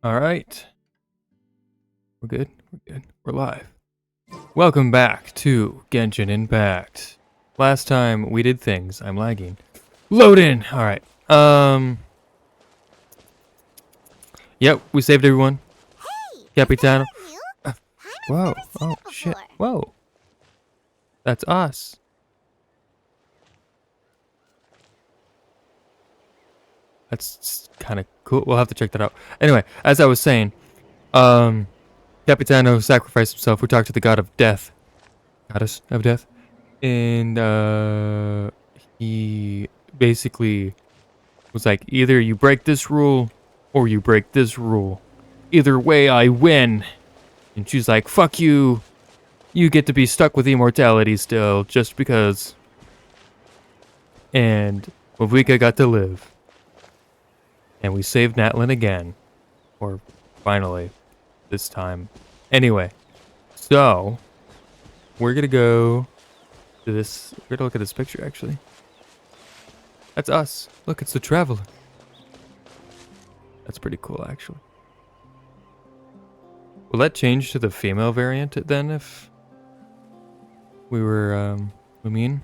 All right. We're good. We're good. We're live. Welcome back to Genshin Impact. Last time we did things. I'm lagging. Load in. All right. Yep, we saved everyone. Hey, Capitano. you? Whoa. Never seen Oh, it shit. before. Whoa. That's us. That's kind of cool. We'll have to check that out. Anyway, as I was saying, Capitano sacrificed himself. We talked to the god of death. Goddess of death. And he basically was like, either you break this rule or you break this rule. Either way, I win. And she's like, fuck you. You get to be stuck with immortality still, just because. And Wavika got to live. And we saved Natlan again. Or finally, this time. Anyway, so we're gonna go to this. We're gonna look at this picture actually. That's us. Look, it's the traveler. That's pretty cool, actually. Will that change to the female variant then if we were, Lumine?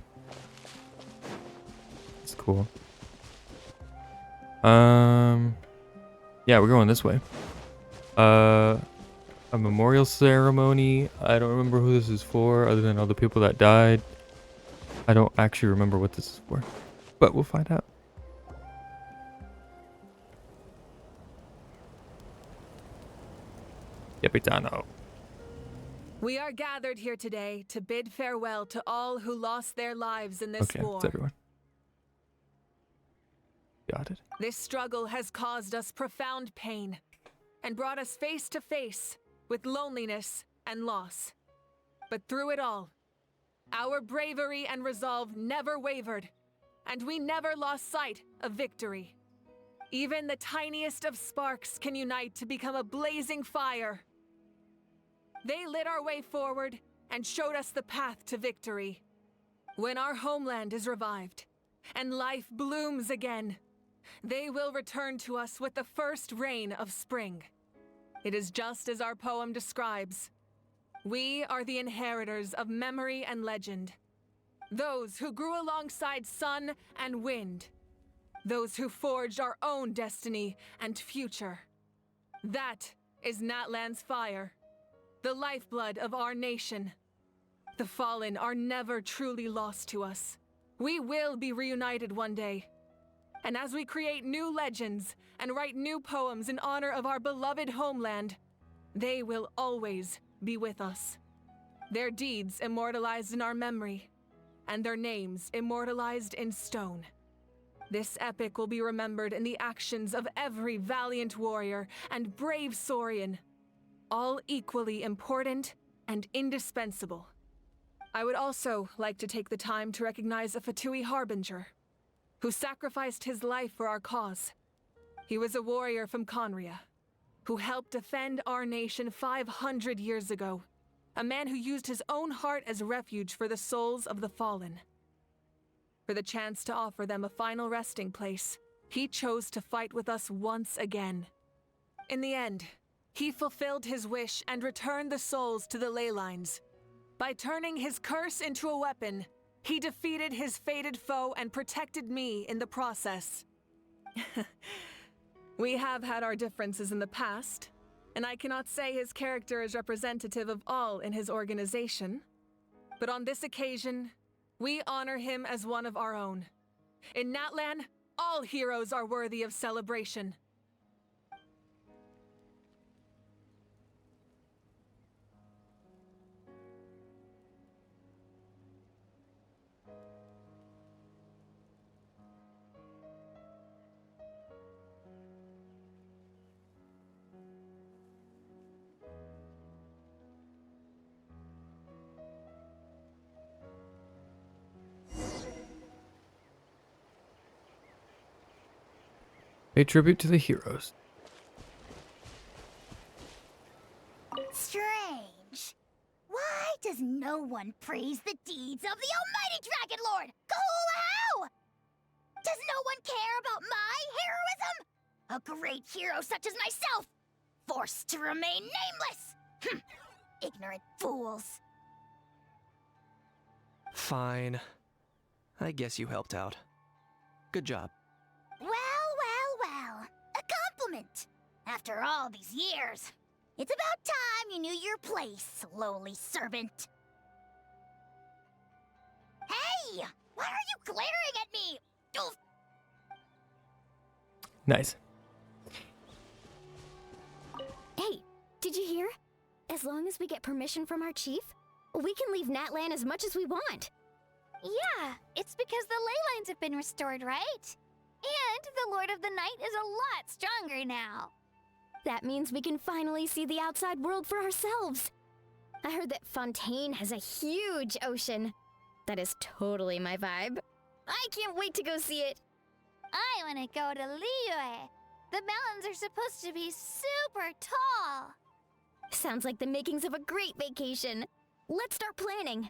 That's cool. Yeah, we're going this way. A memorial ceremony. I don't remember who this is for other than all the people that died. I don't actually remember what this is for, but we'll find out. Capitano. We are gathered here today to bid farewell to all who lost their lives in this Okay, war. that's everyone. Got it. This struggle has caused us profound pain and brought us face to face with loneliness and loss. But through it all, our bravery and resolve never wavered, and we never lost sight of victory. Even the tiniest of sparks can unite to become a blazing fire. They lit our way forward and showed us the path to victory. When our homeland is revived and life blooms again, they will return to us with the first rain of spring. It is just as our poem describes. We are the inheritors of memory and legend. Those who grew alongside sun and wind. Those who forged our own destiny and future. That is Natlan's fire. The lifeblood of our nation. The fallen are never truly lost to us. We will be reunited one day. And as we create new legends and write new poems in honor of our beloved homeland, they will always be with us. Their deeds immortalized in our memory, and their names immortalized in stone. This epic will be remembered in the actions of every valiant warrior and brave Saurian, all equally important and indispensable. I would also like to take the time to recognize a Fatui Harbinger, who sacrificed his life for our cause. He was a warrior from Conria, who helped defend our nation 500 years ago, a man who used his own heart as refuge for the souls of the fallen. For the chance to offer them a final resting place, he chose to fight with us once again. In the end, he fulfilled his wish and returned the souls to the ley lines. By turning his curse into a weapon, he defeated his fated foe and protected me in the process. We have had our differences in the past, and I cannot say his character is representative of all in his organization. But on this occasion, we honor him as one of our own. In Natlan, all heroes are worthy of celebration. Pay tribute to the heroes. Strange. Why does no one praise the deeds of the almighty Dragon Lord, Kahulahau? Does no one care about my heroism? A great hero such as myself, forced to remain nameless! Ignorant fools. Fine. I guess you helped out. Good job. Well. A compliment. After all these years. It's about time you knew your place, lowly servant. Hey! Why are you glaring at me? Oof. Nice. Hey, did you hear? As long as we get permission from our chief, we can leave Natlan as much as we want. Yeah, it's because the ley lines have been restored, right? And the Lord of the Night is a lot stronger now. That means we can finally see the outside world for ourselves. I heard that Fontaine has a huge ocean. That is totally my vibe. I can't wait to go see it. I want to go to Liyue. The mountains are supposed to be super tall. Sounds like the makings of a great vacation. Let's start planning.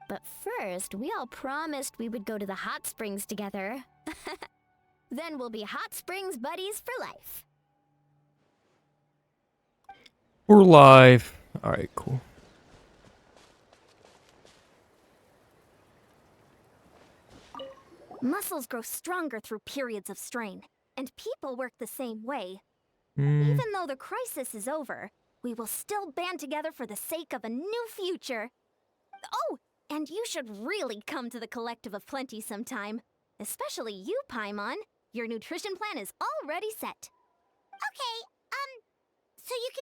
But first, we all promised we would go to the hot springs together. Then we'll be hot springs buddies for life. We're live. All right, cool. Muscles grow stronger through periods of strain, and people work the same way. Hmm. Even though the crisis is over, we will still band together for the sake of a new future. Oh, and you should really come to the Collective of Plenty sometime. Especially you, Paimon. Your nutrition plan is already set. Okay, so you can...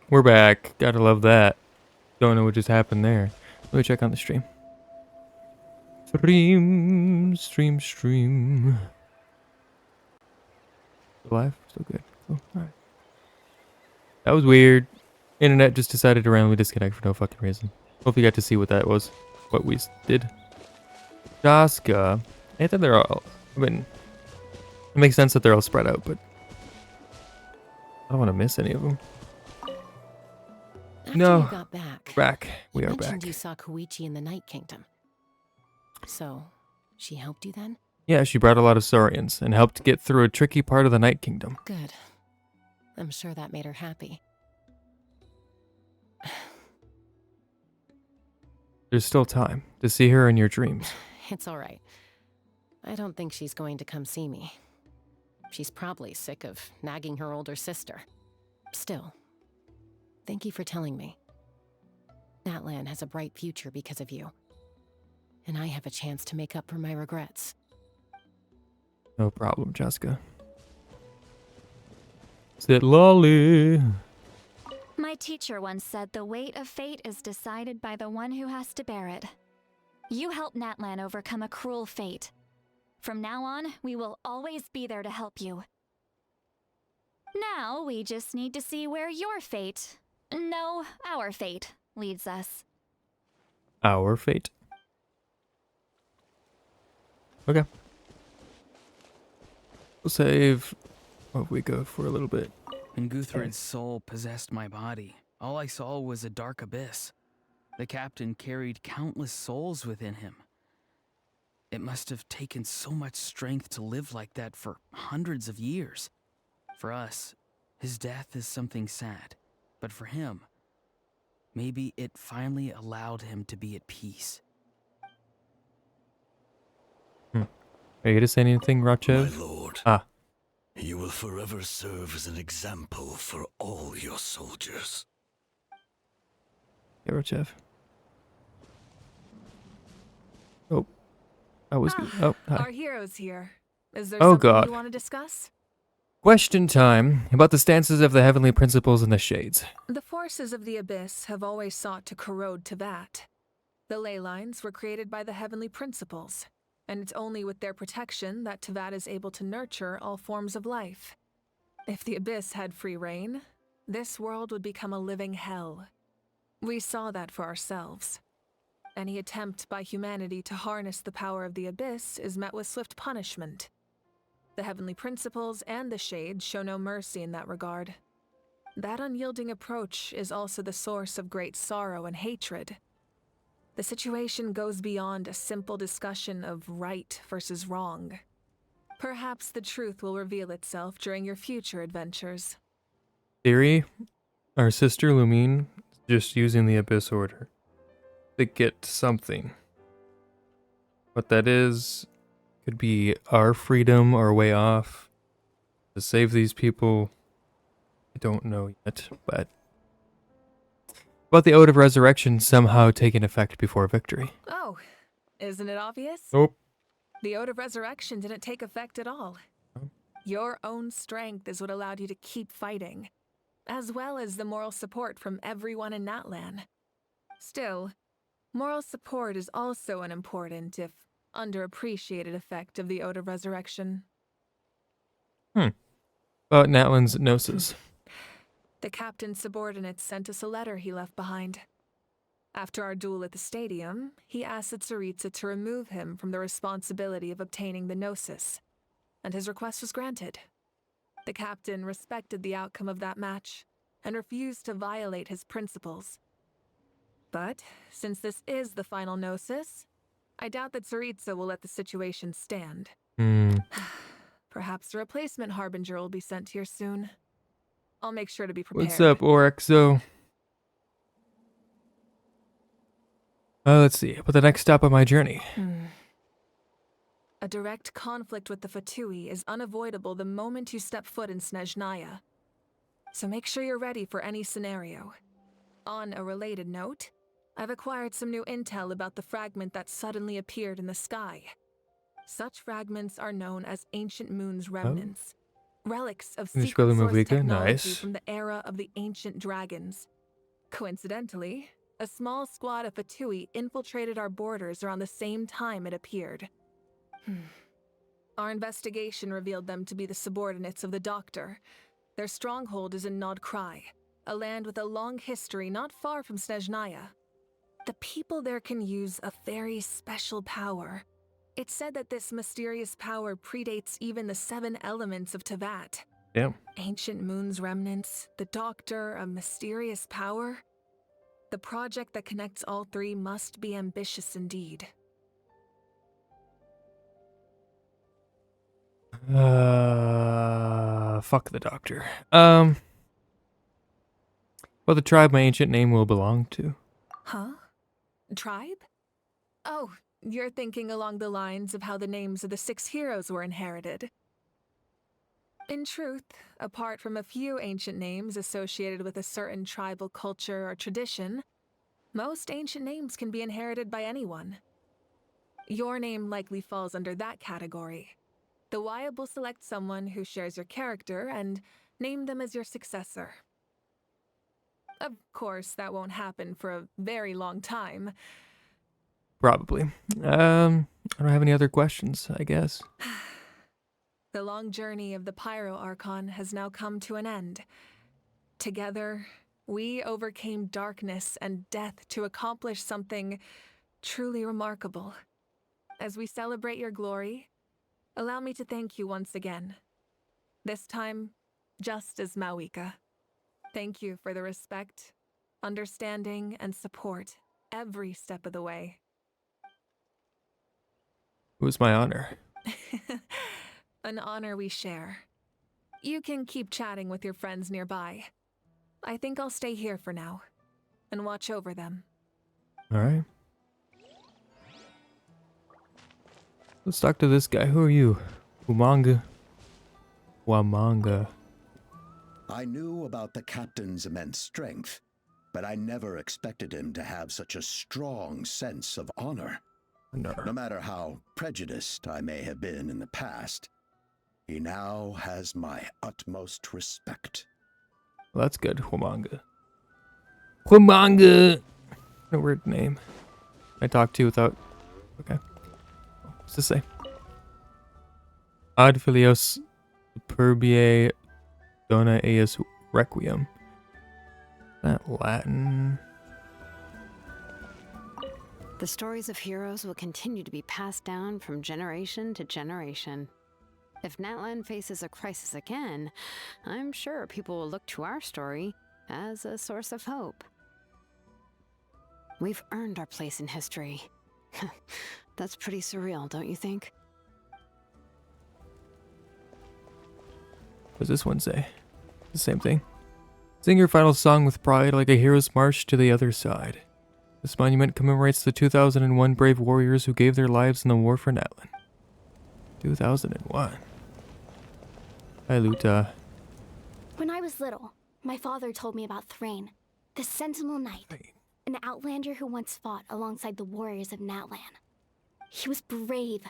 We're back. Gotta love that. Don't know what just happened there. Let me check on the stream. Stream. Live? Still good. Cool. Alright. That was weird. Internet just decided to randomly disconnect for no fucking reason. Hope you got to see what that was. What we did. Jaska. I think they're all... I mean... It makes sense that they're all spread out, but... I don't want to miss any of them. After No. you got back, Back. We you are mentioned back. you saw Koichi in the Night Kingdom. So, she helped you then? Yeah, she brought a lot of Saurians and helped get through a tricky part of the Night Kingdom. Good. I'm sure that made her happy. There's still time to see her in your dreams. It's all right. I don't think she's going to come see me. She's probably sick of nagging her older sister. Still, thank you for telling me. Natlan has a bright future because of you. And I have a chance to make up for my regrets. No problem, Jessica. Sit lolly. My teacher once said the weight of fate is decided by the one who has to bear it. You helped Natlan overcome a cruel fate. From now on, we will always be there to help you. Now, we just need to see where your fate, no, our fate, leads us. Our fate. Okay. We'll save. Oh, we go for a little bit. When Guthred's soul possessed my body, all I saw was a dark abyss. The captain carried countless souls within him. It must have taken so much strength to live like that for hundreds of years. For us, his death is something sad. But for him, maybe it finally allowed him to be at peace. Are you gonna say anything, My Rachev? lord, Ah, you will forever serve as an example for all your soldiers. yeah, Rachev. Oh, that was good. Oh, hi. Our hero's here. Is there Oh, something God. you want to discuss? Question time about the stances of the heavenly principles and the shades. The forces of the Abyss have always sought to corrode Tevat. The ley lines were created by the heavenly principles, and it's only with their protection that Tevat is able to nurture all forms of life. If the Abyss had free reign, this world would become a living hell. We saw that for ourselves. Any attempt by humanity to harness the power of the Abyss is met with swift punishment. The heavenly principles and the shades show no mercy in that regard. That unyielding approach is also the source of great sorrow and hatred. The situation goes beyond a simple discussion of right versus wrong. Perhaps the truth will reveal itself during your future adventures. Theory, our sister Lumine is just using the Abyss Order to get something. What that is, could be our freedom or a way off to save these people. I don't know yet, but about the Ode of Resurrection somehow taking effect before victory. Oh, isn't it obvious? Nope. The Ode of Resurrection didn't take effect at all. Your own strength is what allowed you to keep fighting, as well as the moral support from everyone in Natlan. Still, moral support is also an important, if underappreciated, effect of the Ode of Resurrection. About Natlan's Gnosis. The captain's subordinates sent us a letter he left behind. After our duel at the stadium, he asked Tsaritsa to remove him from the responsibility of obtaining the Gnosis, and his request was granted. The captain respected the outcome of that match and refused to violate his principles. But since this is the final Gnosis, I doubt that Tsaritsa will let the situation stand. Perhaps a replacement Harbinger will be sent here soon. I'll make sure to be prepared. What's up, Orexo? Let's see. About the next stop on my journey. A direct conflict with the Fatui is unavoidable the moment you step foot in Snezhnaya. So make sure you're ready for any scenario. On a related note, I've acquired some new intel about the fragment that suddenly appeared in the sky. Such fragments are known as Ancient Moon's remnants. Relics of Finish secret building source Movica, technology nice. from the era of the ancient dragons. Coincidentally, a small squad of Fatui infiltrated our borders around the same time it appeared. Our investigation revealed them to be the subordinates of the Doctor. Their stronghold is in Nod Krai, a land with a long history not far from Snezhnaya. The people there can use a very special power. It's said that this mysterious power predates even the 7 elements of Tevat. Yeah. Ancient Moon's remnants, the Doctor, a mysterious power. The project that connects all three must be ambitious indeed. Fuck the Doctor. Well, the tribe my ancient name will belong to. Huh? Tribe? Oh, you're thinking along the lines of how the names of the 6 heroes were inherited. In truth, apart from a few ancient names associated with a certain tribal culture or tradition, most ancient names can be inherited by anyone. Your name likely falls under that category. The Wyab will select someone who shares your character and name them as your successor. Of course, that won't happen for a very long time. Probably. I don't have any other questions, I guess. The long journey of the Pyro Archon has now come to an end. Together, we overcame darkness and death to accomplish something truly remarkable. As we celebrate your glory, allow me to thank you once again. This time, just as Mawika. Thank you for the respect, understanding, and support every step of the way. It was my honor. An honor we share. You can keep chatting with your friends nearby. I think I'll stay here for now and watch over them. All right. Let's talk to this guy. Who are you? Wamanga. I knew about the captain's immense strength, but I never expected him to have such a strong sense of honor. No matter how prejudiced I may have been in the past, he now has my utmost respect. Well, that's good. Wamanga. A weird name. I talk to you without... Okay. What's this say? Ad filios superbiae dona eis requiem. Is that Latin? The stories of heroes will continue to be passed down from generation to generation. If Natlan faces a crisis again, I'm sure people will look to our story as a source of hope. We've earned our place in history. That's pretty surreal, don't you think? What does this one say? The same thing. Sing your final song with pride like a hero's march to the other side. This monument commemorates the 2001 brave warriors who gave their lives in the war for Natlan. 2001. Hi, Luta. When I was little, my father told me about Thrain, the Sentinel Knight, an outlander who once fought alongside the warriors of Natlan. He was brave,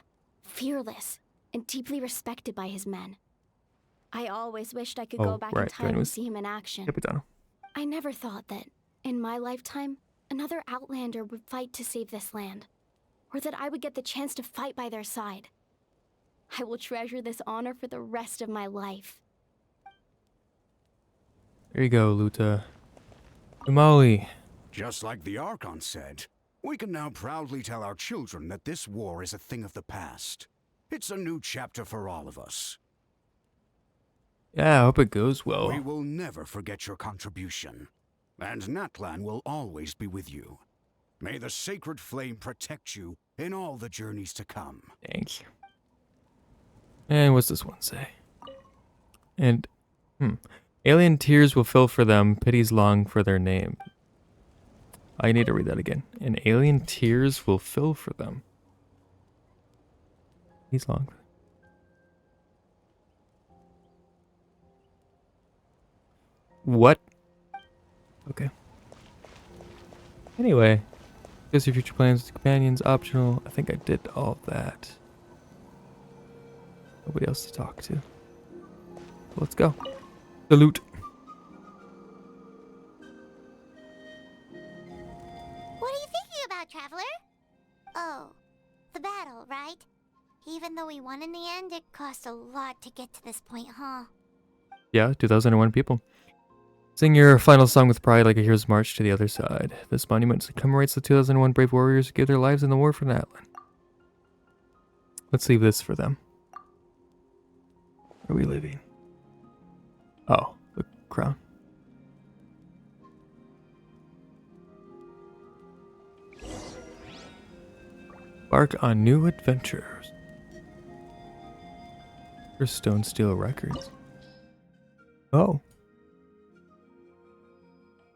fearless, and deeply respected by his men. I always wished I could go back in time and see him in action. Capitano. I never thought that, in my lifetime, another outlander would fight to save this land, or that I would get the chance to fight by their side. I will treasure this honor for the rest of my life. There you go, Luta. Molly. Just like the Archon said, we can now proudly tell our children that this war is a thing of the past. It's a new chapter for all of us. Yeah, I hope it goes well. We will never forget your contribution, and Natlan will always be with you. May the sacred flame protect you in all the journeys to come. Thank you. And what's this one say? And, alien tears will fill for them, pities long for their name. I need to read that again. And alien tears will fill for them. Pities long. What? Okay. Anyway, guess your future plans, companions, optional. I think I did all of that. Nobody else to talk to. Let's go. Salute. What are you thinking about, Traveler? Oh, the battle, right? Even though we won in the end, it cost a lot to get to this point, huh? Yeah, 2001 people. Sing your final song with pride like a hero's march to the other side. This monument commemorates the 2001 brave warriors who gave their lives in the war for Natlan. Let's leave this for them. Where are we leaving? Oh, the crown. Embark on new adventures. For Stone Steel Records. Oh.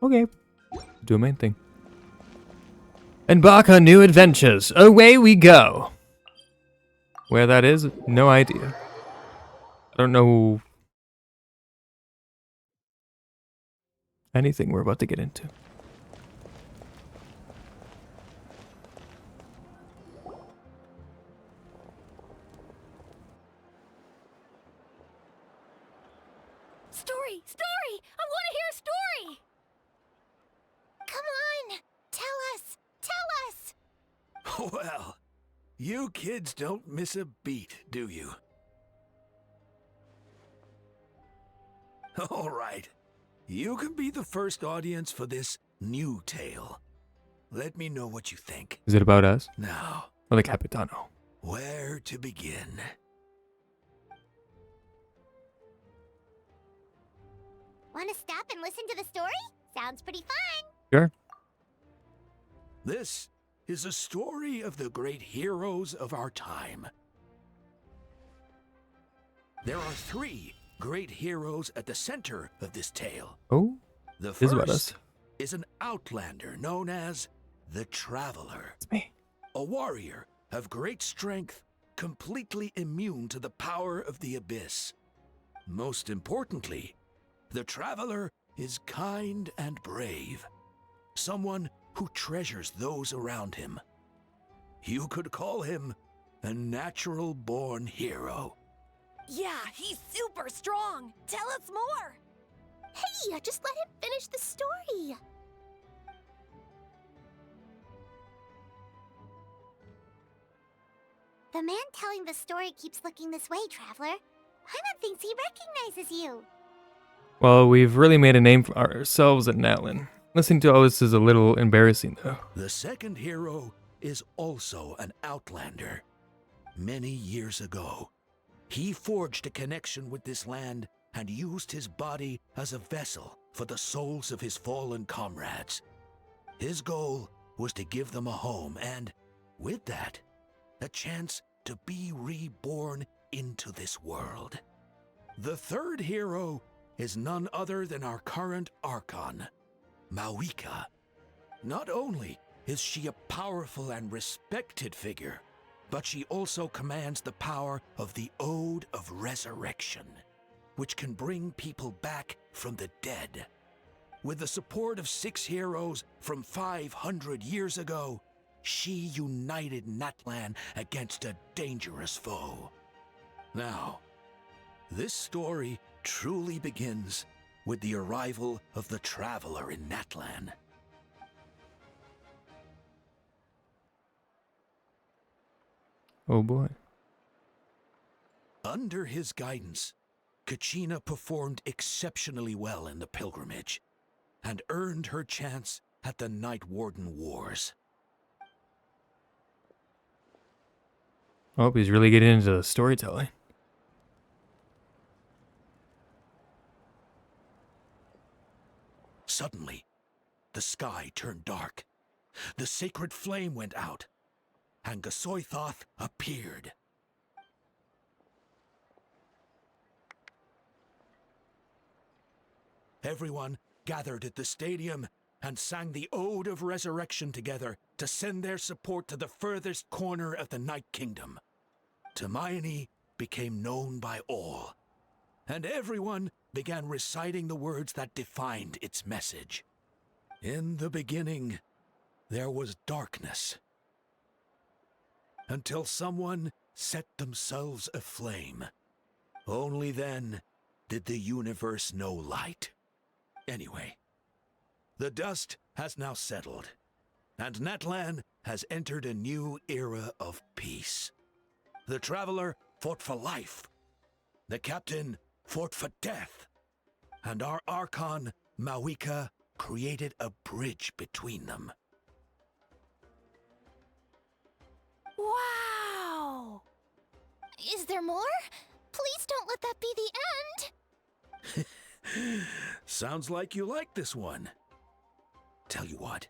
Okay. Do a main thing. Embark on new adventures. Away we go. Where that is, no idea. I don't know anything we're about to get into. Story! Story! I want to hear a story! Come on! Tell us! Tell us! Well, you kids don't miss a beat, do you? All right. You can be the first audience for this new tale. Let me know what you think. Is it about us? Now, Or the Capitano? where to begin? Want to stop and listen to the story? Sounds pretty fun. Sure. This is a story of the great heroes of our time. There are 3 great heroes at the center of this tale. Oh, The this is about us. first is an outlander known as the Traveler. It's me. A warrior of great strength, completely immune to the power of the abyss. Most importantly, the Traveler is kind and brave. Someone who treasures those around him. You could call him a natural-born hero. Yeah, he's super strong! Tell us more! Hey, just let him finish the story! The man telling the story keeps looking this way, Traveler. Paimon thinks he recognizes you. Well, we've really made a name for ourselves at Natlan. Listening to all this is a little embarrassing, though. The second hero is also an outlander. Many years ago, he forged a connection with this land and used his body as a vessel for the souls of his fallen comrades. His goal was to give them a home and, with that, a chance to be reborn into this world. The third hero is none other than our current Archon, Mawika. Not only is she a powerful and respected figure, but she also commands the power of the Ode of Resurrection, which can bring people back from the dead. With the support of 6 heroes from 500 years ago, she united Natlan against a dangerous foe. Now, this story truly begins with the arrival of the Traveler in Natlan. Oh boy. Under his guidance, Kachina performed exceptionally well in the pilgrimage and earned her chance at the Night Warden Wars. Oh, he's really getting into the storytelling. Suddenly, the sky turned dark. The sacred flame went out, and Gasoithoth appeared. Everyone gathered at the stadium and sang the Ode of Resurrection together to send their support to the furthest corner of the Night Kingdom. Hermione became known by all, and everyone began reciting the words that defined its message. In the beginning, there was darkness, until someone set themselves aflame. Only then did the universe know light. Anyway, the dust has now settled, and Natlan has entered a new era of peace. The Traveler fought for life, the Captain fought for death, and our Archon, Mawika, created a bridge between them. Wow! Is there more? Please don't let that be the end! Sounds like you like this one. Tell you what,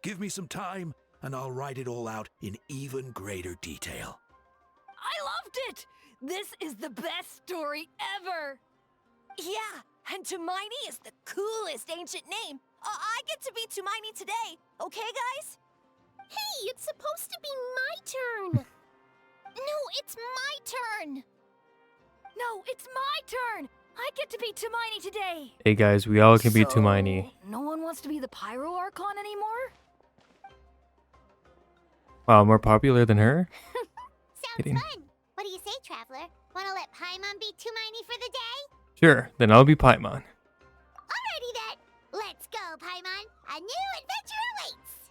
give me some time and I'll write it all out in even greater detail. I loved it! This is the best story ever! Yeah, and Tumaini is the coolest ancient name. I get to be Tumaini today, okay guys? Hey, it's supposed to be my turn! No, it's my turn! No, it's my turn! I get to be Tumaini today! Hey guys, we all can be So, Tumaini. no one wants to be the Pyro Archon anymore? Wow, more popular than her? Sounds Kidding. fun! What do you say, Traveler? Wanna let Paimon be Tumaini for the day? Sure, then I'll be Paimon. Alrighty then! Let's go, Paimon! A new adventure awaits!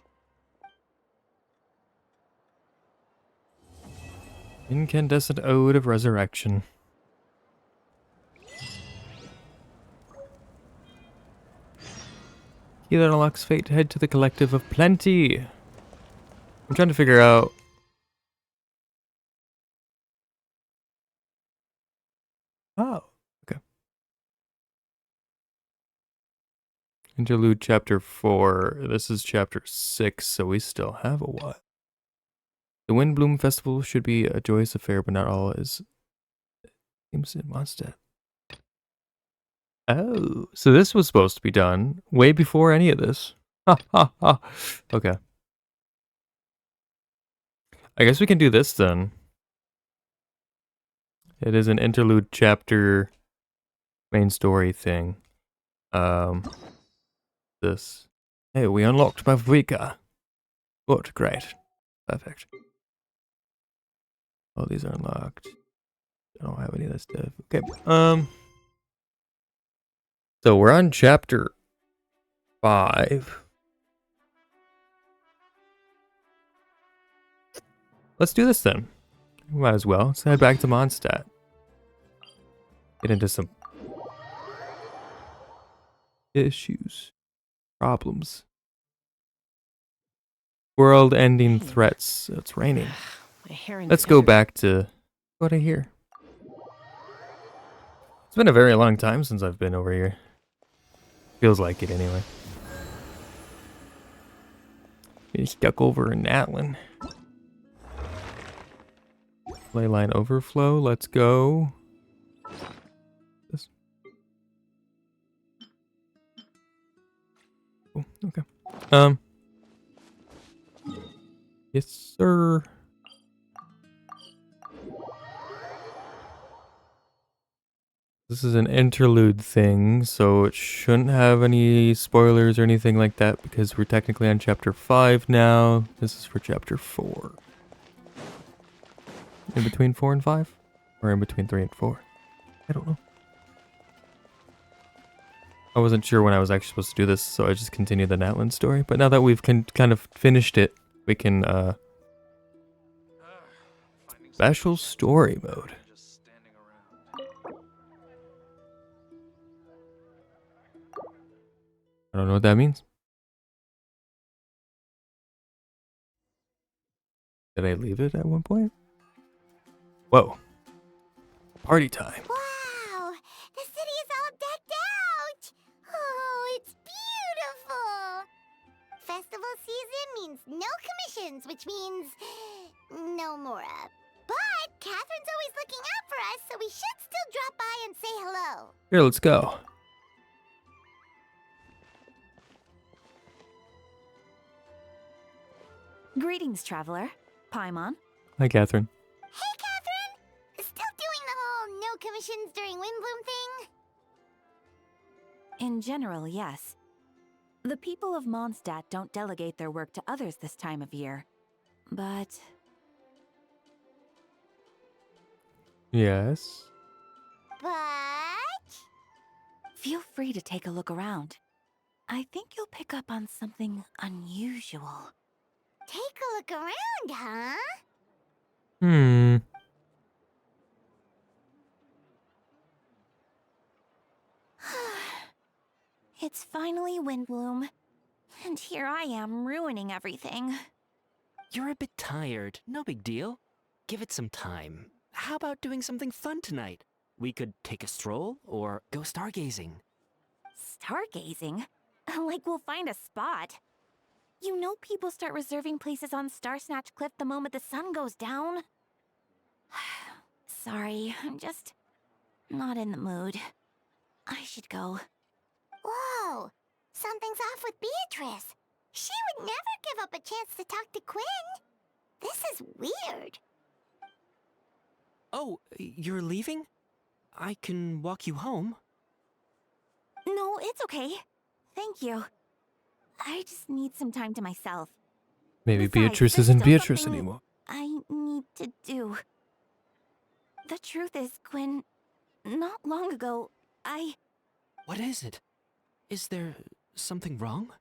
Incandescent Ode of Resurrection. Key that unlocks fate to head to the Collective of Plenty. I'm trying to figure out... Oh, okay. Interlude Chapter 4. This is Chapter 6, so we still have a what? The Windbloom Festival should be a joyous affair, but not all is... Seems in Mondstadt. Oh, so this was supposed to be done way before any of this. Ha ha ha. Okay. I guess we can do this then. It is an interlude chapter main story thing. This. Hey, we unlocked Mavika. Good, great. Perfect. Oh, these are unlocked. I don't have any of that stuff. Okay. So we're on chapter 5. Let's do this then. Might as well. Let's head back to Mondstadt. Get into some issues. Problems. World-ending threats. It's raining. My hair and Let's go feathers. back to what I hear. It's been a very long time since I've been over here. Feels like it anyway. Getting stuck over in Natlan. Leyline overflow, let's go. This. Oh, okay. Yes, sir. This is an interlude thing, so it shouldn't have any spoilers or anything like that because we're technically on chapter 5 now. This is for chapter 4. In between 4 and 5? Or in between 3 and 4? I don't know. I wasn't sure when I was actually supposed to do this, so I just continued the Natlan story. But now that we've kind of finished it, we can, special story mode. I don't know what that means. Did I leave it at one point? Whoa. Party time. Wow! The city is all decked out! Oh, it's beautiful! Festival season means no commissions, which means no Mora. But Catherine's always looking out for us, so we should still drop by and say hello. Here, let's go. Greetings, traveler. Paimon. Hi, Catherine. Hey, Catherine! Still doing the whole no commissions during Windbloom thing? In general, yes. The people of Mondstadt don't delegate their work to others this time of year. But Yes. But... feel free to take a look around. I think you'll pick up on something unusual. Take a look around, huh? Hmm. It's finally Windbloom. And here I am ruining everything. You're a bit tired. No big deal. Give it some time. How about doing something fun tonight? We could take a stroll or go stargazing. Stargazing? Like we'll find a spot. You know people start reserving places on Star Snatch Cliff the moment the sun goes down? Sorry, I'm just not in the mood. I should go. Whoa! Something's off with Beatrice. She would never give up a chance to talk to Quinn. This is weird. Oh, you're leaving? I can walk you home. No, it's okay. Thank you. I just need some time to myself. Maybe Besides, Beatrice there's isn't still Beatrice something anymore. I need to do. The truth is, Quinn, not long ago, What is it? Is there something wrong?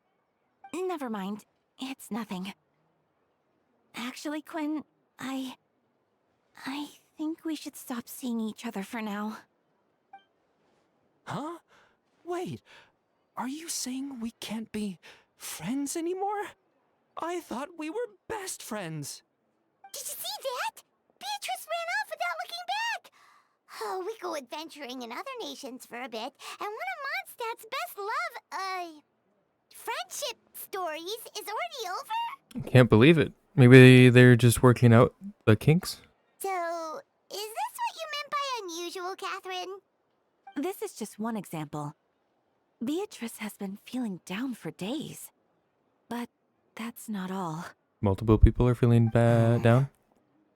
Never mind. It's nothing. Actually, Quinn, I think we should stop seeing each other for now. Huh? Wait, are you saying we can't be friends anymore? I thought we were best friends. Did you see that? Beatrice ran off without looking back. Oh, we go adventuring in other nations for a bit, and one of Mondstadt's best friendship stories is already over? Can't believe it. Maybe they're just working out the kinks? So, is this what you meant by unusual, Catherine? This is just one example. Beatrice has been feeling down for days. But that's not all. Multiple people are feeling bad down?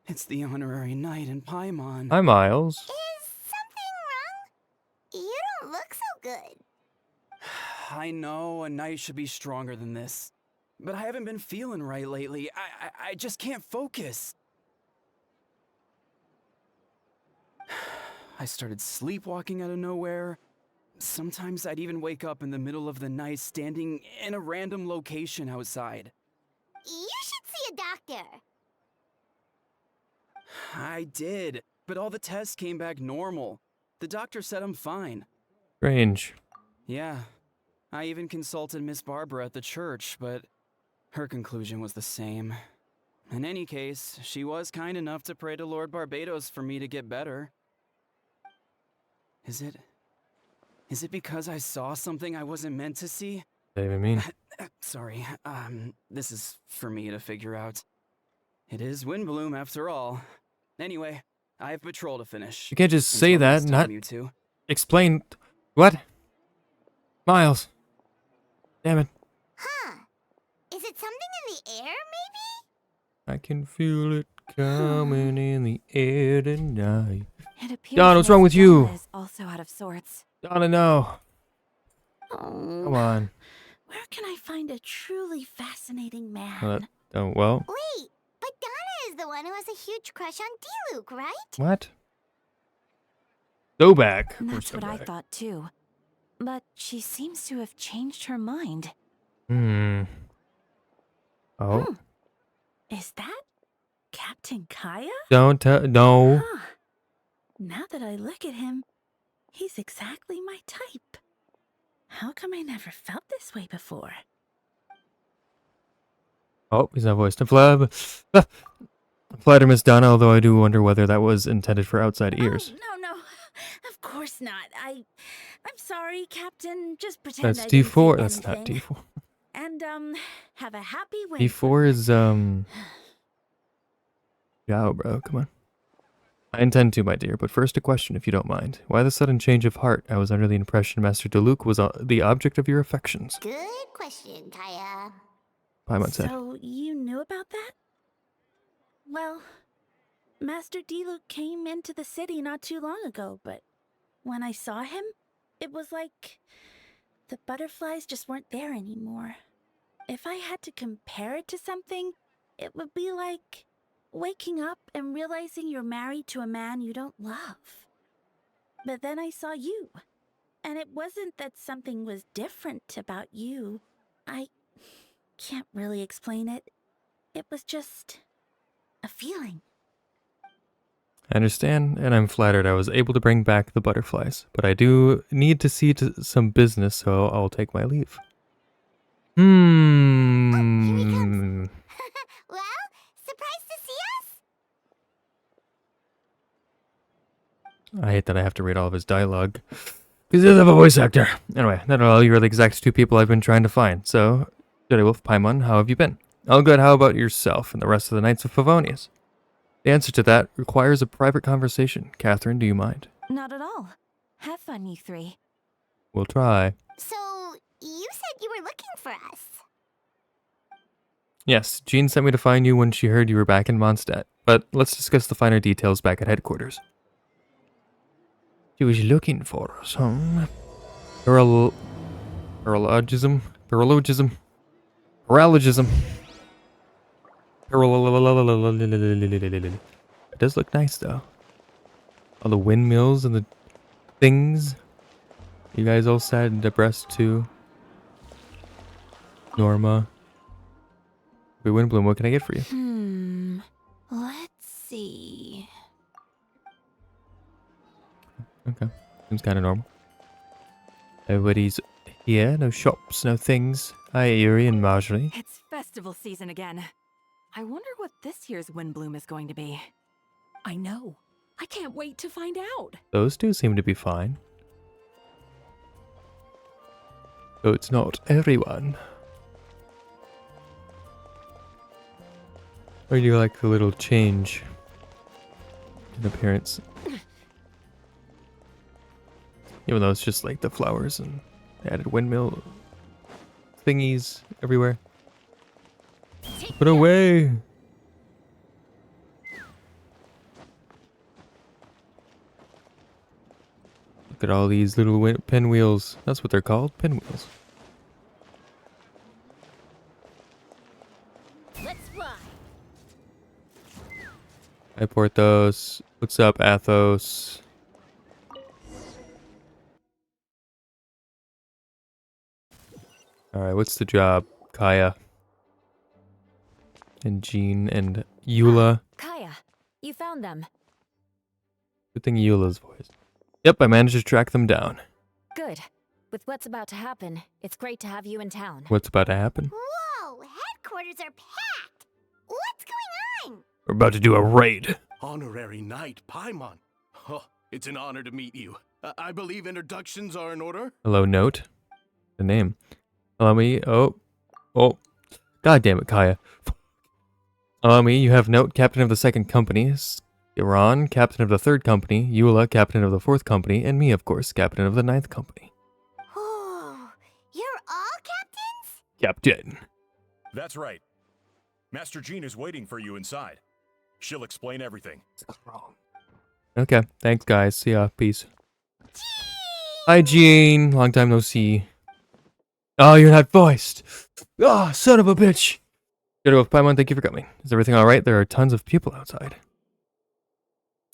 It's the honorary knight in Paimon. Hi, Miles. Is something wrong? You don't look so good. I know a knight should be stronger than this. But I haven't been feeling right lately. I just can't focus. I started sleepwalking out of nowhere. Sometimes I'd even wake up in the middle of the night standing in a random location outside. You should see a doctor. I did, but all the tests came back normal. The doctor said I'm fine. Strange. Yeah, I even consulted Miss Barbara at the church, but her conclusion was the same. In any case, she was kind enough to pray to Lord Barbados for me to get better. Is it because I saw something I wasn't meant to see? What do you even mean? Sorry, this is for me to figure out. It is Windbloom after all. Anyway, I have patrol to finish. You can't just say Until that next and time, not you two. explain. What? Miles. Damn it. Huh. Is it something in the air, maybe? I can feel it coming in the air tonight. It appears Don, what's wrong with you? Is also out of sorts. Donna, no. Oh, Come on. where can I find a truly fascinating man? Well. Wait, but Donna is the one who has a huge crush on D-Luke, right? What? Go back. That's what I thought too. But she seems to have changed her mind. Oh. Is that Captain Kaya? Don't tell. No. Huh. Now that I look at him, he's exactly my type. How come I never felt this way before? Oh, he's not voiced. Flatter Miss Donna, although I do wonder whether that was intended for outside ears. Oh, no, of course not. I'm sorry, Captain. Just pretend That's I didn't see D4. That's not anything. D4. And have a happy win. D4 is Yeah, bro, come on. I intend to, my dear, but first a question, if you don't mind. Why the sudden change of heart? I was under the impression Master DeLuc was the object of your affections. Good question, Kaya. Paimon said. So you knew about that? Well, Master Diluc came into the city not too long ago, but when I saw him, it was like the butterflies just weren't there anymore. If I had to compare it to something, it would be like waking up and realizing you're married to a man you don't love. But then I saw you, and it wasn't that something was different about you. I can't really explain it. It was just a feeling. I understand, and I'm flattered I was able to bring back the butterflies, but I do need to see to some business, so I'll take my leave. Oh, here he comes. Well, surprised to see us? I hate that I have to read all of his dialogue, because he doesn't have a voice actor. Anyway, not at all, you're the exact two people I've been trying to find, so... Jedi Wolf, Paimon, how have you been? All good, how about yourself and the rest of the Knights of Favonius? The answer to that requires a private conversation. Catherine, do you mind? Not at all. Have fun, you three. We'll try. So, you said you were looking for us. Yes, Jean sent me to find you when she heard you were back in Mondstadt, but let's discuss the finer details back at headquarters. She was looking for some... Paralogism? It does look nice, though. All the windmills and the things. You guys all sad and depressed, too. Norma. Wait, Windbloom, what can I get for you? Let's see. Okay. Seems kind of normal. Everybody's here. No shops, no things. Hi, Yuri and Marjorie. It's festival season again. I wonder what this year's Windbloom is going to be. I know. I can't wait to find out. Those two seem to be fine. So it's not everyone. Or do you like the little change in appearance? Even though it's just like the flowers and added windmill thingies everywhere. Put away! Look at all these little pinwheels. That's what they're called, pinwheels. Let's fly. Hi, Porthos. What's up, Athos? Alright, what's the job? Kaya. And Jean and Eula. Kaya, you found them. Good thing Eula's voice. Yep, I managed to track them down. Good. With what's about to happen, it's great to have you in town. What's about to happen? Whoa, headquarters are packed. What's going on? We're about to do a raid. Honorary Knight Paimon. Oh, it's an honor to meet you. I believe introductions are in order. Hello, note. The name. Allow me. Oh. God damn it, Kaya. Allow me. You have Note, captain of the 2nd company. Iran, captain of the 3rd company. Eula, captain of the 4th company. And me, of course, captain of the 9th company. Oh, you're all captains? Captain. That's right. Master Jean is waiting for you inside. She'll explain everything. Okay. Thanks, guys. See ya. Peace. Hi, Jean. Long time no see. Oh, you're not voiced. Ah, son of a bitch. Good old Paimon, thank you for coming. Is everything alright? There are tons of people outside.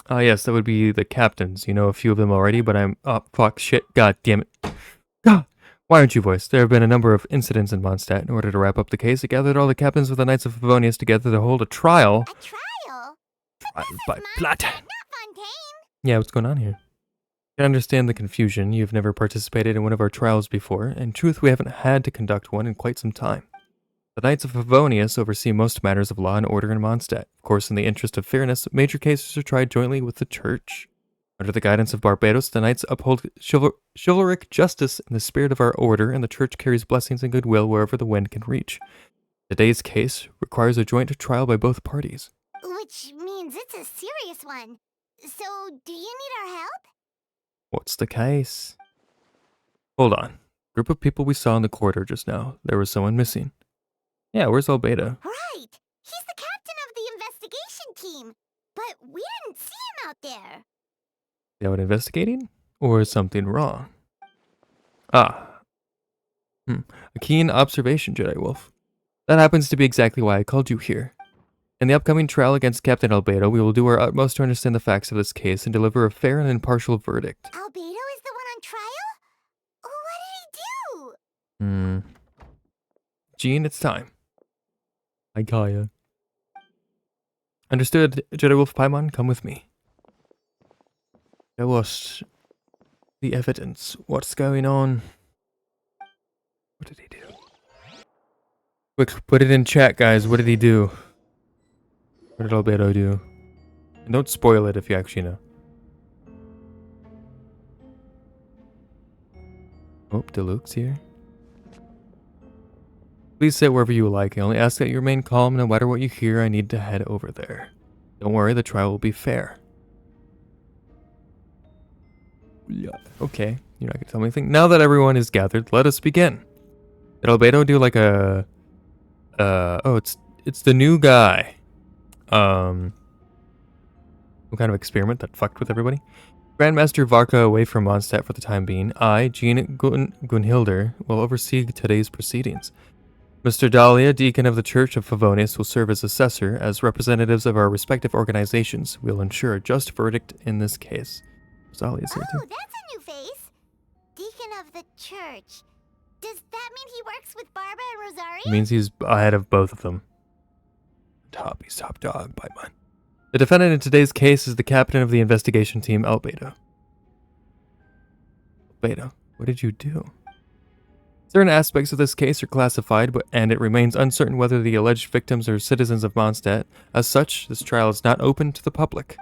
Ah, yes, that would be the captains. You know a few of them already, but I'm... Oh, fuck, shit. God damn it. Ah, why aren't you voiced? There have been a number of incidents in Mondstadt. In order to wrap up the case, it gathered all the captains of the Knights of Favonius together to hold a trial. A trial? Trial by plot. Not Fontaine. Yeah, what's going on here? I understand the confusion. You've never participated in one of our trials before. In truth, we haven't had to conduct one in quite some time. The Knights of Favonius oversee most matters of law and order in Mondstadt. Of course, in the interest of fairness, major cases are tried jointly with the Church. Under the guidance of Barbados, the Knights uphold chivalric justice in the spirit of our order, and the Church carries blessings and goodwill wherever the wind can reach. Today's case requires a joint trial by both parties. Which means it's a serious one. So, do you need our help? What's the case? Hold on. Group of people we saw in the corridor just now. There was someone missing. Yeah, where's Albedo? Right! He's the captain of the investigation team. But we didn't see him out there. Is out investigating? Or is something wrong? Ah. A keen observation, Jedi Wolf. That happens to be exactly why I called you here. In the upcoming trial against Captain Albedo, we will do our utmost to understand the facts of this case and deliver a fair and impartial verdict. Albedo is the one on trial? What did he do? Jean, it's time. Hi, Kaya. Understood, Jedi Wolf Paimon, come with me. Show us the evidence. What's going on? What did he do? Quick, put it in chat, guys. What did he do? What did Albedo do? And don't spoil it if you actually know. Oh, Deluxe here. Please sit wherever you like. I only ask that you remain calm. No matter what you hear, I need to head over there. Don't worry, the trial will be fair. Yeah. Okay, you're not gonna tell me anything. Now that everyone is gathered, let us begin. Did Albedo do like a... oh, it's the new guy. Some kind of experiment that fucked with everybody. Grandmaster Varka away from Mondstadt for the time being. I, Jean Gunhilder, will oversee today's proceedings. Mr. Dahlia, Deacon of the Church of Favonius, will serve as assessor. As representatives of our respective organizations, we'll ensure a just verdict in this case. Dahlia's here too. Oh, that's a new face. Deacon of the Church. Does that mean he works with Barbara and Rosario? It means he's ahead of both of them. He's top dog, Paimon. The defendant in today's case is the captain of the investigation team, Albedo. Albedo, what did you do? Certain aspects of this case are classified, and it remains uncertain whether the alleged victims are citizens of Mondstadt. As such, this trial is not open to the public.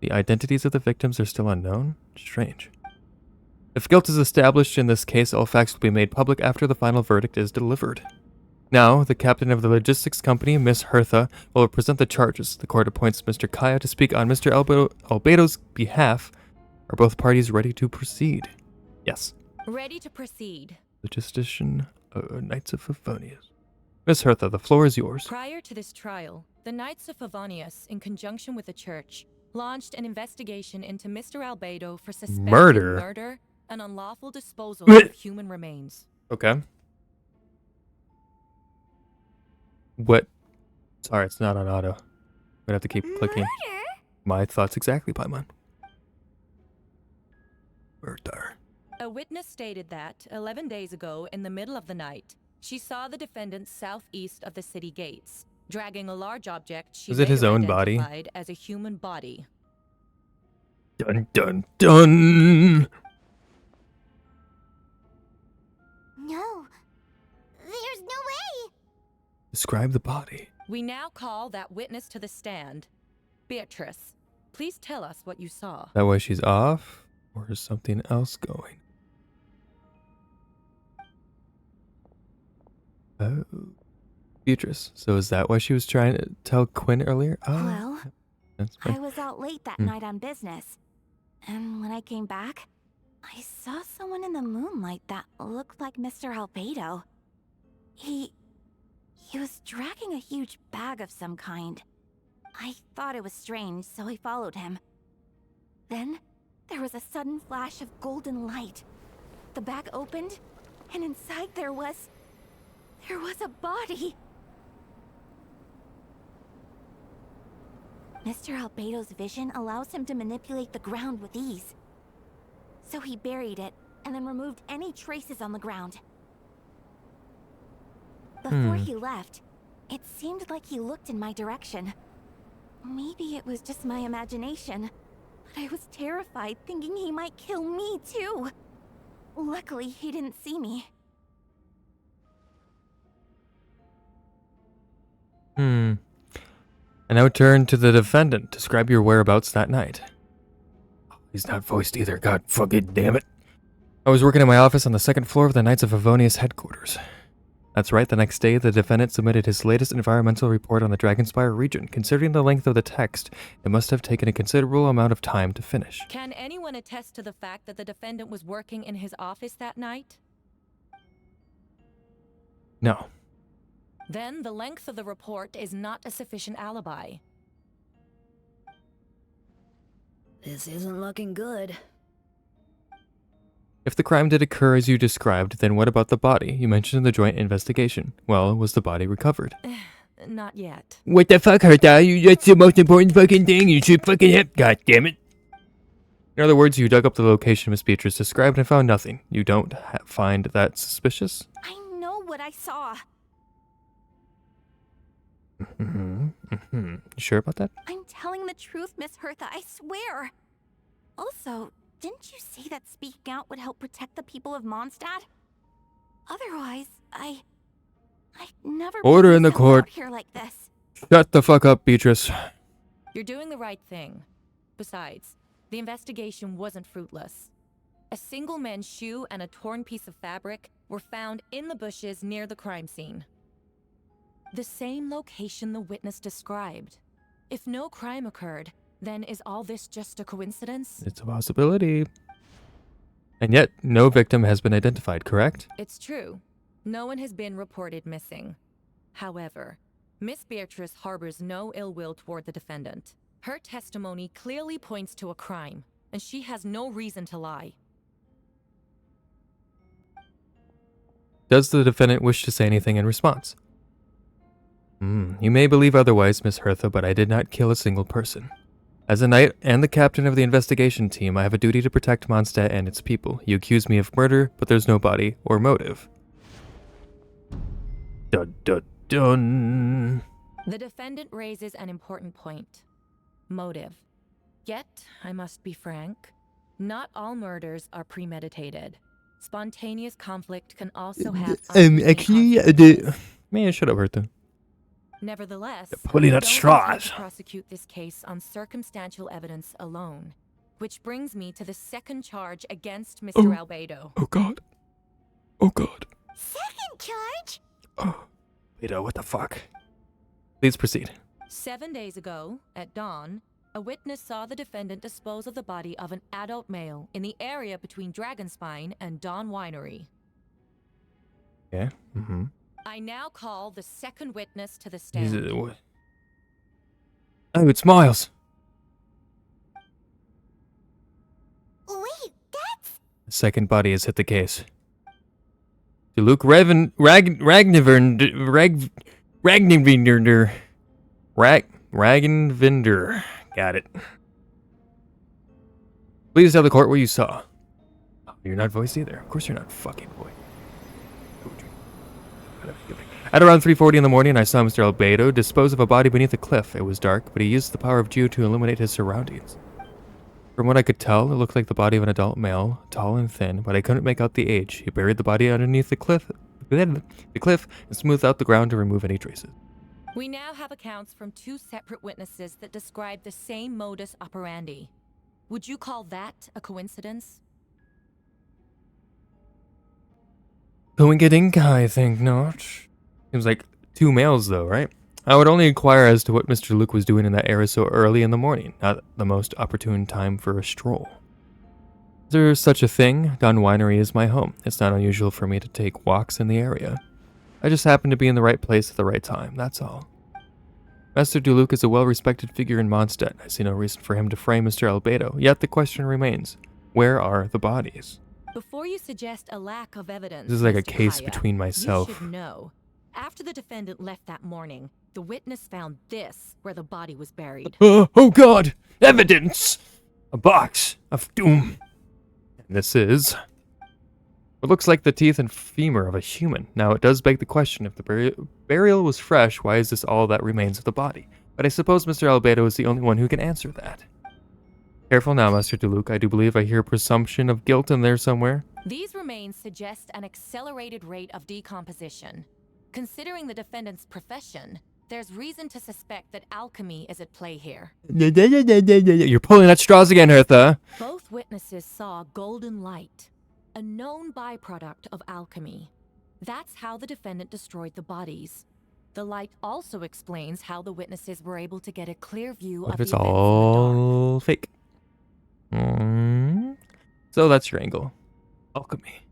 The identities of the victims are still unknown? Strange. If guilt is established in this case, all facts will be made public after the final verdict is delivered. Now, the captain of the logistics company, Miss Hertha, will present the charges. The court appoints Mr. Kaya to speak on Mr. Albedo's behalf. Are both parties ready to proceed? Yes. Ready to proceed. Logistician, Knights of Favonius. Miss Hertha, the floor is yours. Prior to this trial, the Knights of Favonius, in conjunction with the Church, launched an investigation into Mr. Albedo for suspected murder and unlawful disposal of human remains. Okay. What? Sorry, it's not on auto. I'm gonna have to keep clicking. My thoughts exactly, Paimon. Murder. A witness stated that, 11 days ago, in the middle of the night, she saw the defendant southeast of the city gates, dragging a large object she Was it his later own body? identified as a human body. Dun dun dun! No. There's no way. Describe the body. We now call that witness to the stand. Beatrice, please tell us what you saw. That way she's off? Or is something else going? Oh. Beatrice. So is that why she was trying to tell Quinn earlier? Oh. Well, That's fine. I was out late that night on business. And when I came back, I saw someone in the moonlight that looked like Mr. Albedo. He was dragging a huge bag of some kind. I thought it was strange, so I followed him. Then, there was a sudden flash of golden light. The bag opened, and inside there was a body. Mr. Albedo's vision allows him to manipulate the ground with ease. So he buried it, and then removed any traces on the ground. Before he left, it seemed like he looked in my direction. Maybe it was just my imagination, but I was terrified thinking he might kill me too. Luckily, he didn't see me. And now turn to the defendant. Describe your whereabouts that night. He's not voiced either. God fucking damn it. I was working in my office on the second floor of the Knights of Favonius headquarters. That's right, the next day, the defendant submitted his latest environmental report on the Dragonspire region. Considering the length of the text, it must have taken a considerable amount of time to finish. Can anyone attest to the fact that the defendant was working in his office that night? No. Then the length of the report is not a sufficient alibi. This isn't looking good. If the crime did occur as you described, then what about the body? You mentioned in the joint investigation. Well, was the body recovered? Not yet. What the fuck, Herta? That's the most important fucking thing you should fucking have. God damn it. In other words, you dug up the location Miss Beatrice described and found nothing. You don't find that suspicious? I know what I saw. You sure about that? I'm telling the truth, Miss Hertha, I swear. Also, didn't you say that speaking out would help protect the people of Mondstadt? Otherwise, I'd never Order in the court. Out here like this. Shut the fuck up, Beatrice. You're doing the right thing. Besides, the investigation wasn't fruitless. A single man's shoe and a torn piece of fabric were found in the bushes near the crime scene. The same location the witness described. If no crime occurred, then is all this just a coincidence? It's a possibility. And yet, no victim has been identified, correct? It's true. No one has been reported missing. However, Miss Beatrice harbors no ill will toward the defendant. Her testimony clearly points to a crime, and she has no reason to lie. Does the defendant wish to say anything in response? You may believe otherwise, Miss Hertha, but I did not kill a single person. As a knight and the captain of the investigation team, I have a duty to protect Mondstadt and its people. You accuse me of murder, but there's no body or motive. Dun dun dun. The defendant raises an important point. Motive. Yet, I must be frank, not all murders are premeditated. Spontaneous conflict can also have Man, shut up, Hertha. Nevertheless, pulling at I don't straws. intend to prosecute this case on circumstantial evidence alone, which brings me to the second charge against Mr. Albedo. Oh god. Oh god. Second charge? Albedo, what the fuck? Please proceed. 7 days ago, at dawn, a witness saw the defendant dispose of the body of an adult male in the area between Dragonspine and Dawn Winery. Yeah. I now call the second witness to the stand. Oh, it's Miles. Wait, that's... The second body has hit the case. To Luke Ragnvinder. Got it. Please tell the court what you saw. Oh, you're not voiced either. Of course you're not fucking voiced. At around 3:40 in the morning, I saw Mr. Albedo dispose of a body beneath a cliff. It was dark, but he used the power of Ju to illuminate his surroundings. From what I could tell, it looked like the body of an adult male, tall and thin, but I couldn't make out the age. He buried the body underneath the cliff, and smoothed out the ground to remove any traces. We now have accounts from two separate witnesses that describe the same modus operandi. Would you call that a coincidence? Coinciding, I think not. Seems like 2 males though, right? I would only inquire as to what Mr. Luke was doing in that area so early in the morning, not the most opportune time for a stroll. Is there such a thing? Don Winery is my home. It's not unusual for me to take walks in the area. I just happen to be in the right place at the right time, that's all. Master Luke is a well-respected figure in Mondstadt. I see no reason for him to frame Mr. Albedo, yet the question remains, where are the bodies? Before you suggest a lack of evidence, This is like a Mr. case Kaya, between you myself. should know. After the defendant left that morning, the witness found this where the body was buried. Oh god! Evidence! A box of doom. And this is what looks like the teeth and femur of a human. Now, it does beg the question, if the burial was fresh, why is this all that remains of the body? But I suppose Mr. Albedo is the only one who can answer that. Careful now, Master DeLuke. I do believe I hear presumption of guilt in there somewhere. These remains suggest an accelerated rate of decomposition. Considering the defendant's profession, there's reason to suspect that alchemy is at play here. You're pulling at straws again, Hertha. Both witnesses saw golden light, a known byproduct of alchemy. That's how the defendant destroyed the bodies. The light also explains how the witnesses were able to get a clear view What of if the it's events all fake? So that's your angle. Alchemy.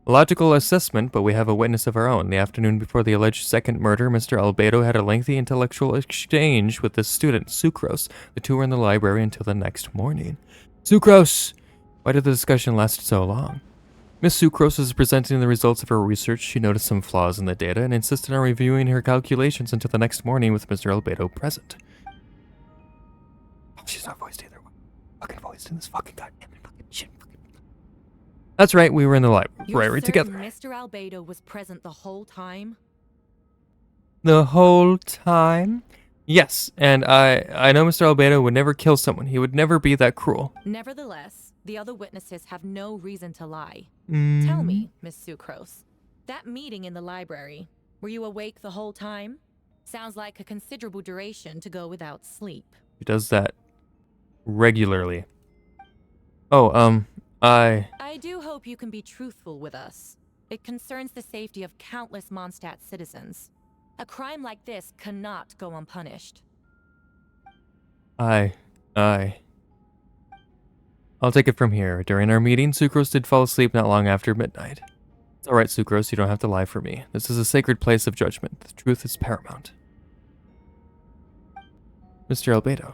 Logical assessment, but we have a witness of our own. The afternoon before the alleged second murder, Mr. Albedo had a lengthy intellectual exchange with this student, Sucrose. The two were in the library until the next morning. Sucrose! Why did the discussion last so long? Miss Sucrose was presenting the results of her research. She noticed some flaws in the data and insisted on reviewing her calculations until the next morning with Mr. Albedo present. Oh, she's not voiced either. Fucking voiced in this fucking goddamn fucking shit. That's right, we were in the library together. Mr. Albedo was present the whole time? The whole time? Yes, and I know Mr. Albedo would never kill someone. He would never be that cruel. Nevertheless, the other witnesses have no reason to lie. Tell me, Miss Sucrose, that meeting in the library, were you awake the whole time? Sounds like a considerable duration to go without sleep. He does that regularly. Oh, I do hope you can be truthful with us. It concerns the safety of countless Mondstadt citizens. A crime like this cannot go unpunished. I'll take it from here. During our meeting, Sucrose did fall asleep not long after midnight. It's alright, Sucrose, you don't have to lie for me. This is a sacred place of judgment. The truth is paramount. Mr. Albedo.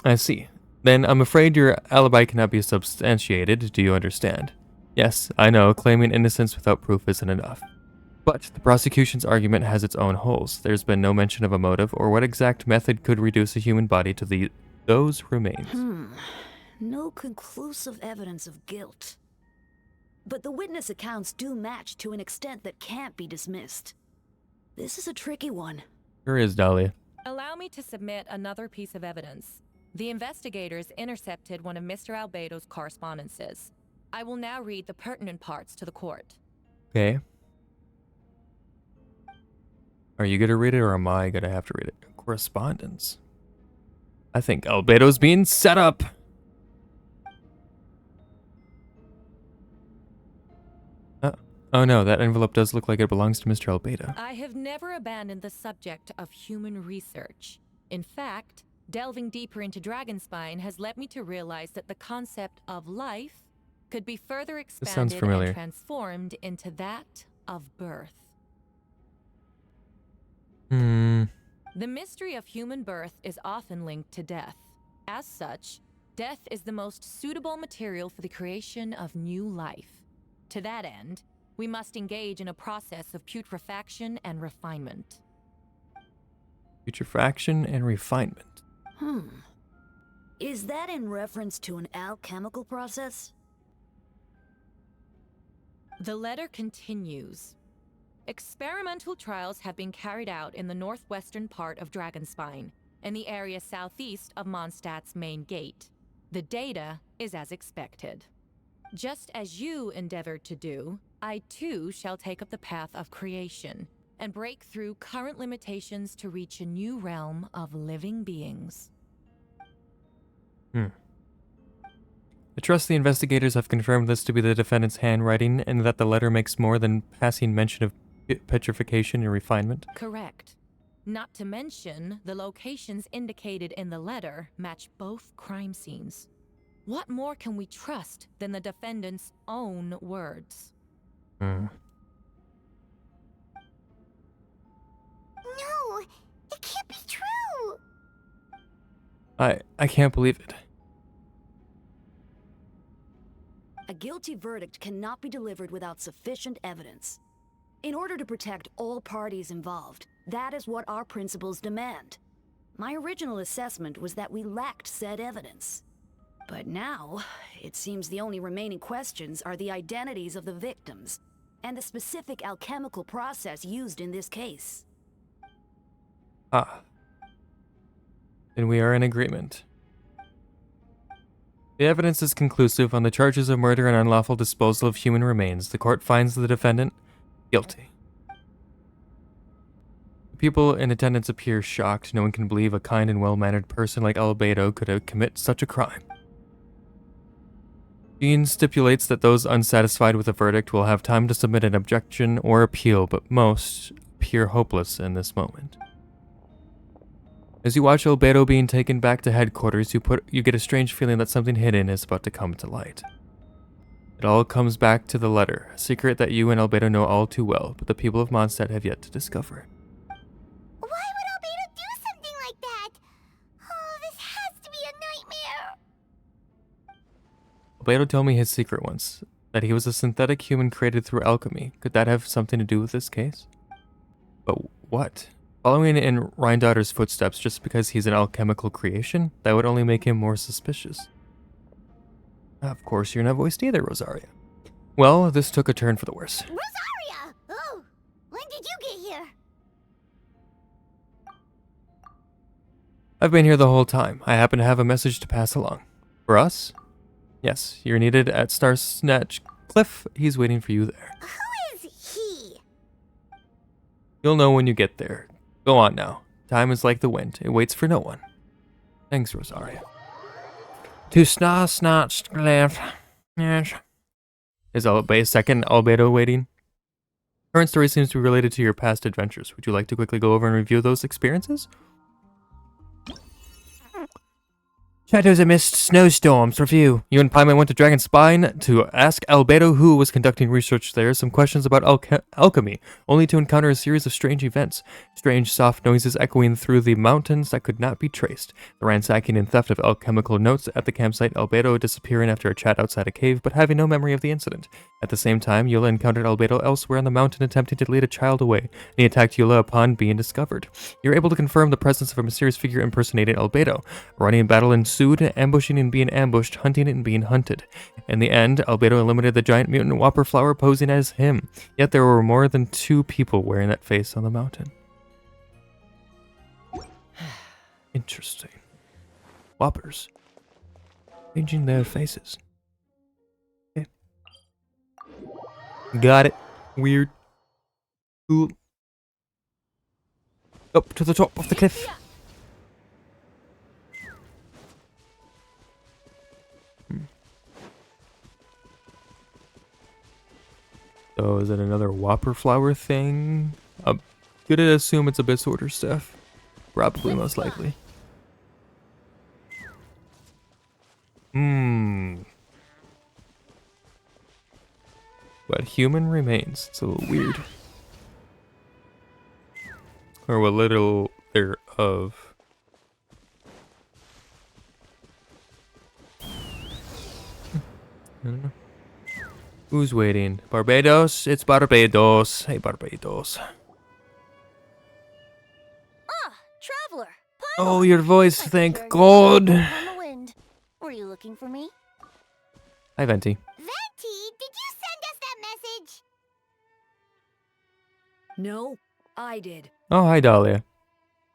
I see. Then I'm afraid your alibi cannot be substantiated. Do you understand? Yes, I know, claiming innocence without proof isn't enough. But the prosecution's argument has its own holes. There's been no mention of a motive or what exact method could reduce a human body to those remains. No conclusive evidence of guilt. But the witness accounts do match to an extent that can't be dismissed. This is a tricky one. Sure is, Dahlia. Allow me to submit another piece of evidence. The investigators intercepted one of Mr. Albedo's correspondences. I will now read the pertinent parts to the court. Okay. Are you gonna read it or am I gonna have to read it? Correspondence. I think Albedo's being set up. Oh no, that envelope does look like it belongs to Mr. Albedo. I have never abandoned the subject of human research. In fact, delving deeper into Dragonspine has led me to realize that the concept of life could be further expanded and transformed into that of birth. The mystery of human birth is often linked to death. As such, death is the most suitable material for the creation of new life. To that end, we must engage in a process of putrefaction and refinement. Putrefaction and refinement. Is that in reference to an alchemical process? The letter continues. Experimental trials have been carried out in the northwestern part of Dragonspine, in the area southeast of Mondstadt's main gate. The data is as expected. Just as you endeavored to do, I too shall take up the path of creation and break through current limitations to reach a new realm of living beings. I trust the investigators have confirmed this to be the defendant's handwriting and that the letter makes more than passing mention of petrification and refinement. Correct. Not to mention, the locations indicated in the letter match both crime scenes. What more can we trust than the defendant's own words? Hmm. No, it can't be true. I can't believe it. A guilty verdict cannot be delivered without sufficient evidence. In order to protect all parties involved, that is what our principles demand. My original assessment was that we lacked said evidence. But now, it seems the only remaining questions are the identities of the victims and the specific alchemical process used in this case. Ah. Then we are in agreement. The evidence is conclusive on the charges of murder and unlawful disposal of human remains. The court finds the defendant guilty. The people in attendance appear shocked. No one can believe a kind and well-mannered person like Albedo could commit such a crime. Dean stipulates that those unsatisfied with the verdict will have time to submit an objection or appeal, but most appear hopeless in this moment. As you watch Albedo being taken back to headquarters, you get a strange feeling that something hidden is about to come to light. It all comes back to the letter, a secret that you and Albedo know all too well, but the people of Mondstadt have yet to discover. Why would Albedo do something like that? Oh, this has to be a nightmare. Albedo told me his secret once, that he was a synthetic human created through alchemy. Could that have something to do with this case? But what? Following in Rhindaughter's footsteps just because he's an alchemical creation? That would only make him more suspicious. Of course, you're not voiced either, Rosaria. Well, this took a turn for the worse. Rosaria! Oh, when did you get here? I've been here the whole time. I happen to have a message to pass along. For us? Yes, you're needed at Star Snatch Cliff. He's waiting for you there. Who is he? You'll know when you get there. Go on now. Time is like the wind. It waits for no one. Thanks, Rosaria. To Star Snatch Cliff. Yes. Is second Albedo waiting? Current story seems to be related to your past adventures. Would you like to quickly go over and review those experiences? Shadows amidst snowstorms review. You and Paimon went to Dragon's Spine to ask Albedo, who was conducting research there, some questions about alchemy, only to encounter a series of strange events. Strange, soft noises echoing through the mountains that could not be traced. The ransacking and theft of alchemical notes at the campsite, Albedo disappearing after a chat outside a cave, but having no memory of the incident. At the same time, Eula encountered Albedo elsewhere on the mountain attempting to lead a child away, and he attacked Eula upon being discovered. You're able to confirm the presence of a mysterious figure impersonating Albedo. Running battle ensued, ambushing and being ambushed, hunting and being hunted. In the end, Albedo eliminated the giant mutant Whopper Flower posing as him. Yet there were more than 2 people wearing that face on the mountain. Interesting. Whoppers. Changing their faces. Okay. Got it. Weird. Cool. Up to the top of the cliff. So is it another Whopper Flower thing? I'm gonna assume it's Abyss Order stuff. Probably, most likely. But human remains. It's a little weird. Or what little thereof. I don't know. Who's waiting? Barbados? It's Barbados. Hey, Barbados. Ah, traveler. Oh, your voice, thank God. On the wind. Were you looking for me? Hi, Venti. Venti, did you send us that message? No, I did. Oh, hi, Dahlia.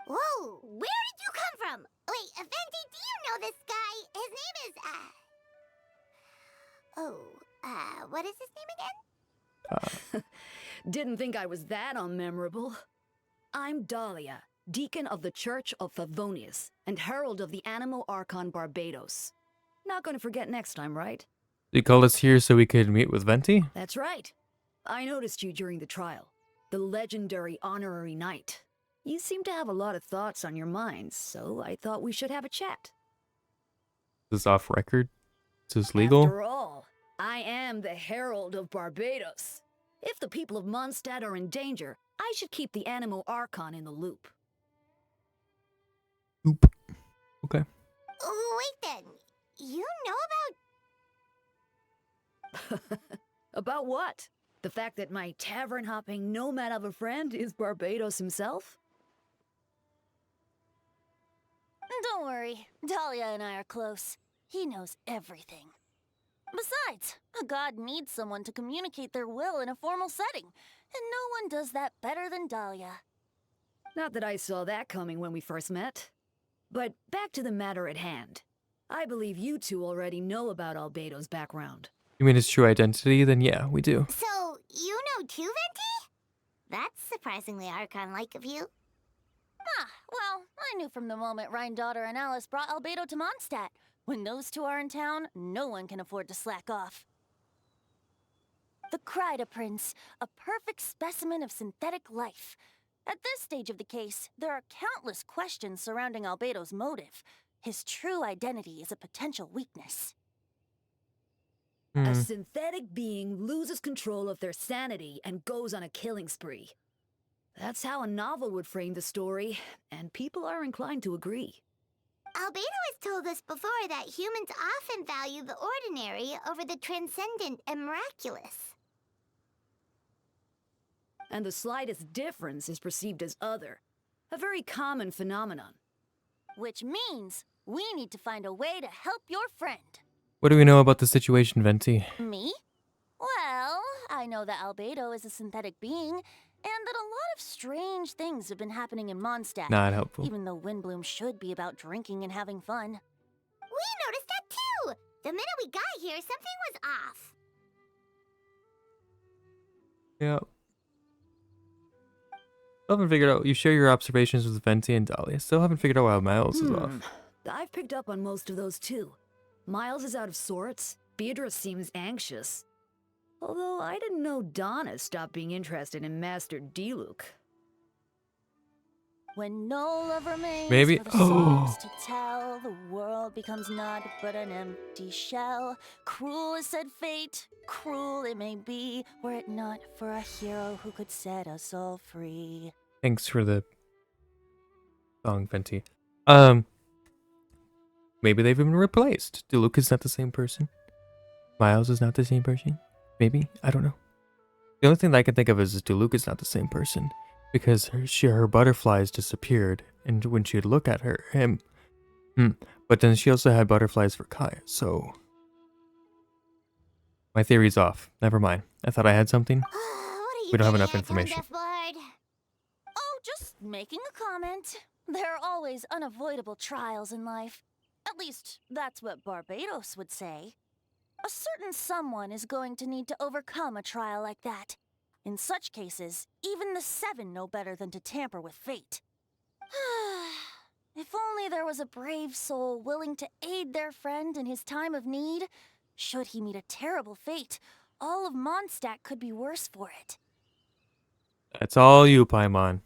Whoa, where did you come from? Wait, Venti, do you know this guy? His name is, what is his name again? Didn't think I was that unmemorable. I'm Dahlia, Deacon of the Church of Favonius, and Herald of the Animo Archon Barbados. Not gonna forget next time, right? You called us here so we could meet with Venti? That's right. I noticed you during the trial. The legendary honorary knight. You seem to have a lot of thoughts on your mind, so I thought we should have a chat. Is this off record? Is this legal? After all, I am the Herald of Barbados. If the people of Mondstadt are in danger, I should keep the Animo Archon in the loop. Okay. Wait then. You know about... About what? The fact that my tavern-hopping nomad of a friend is Barbados himself? Don't worry. Dahlia and I are close. He knows everything. Besides, a god needs someone to communicate their will in a formal setting, and no one does that better than Dahlia. Not that I saw that coming when we first met. But back to the matter at hand. I believe you two already know about Albedo's background. You mean his true identity? Then yeah, we do. So, you know too, Venti? That's surprisingly Archon-like of you. Ah, well, I knew from the moment Rhine-Daughter and Alice brought Albedo to Mondstadt. When those two are in town, no one can afford to slack off. The Kryda Prince, a perfect specimen of synthetic life. At this stage of the case, there are countless questions surrounding Albedo's motive. His true identity is a potential weakness. A synthetic being loses control of their sanity and goes on a killing spree. That's how a novel would frame the story, and people are inclined to agree. Albedo has told us before that humans often value the ordinary over the transcendent and miraculous. And the slightest difference is perceived as other. A very common phenomenon. Which means we need to find a way to help your friend. What do we know about the situation, Venti? Me? Well, I know that Albedo is a synthetic being, and that a lot of strange things have been happening in Mondstadt. Not helpful. Even though Windbloom should be about drinking and having fun. We noticed that too! The minute we got here, something was off. Yeah. Still haven't figured out. You share your observations with Venti and Dahlia. Still haven't figured out why Miles is off. I've picked up on most of those too. Miles is out of sorts. Beatrice seems anxious. Although I didn't know Donna stopped being interested in Master Diluc. When no love remains Maybe- for the souls to tell, the world becomes naught but an empty shell. Cruel is said fate, cruel it may be, were it not for a hero who could set us all free. Thanks for the song, Venti. Maybe they've been replaced. Diluc is not the same person. Miles is not the same person. Maybe. I don't know. The only thing that I can think of is Diluc is not the same person. Because her butterflies disappeared. And when she'd look at him. But then she also had butterflies for Kai. So. My theory's off. Never mind. I thought I had something. We don't have enough information. Oh, just making a comment. There are always unavoidable trials in life. At least, that's what Barbados would say. A certain someone is going to need to overcome a trial like that. In such cases, even the Seven know better than to tamper with fate. If only there was a brave soul willing to aid their friend in his time of need. Should he meet a terrible fate, all of Mondstadt could be worse for it. That's all you, Paimon.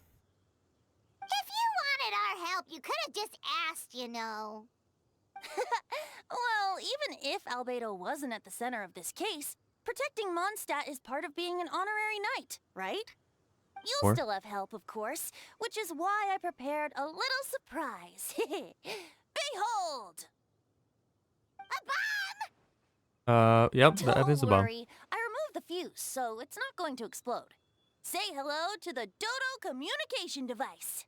If you wanted our help, you could have just asked, you know. Well, even if Albedo wasn't at the center of this case, protecting Mondstadt is part of being an honorary knight, right? You'll still have help, of course, which is why I prepared a little surprise. Behold! A bomb! Yep, that is a bomb. Don't worry, I removed the fuse, so it's not going to explode. Say hello to the Dodo communication device.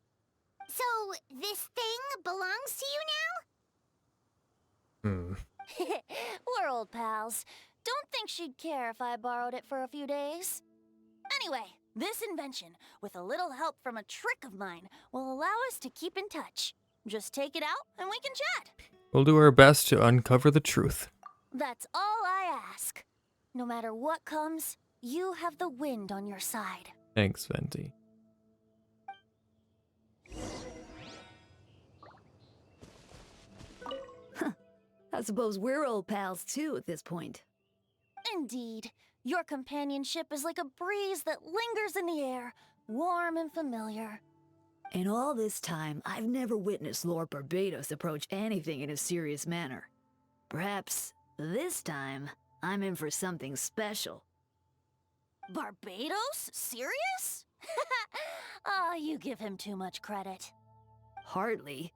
So, this thing belongs to you now? We're old pals. Don't think she'd care if I borrowed it for a few days. Anyway, this invention, with a little help from a trick of mine, will allow us to keep in touch. Just take it out and we can chat. We'll do our best to uncover the truth. That's all I ask. No matter what comes, you have the wind on your side. Thanks, Venti. I suppose we're old pals too at this point. Indeed. Your companionship is like a breeze that lingers in the air, warm and familiar. In all this time, I've never witnessed Lord Barbados approach anything in a serious manner. Perhaps this time, I'm in for something special. Barbados? Serious? Oh, you give him too much credit. Hardly.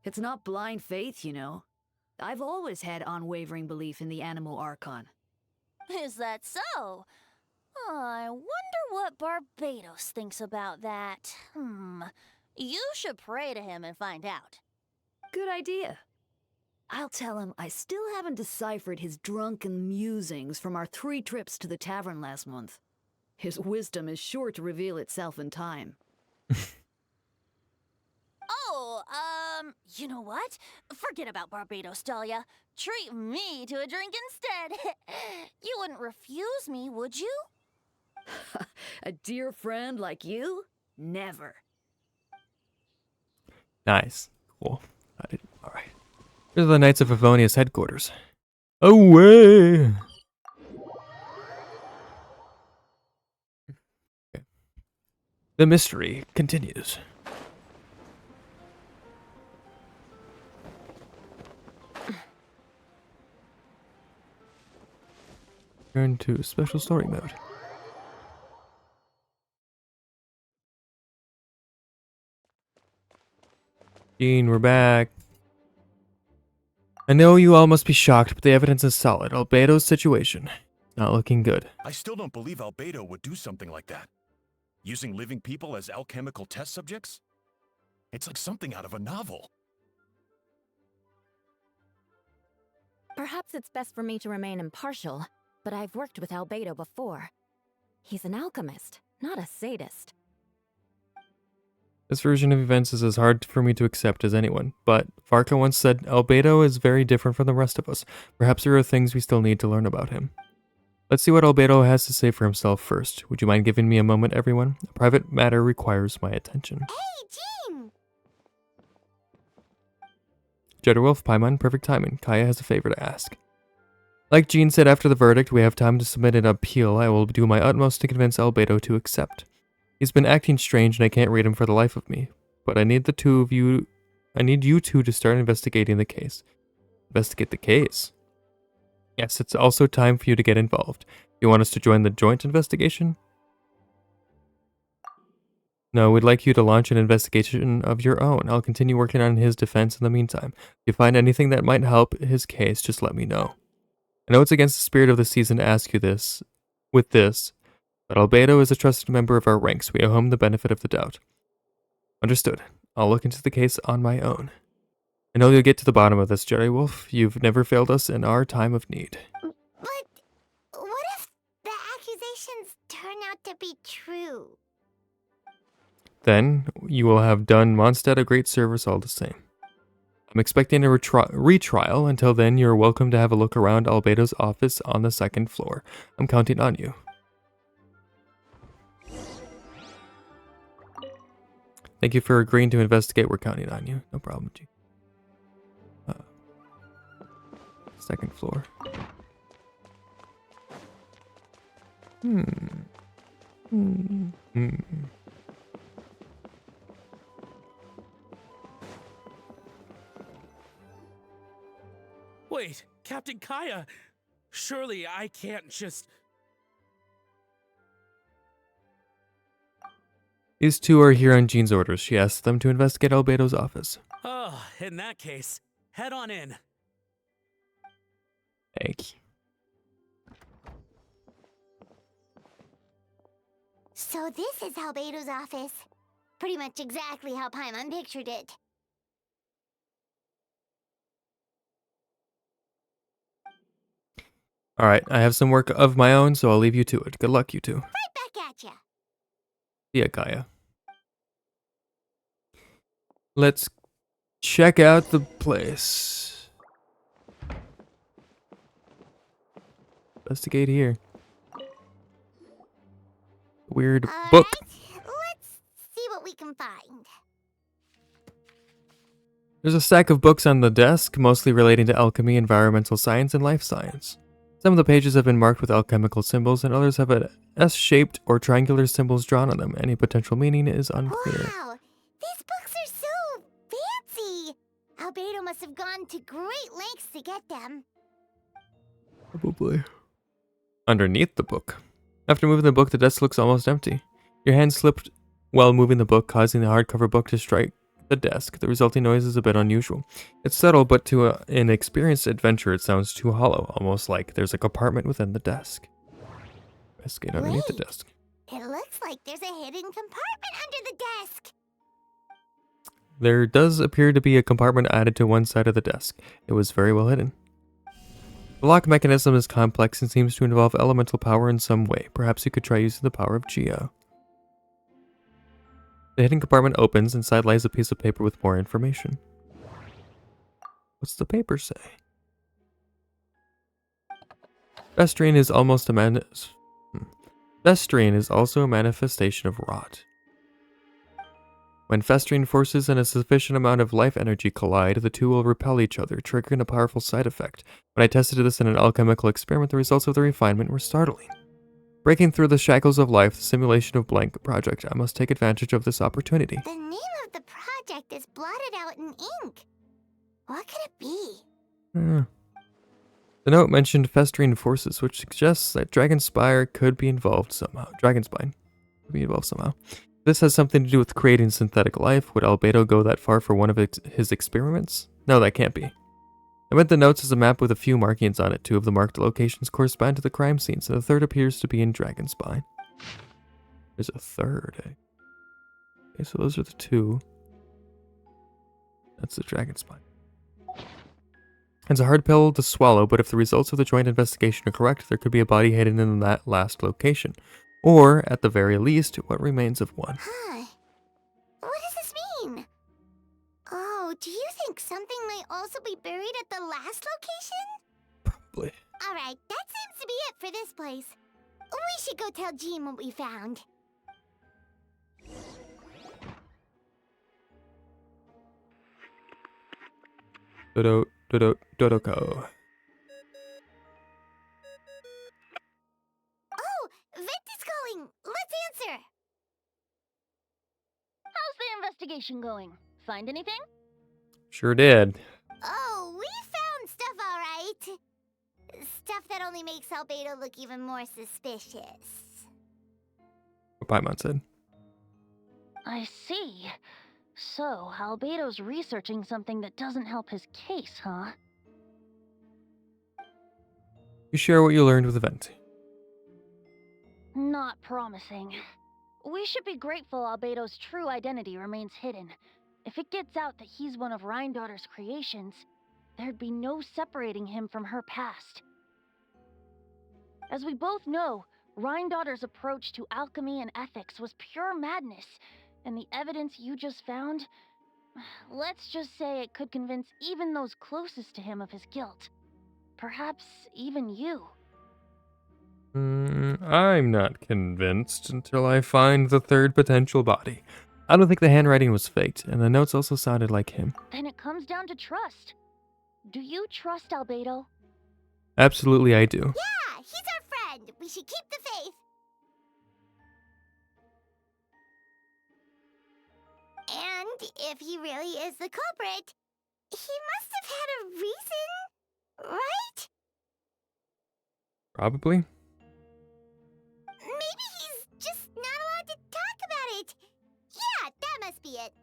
It's not blind faith, you know. I've always had unwavering belief in the animal archon. Is that so? I wonder what Barbados thinks about that. You should pray to him and find out. Good idea. I'll tell him I still haven't deciphered his drunken musings from our 3 trips to the tavern last month. His wisdom is sure to reveal itself in time. You know what? Forget about Barbados, Dahlia. Treat me to a drink instead. You wouldn't refuse me, would you? A dear friend like you? Never. Nice. Cool. Alright. Here's the Knights of Favonius headquarters. Away! Okay. The mystery continues. Turn to special story mode. Jean, we're back. I know you all must be shocked, but the evidence is solid. Albedo's situation. Not looking good. I still don't believe Albedo would do something like that. Using living people as alchemical test subjects? It's like something out of a novel. Perhaps it's best for me to remain impartial, but I've worked with Albedo before. He's an alchemist, not a sadist. This version of events is as hard for me to accept as anyone, but Varka once said Albedo is very different from the rest of us. Perhaps there are things we still need to learn about him. Let's see what Albedo has to say for himself first. Would you mind giving me a moment, everyone? A private matter requires my attention. Hey, Jean! Jedderwolf, Paimon, perfect timing. Kaya has a favor to ask. Like Jean said after the verdict, we have time to submit an appeal. I will do my utmost to convince Albedo to accept. He's been acting strange and I can't read him for the life of me. But I need you two to start investigating the case. Investigate the case? Yes, it's also time for you to get involved. You want us to join the joint investigation? No, we'd like you to launch an investigation of your own. I'll continue working on his defense in the meantime. If you find anything that might help his case, just let me know. I know it's against the spirit of the season to ask you this, but Albedo is a trusted member of our ranks. We owe him the benefit of the doubt. Understood. I'll look into the case on my own. I know you'll get to the bottom of this, Jedi Wolf. You've never failed us in our time of need. But what if the accusations turn out to be true? Then you will have done Mondstadt a great service all the same. I'm expecting a retrial. Until then, you're welcome to have a look around Albedo's office on the 2nd floor. I'm counting on you. Thank you for agreeing to investigate. We're counting on you. No problem, G. 2nd floor. Wait, Captain Kaya! Surely I can't just... These two are here on Jean's orders. She asked them to investigate Albedo's office. Oh, in that case, head on in. Thank you. So this is Albedo's office. Pretty much exactly how Paimon pictured it. Alright, I have some work of my own, so I'll leave you to it. Good luck, you two. Right back at ya. See ya, Kaya. Let's check out the place. Investigate here. Weird book. Let's see what we can find. There's a stack of books on the desk, mostly relating to alchemy, environmental science, and life science. Some of the pages have been marked with alchemical symbols, and others have an S-shaped or triangular symbols drawn on them. Any potential meaning is unclear. Wow, these books are so fancy. Albedo must have gone to great lengths to get them. Probably. Underneath the book. After moving the book, the desk looks almost empty. Your hand slipped while moving the book, causing the hardcover book to strike the desk. The resulting noise is a bit unusual. It's subtle, but to an experienced adventurer, it sounds too hollow, almost like there's a compartment within the desk. Investigate underneath the desk. It looks like there's a hidden compartment under the desk. There does appear to be a compartment added to one side of the desk. It was very well hidden. The lock mechanism is complex and seems to involve elemental power in some way. Perhaps you could try using the power of Geo. The hidden compartment opens. Inside lies a piece of paper with more information. What's the paper say? Festering is almost a Festering is also a manifestation of rot. When festering forces and a sufficient amount of life energy collide, the two will repel each other, triggering a powerful side effect. When I tested this in an alchemical experiment, the results of the refinement were startling. Breaking through the shackles of life, the simulation of blank project, I must take advantage of this opportunity. The name of the project is blotted out in ink. What could it be? The note mentioned festering forces, which suggests that Dragonspire could be involved somehow. Dragonspine could be involved somehow. This has something to do with creating synthetic life. Would Albedo go that far for one of his experiments? No, that can't be. I read the notes as a map with a few markings on it. 2 of the marked locations correspond to the crime scenes, and the third appears to be in Dragonspine. There's a third, eh? Okay, so those are the 2. That's the Dragonspine. It's a hard pill to swallow, but if the results of the joint investigation are correct, there could be a body hidden in that last location. Or, at the very least, what remains of one. Huh. What does this mean? Oh, do you think something might also be buried at the last location? Probably. Alright, that seems to be it for this place. We should go tell Jean what we found. Dodoko. Oh, Vent is calling. Let's answer. How's the investigation going? Find anything? Sure did. Oh, we found stuff alright. Stuff that only makes Albedo look even more suspicious. What Paimon said. I see. So, Albedo's researching something that doesn't help his case, huh? You share what you learned with Vent. Not promising. We should be grateful Albedo's true identity remains hidden. If it gets out that he's one of Rhindaughter's creations, there'd be no separating him from her past. As we both know, Rhindaughter's approach to alchemy and ethics was pure madness, and the evidence you just found, let's just say it could convince even those closest to him of his guilt. Perhaps even you. I'm not convinced until I find the third potential body. I don't think the handwriting was faked, and the notes also sounded like him. Then it comes down to trust. Do you trust Albedo? Absolutely I do. Yeah, he's our friend. We should keep the faith. And if he really is the culprit, he must have had a reason, right? Probably. Maybe he's just not allowed to talk about it. Yeah, that must be it.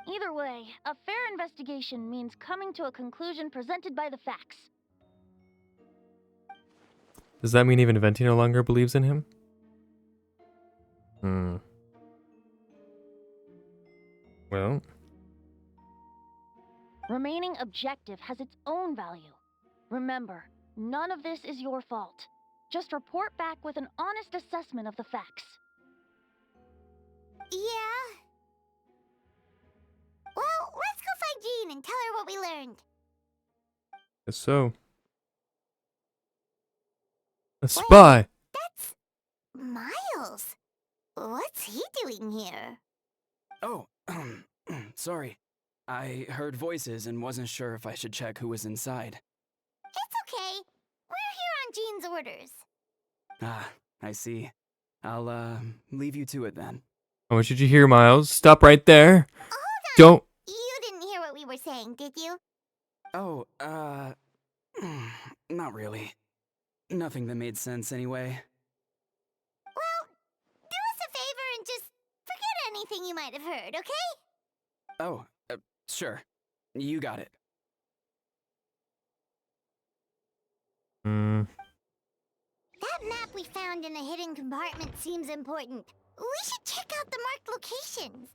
Either way, a fair investigation means coming to a conclusion presented by the facts. Does that mean even Venti no longer believes in him? Well. Remaining objective has its own value. Remember, none of this is your fault. Just report back with an honest assessment of the facts. Yeah. Well, let's go find Jean and tell her what we learned. Guess so. A spy! That's Miles. What's he doing here? Oh, Sorry. I heard voices and wasn't sure if I should check who was inside. It's okay. We're here on Jean's orders. Ah, I see. I'll, leave you to it then. Oh, what should you hear, Miles? Stop right there. Hold on. Don't. You didn't hear what we were saying, did you? Oh, not really. Nothing that made sense anyway. Well, do us a favor and just forget anything you might have heard, okay? Oh, sure. You got it. That map we found in a hidden compartment seems important. We should check out the marked locations.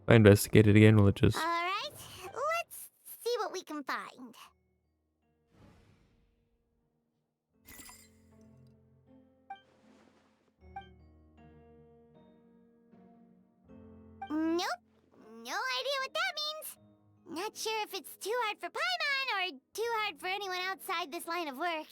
I investigated again, we'll just... Alright, let's see what we can find. Nope, no idea what that means. Not sure if it's too hard for Paimon or too hard for anyone outside this line of work.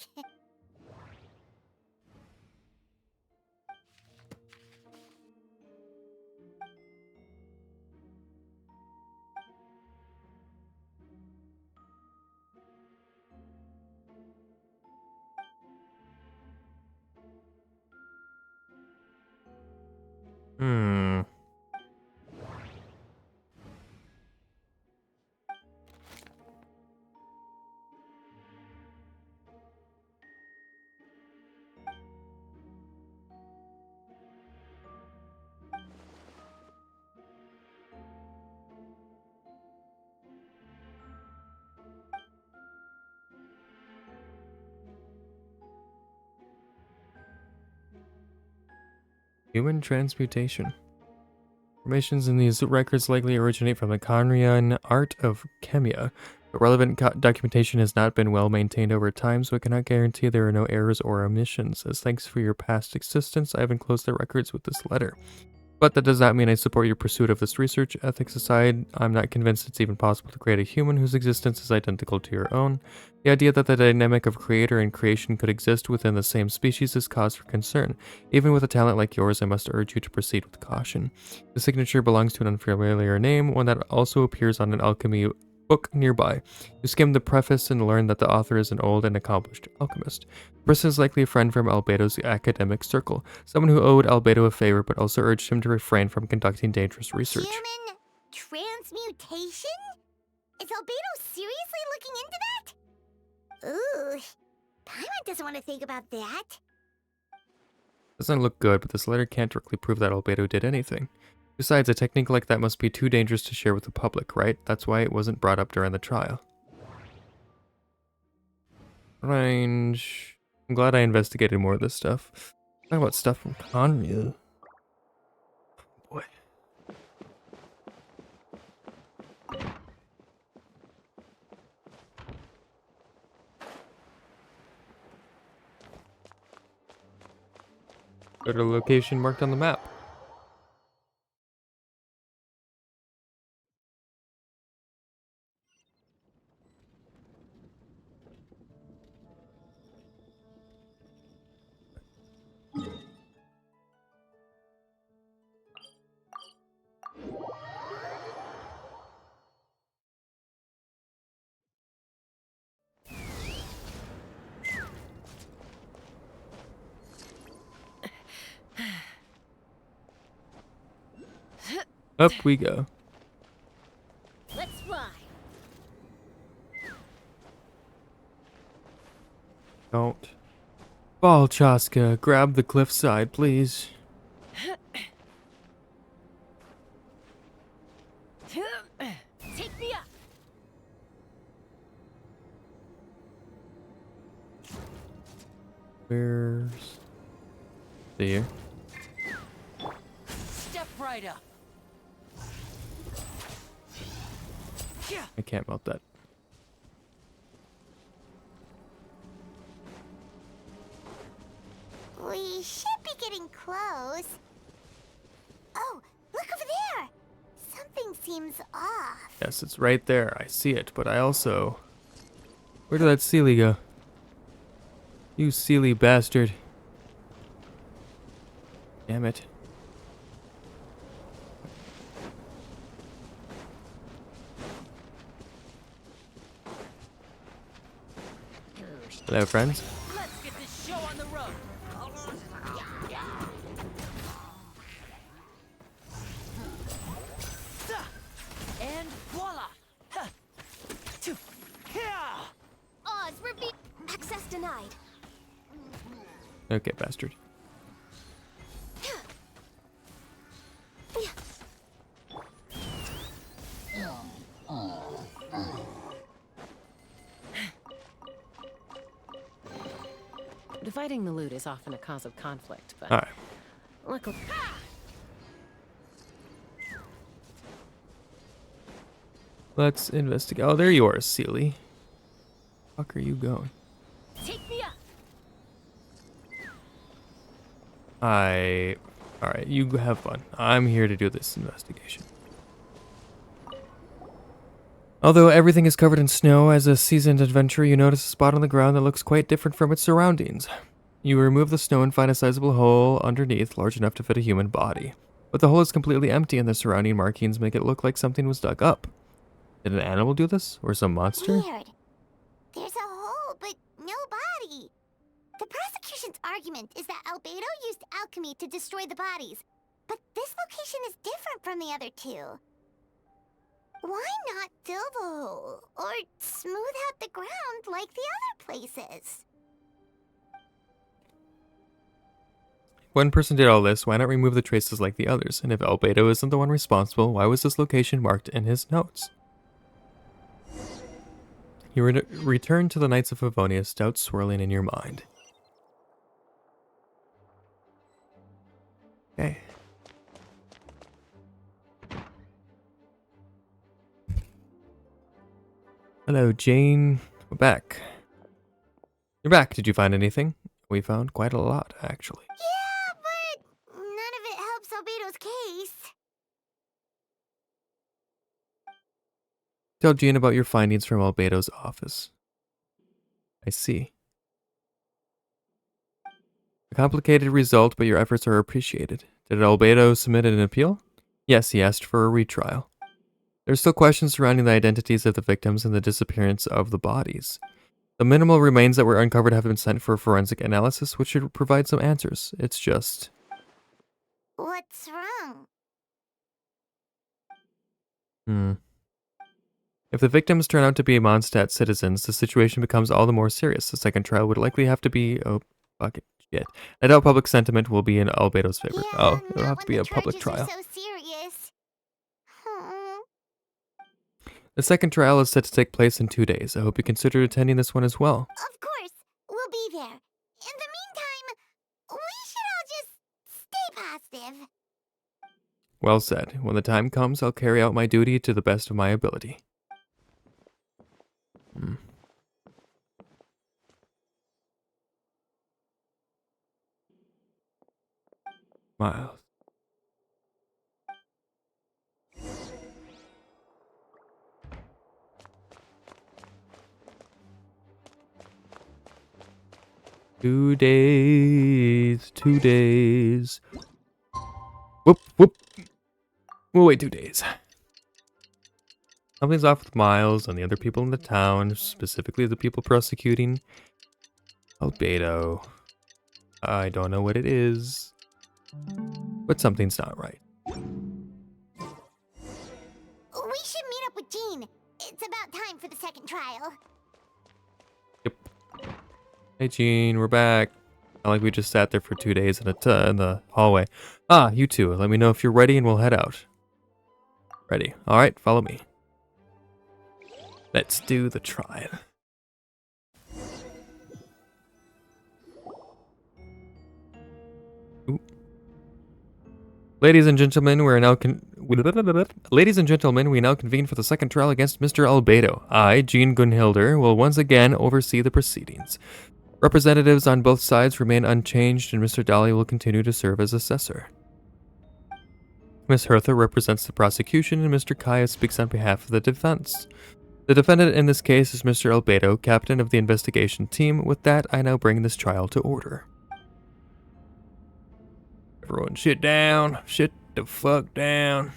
Human transmutation. Informations in these records likely originate from the Conrian art of Chemia, but relevant documentation has not been well maintained over time, so I cannot guarantee there are no errors or omissions. As thanks for your past existence, I have enclosed the records with this letter. But that does not mean I support your pursuit of this research. Ethics aside, I'm not convinced it's even possible to create a human whose existence is identical to your own. The idea that the dynamic of creator and creation could exist within the same species is cause for concern. Even with a talent like yours, I must urge you to proceed with caution. The signature belongs to an unfamiliar name, one that also appears on an alchemy book nearby. You skim the preface and learn that the author is an old and accomplished alchemist. The person is likely a friend from Albedo's academic circle, someone who owed Albedo a favor but also urged him to refrain from conducting dangerous research. Human transmutation? Is Albedo seriously looking into that? Ooh, Paimon doesn't want to think about that. Doesn't look good, but this letter can't directly prove that Albedo did anything. Besides, a technique like that must be too dangerous to share with the public, right? That's why it wasn't brought up during the trial. Range. I'm glad I investigated more of this stuff. Talk about stuff from Conryu. Boy. Go to the location marked on the map. Up we go. Let's fly. Don't fall, Chaska. Grab the cliffside, please. Take me up. Where's... See you. Step right up. I can't melt that. We should be getting close. Oh, look over there. Something seems off. Yes, it's right there. I see it, but I also... Where did that Sealy go? You Sealy bastard. Yeah, Damn it. Hello, friends. Let's get this show on the road. And voila! Oz, repeat. Access denied. Okay, bastard. Dividing the loot is often a cause of conflict, but All right. luckily. Let's investigate. Oh, there you are, Sealy. Fuck are you going? Take me up. Alright, you have fun. I'm here to do this investigation. Although everything is covered in snow, as a seasoned adventurer, you notice a spot on the ground that looks quite different from its surroundings. You remove the snow and find a sizable hole underneath, large enough to fit a human body. But the hole is completely empty and the surrounding markings make it look like something was dug up. Did an animal do this? Or some monster? Weird. There's a hole, but no body. The prosecution's argument is that Albedo used alchemy to destroy the bodies, but this location is different from the other two. Why not fill the hole, or smooth out the ground like the other places? One person did all this, why not remove the traces like the others? And if Albedo isn't the one responsible, why was this location marked in his notes? You return to the Knights of Favonius, doubts swirling in your mind. Okay. Hello, Jane. We're back. You're back. Did you find anything? We found quite a lot, actually. Yeah, but none of it helps Albedo's case. Tell Jean about your findings from Albedo's office. I see. A complicated result, but your efforts are appreciated. Did Albedo submit an appeal? Yes, he asked for a retrial. There are still questions surrounding the identities of the victims and the disappearance of the bodies. The minimal remains that were uncovered have been sent for forensic analysis, which should provide some answers. It's just... What's wrong? If the victims turn out to be Mondstadt citizens, the situation becomes all the more serious. The second trial would likely have to be... Oh, fuck it. Shit. I doubt public sentiment will be in Albedo's favor. Yeah, Oh, it'll have to be a public trial. So serious. The second trial is set to take place in 2 days. I hope you consider attending this one as well. Of course, we'll be there. In the meantime, we should all just stay positive. Well said. When the time comes, I'll carry out my duty to the best of my ability. Miles. Two days. Whoop. We'll wait 2 days. Something's off with Miles and the other people in the town, specifically the people prosecuting Albedo. I don't know what it is, but something's not right. We should meet up with Jean. It's about time for the second trial. Hey Jean, we're back. Not like we just sat there for 2 days in the hallway. Ah, you two. Let me know if you're ready and we'll head out. Ready. Alright, follow me. Let's do the trial. Ooh. Ladies and gentlemen, we now convene for the second trial against Mr. Albedo. I, Jean Gunhilder, will once again oversee the proceedings. Representatives on both sides remain unchanged, and Mr. Dolly will continue to serve as assessor. Miss Hertha represents the prosecution, and Mr. Kaya speaks on behalf of the defense. The defendant in this case is Mr. Albedo, captain of the investigation team. With that, I now bring this trial to order. Everyone sit down. Sit the fuck down.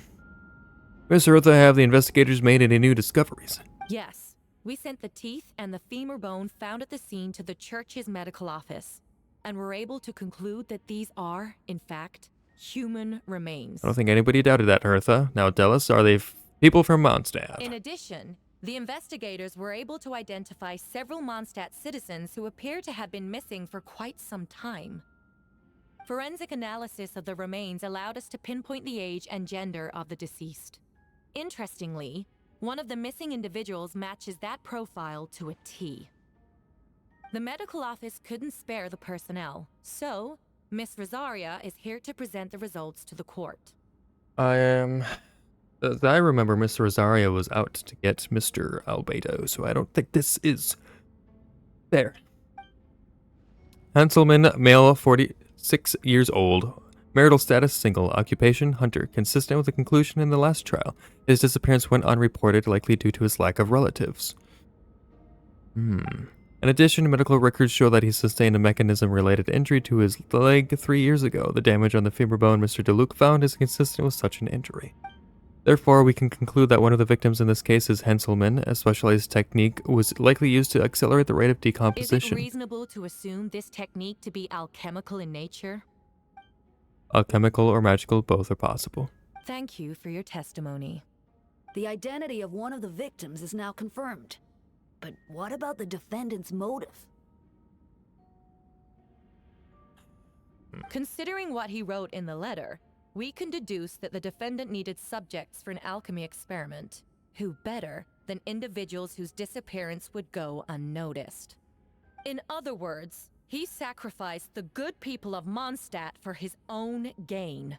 Miss Eartha, have the investigators made any new discoveries? Yes. We sent the teeth and the femur bone found at the scene to the church's medical office, and were able to conclude that these are, in fact, human remains. I don't think anybody doubted that, Eartha. Now tell us, are they people from Mondstadt? In addition, the investigators were able to identify several Mondstadt citizens who appear to have been missing for quite some time. Forensic analysis of the remains allowed us to pinpoint the age and gender of the deceased. Interestingly, one of the missing individuals matches that profile to a T. The medical office couldn't spare the personnel, so Miss Rosaria is here to present the results to the court. As I remember, Miss Rosario was out to get Mr. Albedo, so I don't think this is fair. Hanselman, male, 46 years old. Marital status, single. Occupation, hunter. Consistent with the conclusion in the last trial. His disappearance went unreported, likely due to his lack of relatives. In addition, medical records show that he sustained a mechanism-related injury to his leg 3 years ago. The damage on the femur bone Mr. DeLuc found is consistent with such an injury. Therefore, we can conclude that one of the victims in this case is Henselman. A specialized technique was likely used to accelerate the rate of decomposition. Is it reasonable to assume this technique to be alchemical in nature? Alchemical or magical, both are possible. Thank you for your testimony. The identity of one of the victims is now confirmed. But what about the defendant's motive? Considering what he wrote in the letter, we can deduce that the defendant needed subjects for an alchemy experiment. Who better than individuals whose disappearance would go unnoticed? In other words, he sacrificed the good people of Mondstadt for his own gain.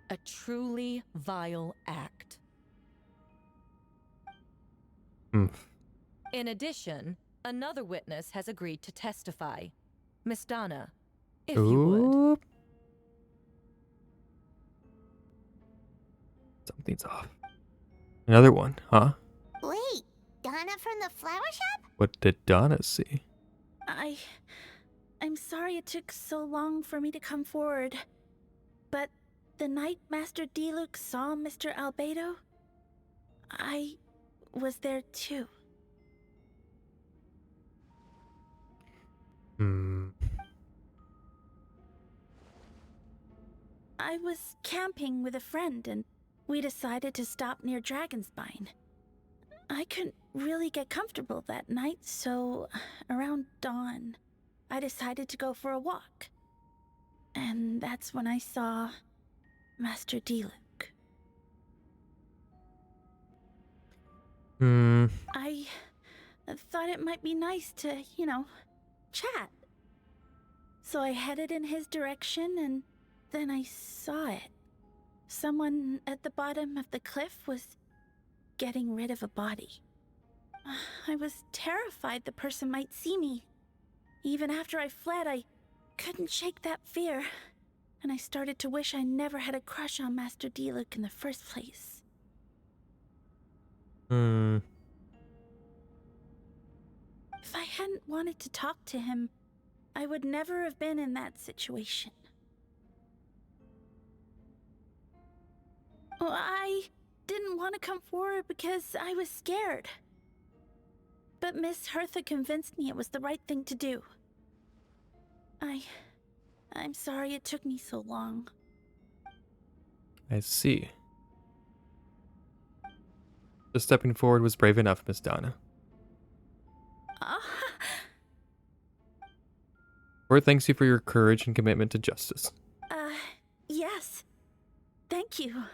A truly vile act. In addition, another witness has agreed to testify. Miss Donna, if you would. Something's off. Another one, huh? Wait, Donna from the flower shop? What did Donna see? I'm sorry it took so long for me to come forward. But the night Master DeLuc saw Mr. Albedo, I was there too. I was camping with a friend and we decided to stop near Dragonspine. I couldn't really get comfortable that night, so around dawn, I decided to go for a walk. And that's when I saw Master DeLuc. I thought it might be nice to, chat. So I headed in his direction and then I saw it. Someone at the bottom of the cliff was getting rid of a body. I was terrified the person might see me. Even after I fled, I couldn't shake that fear. And I started to wish I never had a crush on Master DeLuc in the first place. If I hadn't wanted to talk to him, I would never have been in that situation. Well, I didn't want to come forward because I was scared. But Miss Hertha convinced me it was the right thing to do. I'm sorry it took me so long. I see. Just stepping forward was brave enough, Miss Donna. Court thanks you for your courage and commitment to justice. Yes. Thank you.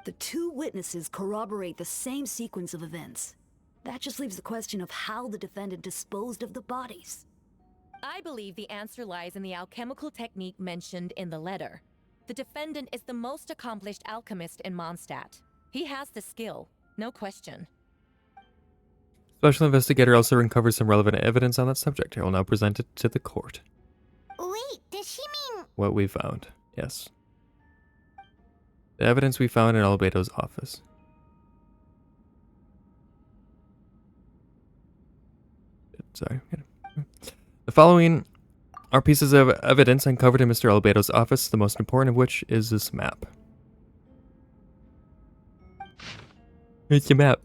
The two witnesses corroborate the same sequence of events. That just leaves the question of how the defendant disposed of the bodies. I believe the answer lies in the alchemical technique mentioned in the letter. The defendant is the most accomplished alchemist in Mondstadt. He has the skill, no question. Special investigator also uncovers some relevant evidence on that subject. I will now present it to the court. Wait, does she mean... What we found, yes. The evidence we found in Albedo's office. Sorry. The following are pieces of evidence uncovered in Mr. Albedo's office, the most important of which is this map. Here's your map.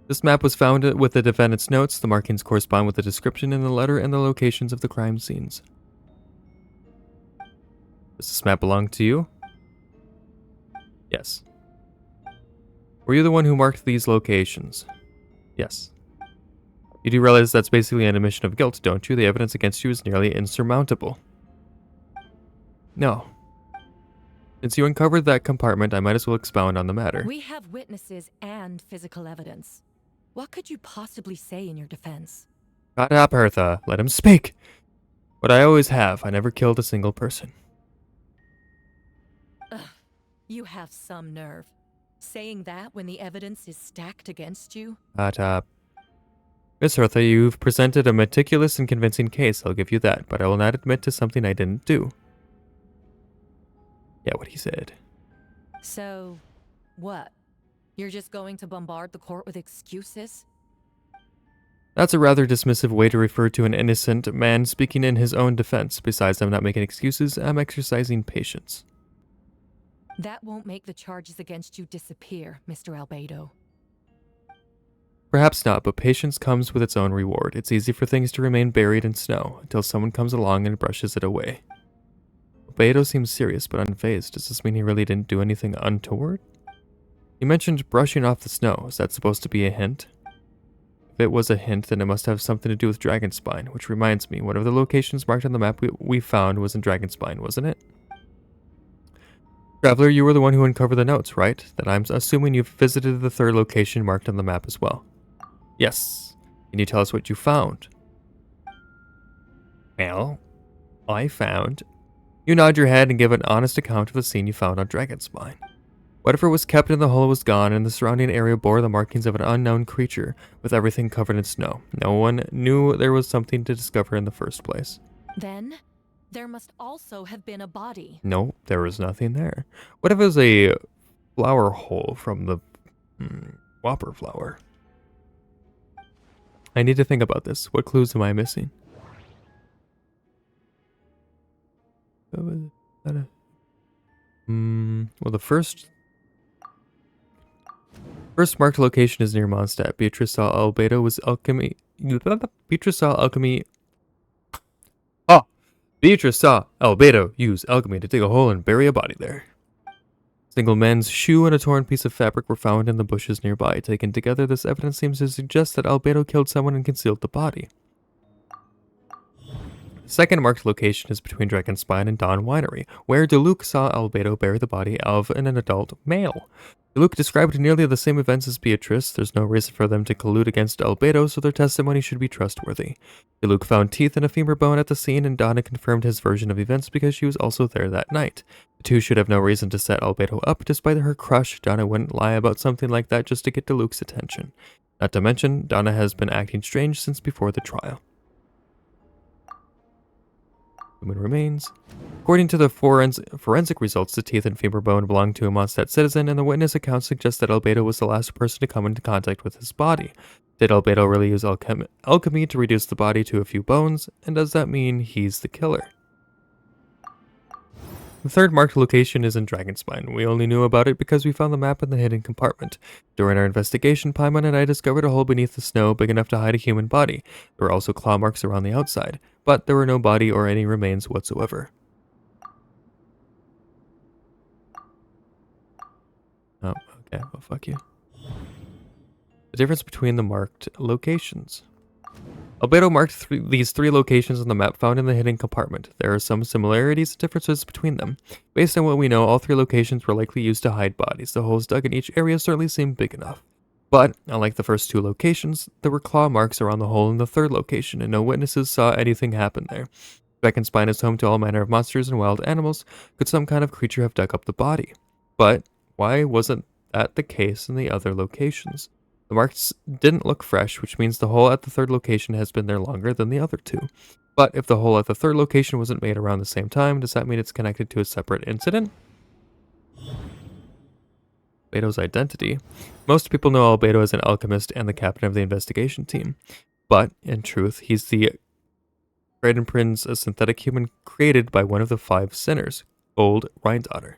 This map was found with the defendant's notes. The markings correspond with the description in the letter and the locations of the crime scenes. Does this map belong to you? Yes. Were you the one who marked these locations? Yes. You do realize that's basically an admission of guilt, don't you? The evidence against you is nearly insurmountable. No. Since you uncovered that compartment, I might as well expound on the matter. We have witnesses and physical evidence. What could you possibly say in your defense? Shut up, Hertha. Let him speak. What I always have, I never killed a single person. Ugh, you have some nerve. Saying that when the evidence is stacked against you? Shut up. Miss Hertha, you've presented a meticulous and convincing case, I'll give you that, but I will not admit to something I didn't do. Yeah, what he said. So, what? You're just going to bombard the court with excuses? That's a rather dismissive way to refer to an innocent man speaking in his own defense. Besides, I'm not making excuses, I'm exercising patience. That won't make the charges against you disappear, Mr. Albedo. Perhaps not, but patience comes with its own reward. It's easy for things to remain buried in snow until someone comes along and brushes it away. Albedo seems serious but unfazed. Does this mean he really didn't do anything untoward? You mentioned brushing off the snow. Is that supposed to be a hint? If it was a hint, then it must have something to do with Dragonspine, which reminds me, one of the locations marked on the map we found was in Dragonspine, wasn't it? Traveler, you were the one who uncovered the notes, right? Then I'm assuming you've visited the third location marked on the map as well. Yes. Can you tell us what you found? Well, I found... You nod your head and give an honest account of the scene you found on Dragonspine. Whatever was kept in the hole was gone, and the surrounding area bore the markings of an unknown creature, with everything covered in snow. No one knew there was something to discover in the first place. Then, there must also have been a body. No, there was nothing there. What if it was a flower hole from the whopper flower? I need to think about this. What clues am I missing? Well, the first marked location is near Mondstadt. Beatrice saw Albedo was alchemy. Beatrice saw alchemy. Oh! Beatrice saw Albedo use alchemy to dig a hole and bury a body there. A single man's shoe and a torn piece of fabric were found in the bushes nearby. Taken together, this evidence seems to suggest that Albedo killed someone and concealed the body. The second marked location is between Dragonspine and Dawn Winery, where DeLuc saw Albedo bury the body of an adult male. DeLuc described nearly the same events as Beatrice. There's no reason for them to collude against Albedo, so their testimony should be trustworthy. DeLuc found teeth and a femur bone at the scene, and Donna confirmed his version of events because she was also there that night. The two should have no reason to set Albedo up. Despite her crush, Donna wouldn't lie about something like that just to get DeLuc's attention. Not to mention, Donna has been acting strange since before the trial. Human remains. According to the forensic results, the teeth and femur bone belonged to a Mondstadt citizen, and the witness account suggests that Albedo was the last person to come into contact with his body. Did Albedo really use alchemy to reduce the body to a few bones, and does that mean he's the killer? The third marked location is in Dragonspine. We only knew about it because we found the map in the hidden compartment. During our investigation, Paimon and I discovered a hole beneath the snow big enough to hide a human body. There were also claw marks around the outside, but there were no body or any remains whatsoever. Oh, okay. Well, fuck you. The difference between the marked locations. Albedo marked these three locations on the map found in the hidden compartment. There are some similarities and differences between them. Based on what we know, all three locations were likely used to hide bodies. The holes dug in each area certainly seemed big enough. But, unlike the first two locations, there were claw marks around the hole in the third location, and no witnesses saw anything happen there. Dragonspine is home to all manner of monsters and wild animals. Could some kind of creature have dug up the body? But, why wasn't that the case in the other locations? The marks didn't look fresh, which means the hole at the third location has been there longer than the other two. But if the hole at the third location wasn't made around the same time, does that mean it's connected to a separate incident? Albedo's identity. Most people know Albedo as an alchemist and the captain of the investigation team. But, in truth, he's the Kraden prints a synthetic human created by one of the 5 sinners, Old Rhindaughter.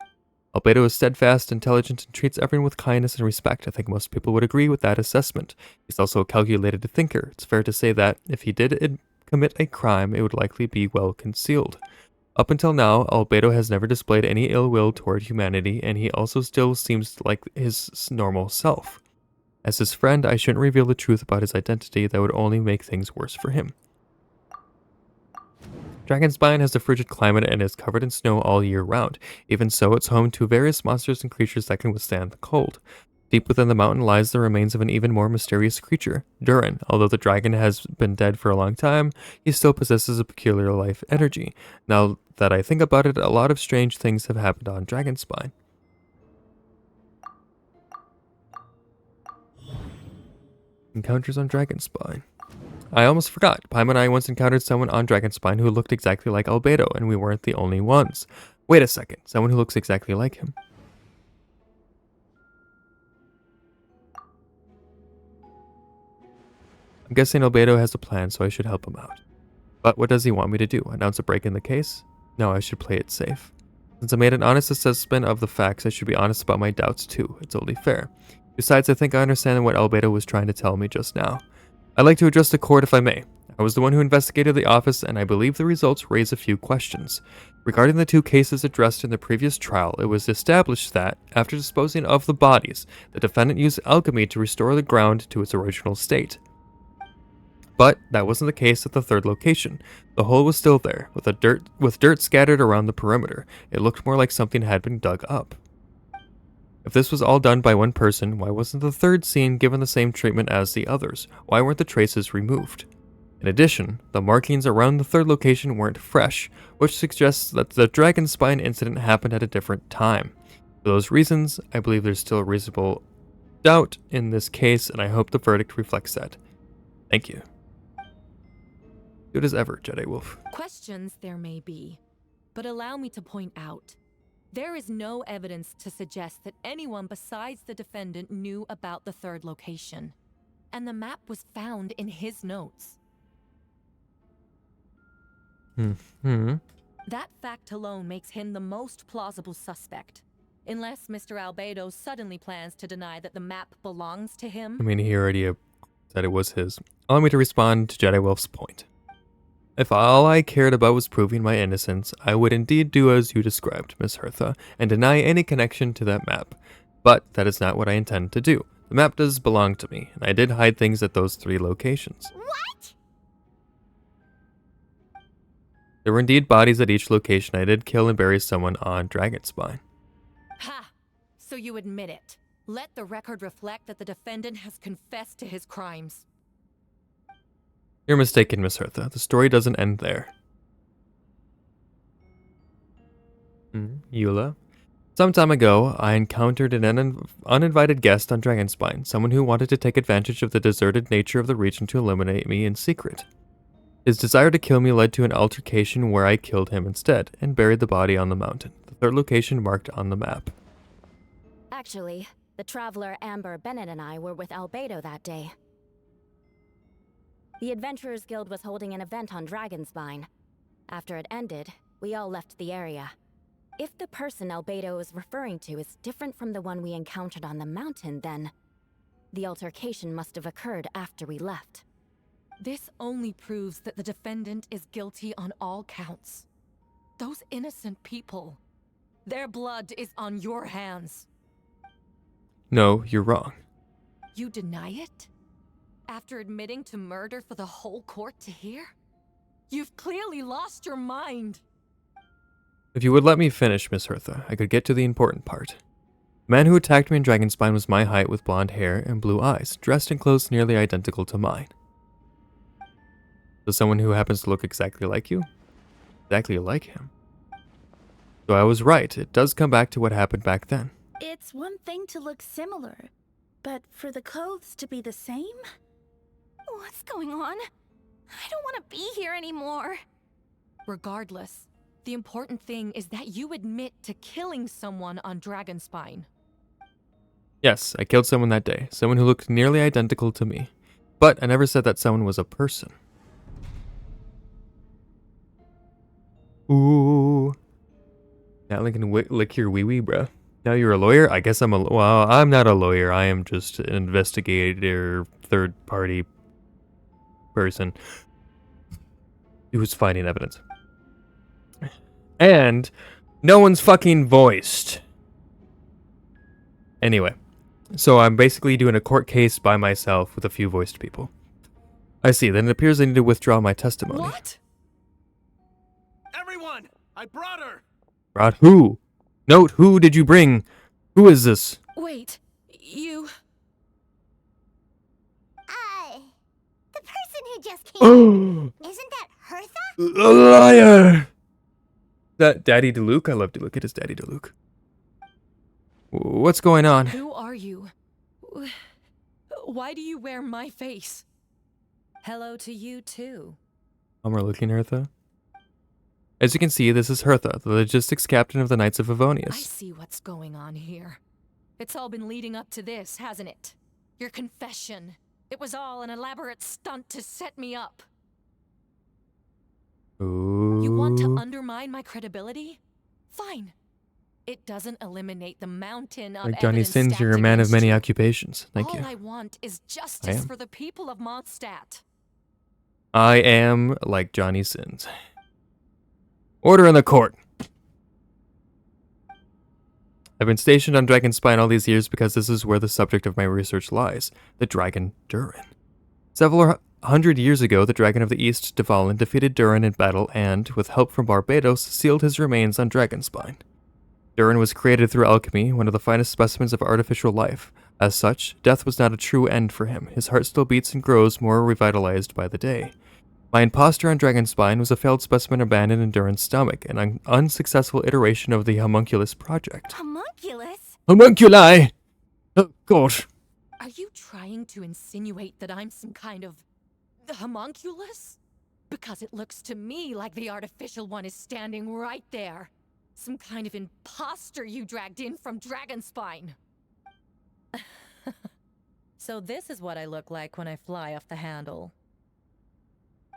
Albedo is steadfast, intelligent, and treats everyone with kindness and respect. I think most people would agree with that assessment. He's also a calculated thinker. It's fair to say that if he did commit a crime, it would likely be well concealed. Up until now, Albedo has never displayed any ill will toward humanity, and he also still seems like his normal self. As his friend, I shouldn't reveal the truth about his identity. That would only make things worse for him. Dragonspine has a frigid climate and is covered in snow all year round. Even so, it's home to various monsters and creatures that can withstand the cold. Deep within the mountain lies the remains of an even more mysterious creature, Durin. Although the dragon has been dead for a long time, he still possesses a peculiar life energy. Now that I think about it, a lot of strange things have happened on Dragonspine. Encounters on Dragonspine. I almost forgot. Paimon and I once encountered someone on Dragonspine who looked exactly like Albedo, and we weren't the only ones. Wait a second. Someone who looks exactly like him. I'm guessing Albedo has a plan, so I should help him out. But what does he want me to do? Announce a break in the case? No, I should play it safe. Since I made an honest assessment of the facts, I should be honest about my doubts too. It's only fair. Besides, I think I understand what Albedo was trying to tell me just now. I'd like to address the court if I may. I was the one who investigated the office, and I believe the results raise a few questions. Regarding the 2 cases addressed in the previous trial, it was established that, after disposing of the bodies, the defendant used alchemy to restore the ground to its original state. But that wasn't the case at the 3rd location. The hole was still there, with dirt scattered around the perimeter. It looked more like something had been dug up. If this was all done by one person, why wasn't the 3rd scene given the same treatment as the others? Why weren't the traces removed? In addition, the markings around the 3rd location weren't fresh, which suggests that the Dragonspine incident happened at a different time. For those reasons, I believe there's still a reasonable doubt in this case, and I hope the verdict reflects that. Thank you. Good as ever, Jedi Wolf. Questions there may be, but allow me to point out. There is no evidence to suggest that anyone besides the defendant knew about the 3rd location, and the map was found in his notes. That fact alone makes him the most plausible suspect, unless Mr. Albedo suddenly plans to deny that the map belongs to him. I mean, he already said it was his. Allow me to respond to Jedi Wolf's point. If all I cared about was proving my innocence, I would indeed do as you described, Miss Hertha, and deny any connection to that map. But that is not what I intend to do. The map does belong to me, and I did hide things at those 3 locations. What? There were indeed bodies at each location. I did kill and bury someone on Dragonspine. Ha! So you admit it. Let the record reflect that the defendant has confessed to his crimes. You're mistaken, Miss Hertha. The story doesn't end there. Eula. Some time ago, I encountered an uninvited guest on Dragonspine, someone who wanted to take advantage of the deserted nature of the region to eliminate me in secret. His desire to kill me led to an altercation where I killed him instead, and buried the body on the mountain, the 3rd location marked on the map. Actually, the traveler Amber Bennett and I were with Albedo that day. The Adventurers Guild was holding an event on Dragonspine. After it ended, we all left the area. If the person Albedo is referring to is different from the one we encountered on the mountain, then the altercation must have occurred after we left. This only proves that the defendant is guilty on all counts. Those innocent people, their blood is on your hands. No, you're wrong. You deny it? After admitting to murder for the whole court to hear? You've clearly lost your mind. If you would let me finish, Miss Hertha, I could get to the important part. The man who attacked me in Dragonspine was my height with blonde hair and blue eyes, dressed in clothes nearly identical to mine. So someone who happens to look exactly like you? Exactly like him. So I was right, it does come back to what happened back then. It's one thing to look similar, but for the clothes to be the same? What's going on? I don't want to be here anymore. Regardless, the important thing is that you admit to killing someone on Dragonspine. Yes, I killed someone that day, someone who looked nearly identical to me. But I never said that someone was a person. Ooh. Natlan can lick your wee-wee, bruh. Now you're a lawyer? I guess I'm well, I'm not a lawyer. I am just an investigator, third-party person who's finding evidence. And no one's fucking voiced. Anyway, so I'm basically doing a court case by myself with a few voiced people. I see, then it appears I need to withdraw my testimony. What? Everyone, I brought her. Brought who? Note, who did you bring? Who is this? Wait, you... The person who just came. Isn't that Hertha? A liar! That Daddy DeLuke? I love to look at his Daddy DeLuke. What's going on? Who are you? Why do you wear my face? Hello to you, too. We're looking at Hertha. As you can see, this is Hertha, the logistics captain of the Knights of I Favonius. see what's going on here. It's all been leading up to this, hasn't it? Your confession. It was all an elaborate stunt to set me up. Ooh. You want to undermine my credibility? Fine. It doesn't eliminate the mountain of Like Johnny evidence Sins, you're a stacked man of against many you. occupations. Thank you. All I want is justice am. for the people of Mondstadt. I am like Johnny Sins. Order in the court. I've been stationed on Dragonspine all these years because this is where the subject of my research lies, the dragon Durin. Several hundred years ago, the dragon of the East, Dvalin, defeated Durin in battle and, with help from Barbados, sealed his remains on Dragonspine. Durin was created through alchemy, one of the finest specimens of artificial life. As such, death was not a true end for him. His heart still beats and grows, more revitalized by the day. My imposter on Dragonspine was a failed specimen abandoned in Durin's stomach, an unsuccessful iteration of the homunculus project. Homunculus? Homunculi! Oh, God. Are you trying to insinuate that I'm some kind of homunculus? Because it looks to me like the artificial one is standing right there. Some kind of imposter you dragged in from Dragonspine. So this is what I look like when I fly off the handle.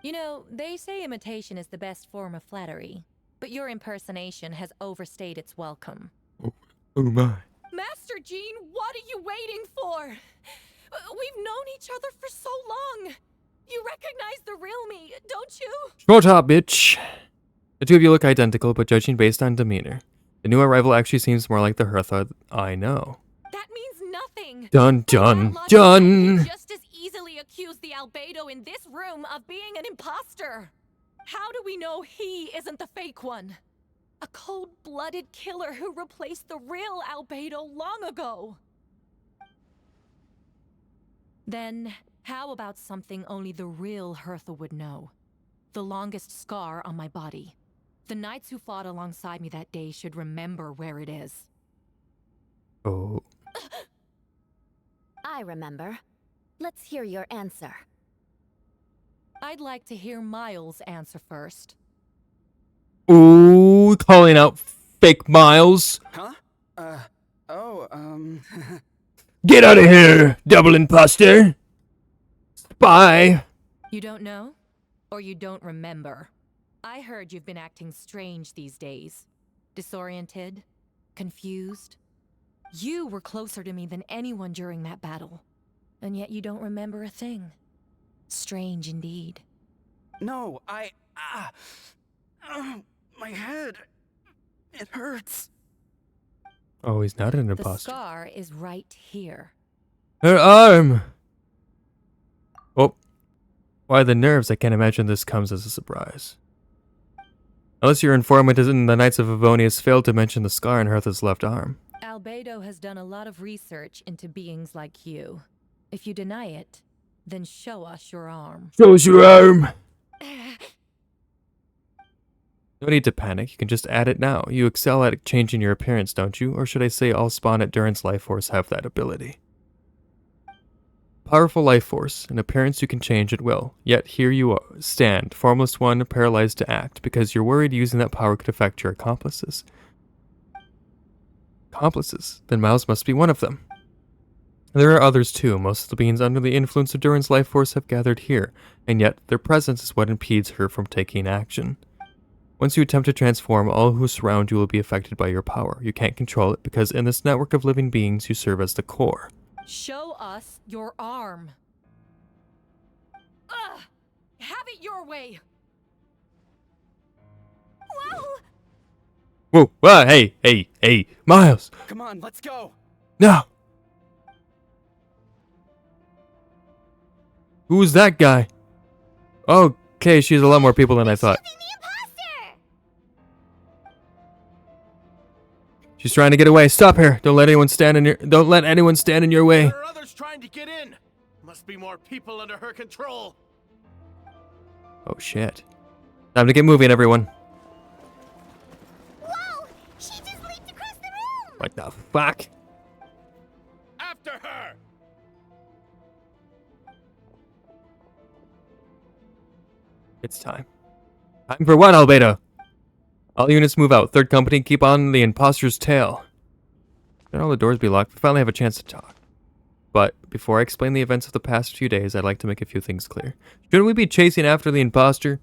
You know, they say imitation is the best form of flattery, but your impersonation has overstayed its welcome. Oh my. Master Jean, what are you waiting for? We've known each other for so long. You recognize the real me, don't you? Shut up, bitch. The two of you look identical, but judging based on demeanor, the new arrival actually seems more like the Hertha I know. That means nothing. Dun dun dun! Just as easily accuse the Albedo in this room of being an imposter. How do we know he isn't the fake one? A cold-blooded killer who replaced the real Albedo long ago. Then, how about something only the real Hertha would know? The longest scar on my body. The knights who fought alongside me that day should remember where it is. Oh. I remember. Let's hear your answer. I'd like to hear Miles' answer first. Ooh, calling out fake Miles. Huh? Get out of here, double imposter! Spy! You don't know? Or you don't remember? I heard you've been acting strange these days. Disoriented? Confused? You were closer to me than anyone during that battle. And yet you don't remember a thing. Strange indeed. No, my head. It hurts. Oh, he's not an The imposter. scar is right here. Her arm! Oh. Why the nerves? I can't imagine this comes as a surprise. Unless your informant in the Knights of Favonius failed to mention the scar on Hertha's left arm. Albedo has done a lot of research into beings like you. If you deny it, then show us your arm. Show us your arm! No need to panic, you can just add it now. You excel at changing your appearance, don't you? Or should I say all spawn at Durin's life force have that ability? Powerful life force, an appearance you can change at will. Yet here you stand, formless one, paralyzed to act, because you're worried using that power could affect your accomplices. Accomplices? Then Miles must be one of them. There are others too. Most of the beings under the influence of Durin's life force have gathered here, and yet their presence is what impedes her from taking action. Once you attempt to transform, all who surround you will be affected by your power. You can't control it because in this network of living beings, you serve as the core. Show us your arm. Ugh! Have it your way! Whoa! Whoa! Hey, Miles! Come on, let's go. No! Who's that guy? Okay, she's a lot more people than I thought. She's trying to get away. Stop her! Don't let anyone stand in your way. There are others trying to get in. Must be more people under her control. Oh shit. Time to get moving, everyone. Whoa! She just leaped across the room! What the fuck? After her! It's time. Time for what, Albedo? All units move out. Third company, keep on the imposter's tail. Should all the doors be locked? We finally have a chance to talk. But before I explain the events of the past few days, I'd like to make a few things clear. Shouldn't we be chasing after the imposter?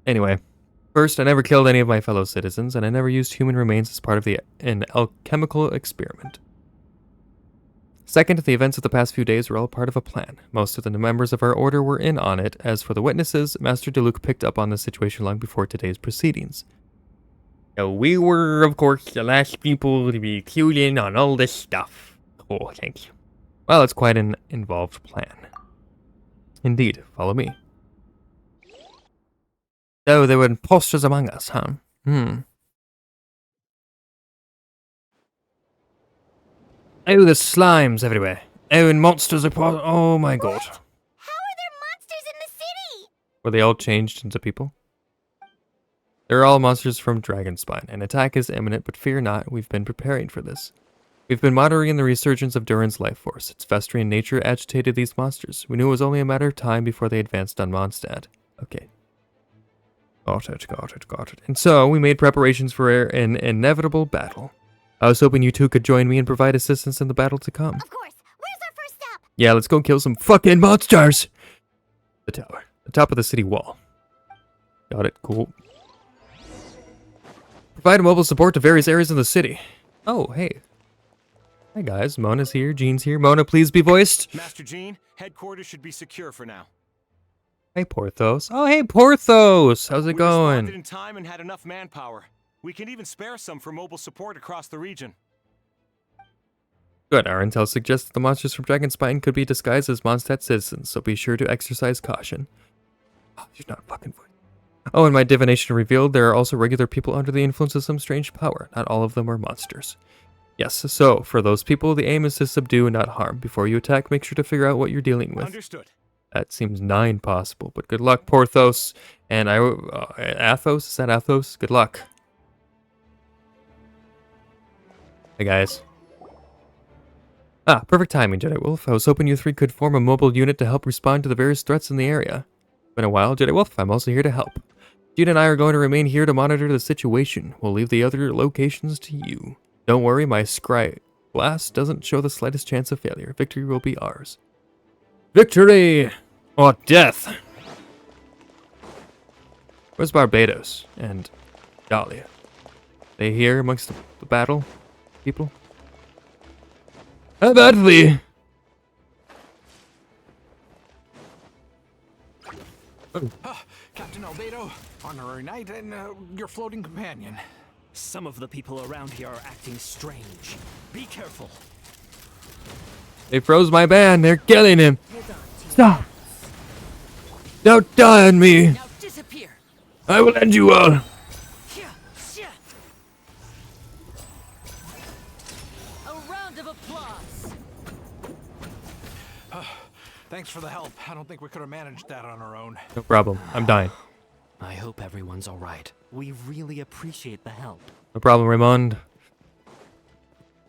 Anyway, first, I never killed any of my fellow citizens, and I never used human remains as part of an alchemical experiment. Second, the events of the past few days were all part of a plan. Most of the members of our order were in on it. As for the witnesses, Master Diluc picked up on the situation long before today's proceedings. So we were, of course, the last people to be clued in on all this stuff. Oh, thank you. Well, it's quite an involved plan. Indeed, follow me. So there were imposters among us, huh? Oh, there's slimes everywhere. Oh, and monsters are oh my god. How are there monsters in the city? Were they all changed into people? They're all monsters from Dragonspine. An attack is imminent, but fear not, we've been preparing for this. We've been monitoring the resurgence of Durin's life force. Its festering nature agitated these monsters. We knew it was only a matter of time before they advanced on Mondstadt. Okay. Got it. And so, we made preparations for an inevitable battle. I was hoping you two could join me and provide assistance in the battle to come. Of course. Where's our first stop? Yeah, let's go kill some fucking monsters! The tower. The top of the city wall. Got it, cool. Provide mobile support to various areas of the city. Oh, hey. Hi guys, Mona's here, Jean's here. Mona, please be voiced. Master Jean, headquarters should be secure for now. Hey, Porthos. Oh, hey, Porthos! How's it We going? responded in time and had enough manpower. We can even spare some for mobile support across the region. Good, our intel suggests that the monsters from Dragonspine could be disguised as Mondstadt citizens, so be sure to exercise caution. Oh, she's not fucking voiced. Oh, and my divination revealed there are also regular people under the influence of some strange power. Not all of them are monsters. Yes, so, for those people, the aim is to subdue and not harm. Before you attack, make sure to figure out what you're dealing with. Understood. That seems nigh impossible, but good luck, Porthos. And Athos? Is that Athos? Good luck. Hey, guys. Ah, perfect timing, Jedi Wolf. I was hoping you three could form a mobile unit to help respond to the various threats in the area. Been a while, Jedi Wolf. I'm also here to help. Jean and I are going to remain here to monitor the situation. We'll leave the other locations to you. Don't worry, my scry glass doesn't show the slightest chance of failure. Victory will be ours. Victory! Or death! Where's Barbados and Dahlia? They here amongst the battle people? How badly? Captain Albedo, honorary knight, and your floating companion. Some of the people around here are acting strange. Be careful. They froze my band. They're killing him. Stop. Don't die on me. Now disappear. I will end you all. A round of applause. Thanks for the help. I don't think we could have managed that on our own. No problem. I'm dying. I hope everyone's all right. We really appreciate the help. No problem, Raymond.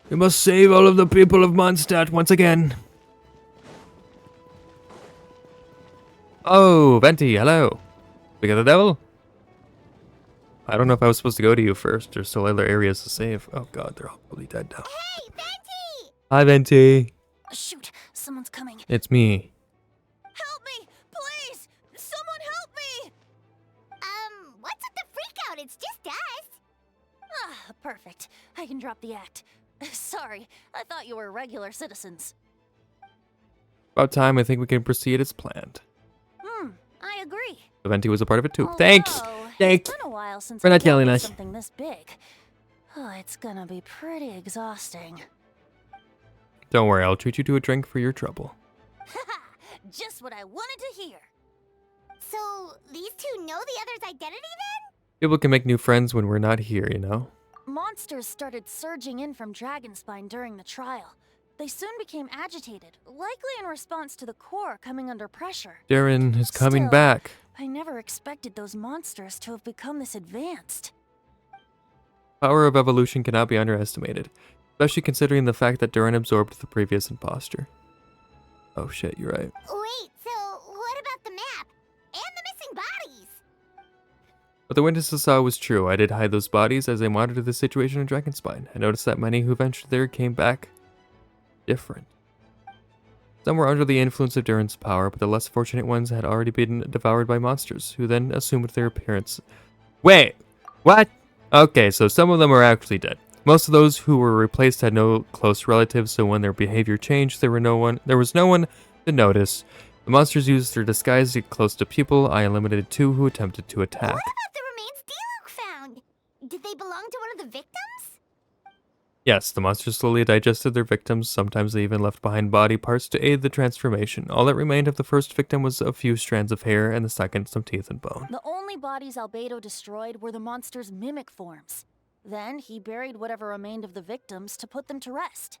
We must save all of the people of Mondstadt once again. Oh, Venti, hello. Speak of the devil? I don't know if I was supposed to go to you first. There's still other areas to save. Oh god, they're all probably dead now. Hey, Venti! Hi, Venti. Shoot, someone's coming. It's me. Help me! Please! Someone help me! What's with the freak out out, it's just us. Ah, perfect. I can drop the act. Sorry, I thought you were regular citizens. About time, I think we can proceed as planned. I agree. Venti was a part of it too. Thanks! Thanks It's been a while since for I not dealt yelling with us. something this big. Oh, it's gonna be pretty exhausting. Don't worry, I'll treat you to a drink for your trouble. Just what I wanted to hear. So, these two know the other's identity then? People can make new friends when we're not here, you know? Monsters started surging in from Dragonspine during the trial. They soon became agitated, likely in response to the core coming under pressure. Darren is coming Still, back. I never expected those monsters to have become this advanced. Power of evolution cannot be underestimated, especially considering the fact that Duran absorbed the previous imposter. Oh shit, you're right. Wait, so what about the map? And the missing bodies? What the witnesses saw was true. I did hide those bodies as they monitored the situation in Dragonspine. I noticed that many who ventured there came back different. Some were under the influence of Duran's power, but the less fortunate ones had already been devoured by monsters, who then assumed their appearance. Wait! What? Okay, so some of them are actually dead. Most of those who were replaced had no close relatives, so when their behavior changed, there was no one to notice. The monsters used their disguise to get close to people. I eliminated 2 who attempted to attack. What about the remains Diluc found? Did they belong to one of the victims? Yes, the monsters slowly digested their victims. Sometimes they even left behind body parts to aid the transformation. All that remained of the first victim was a few strands of hair, and the second some teeth and bone. The only bodies Albedo destroyed were the monster's mimic forms. Then he buried whatever remained of the victims to put them to rest.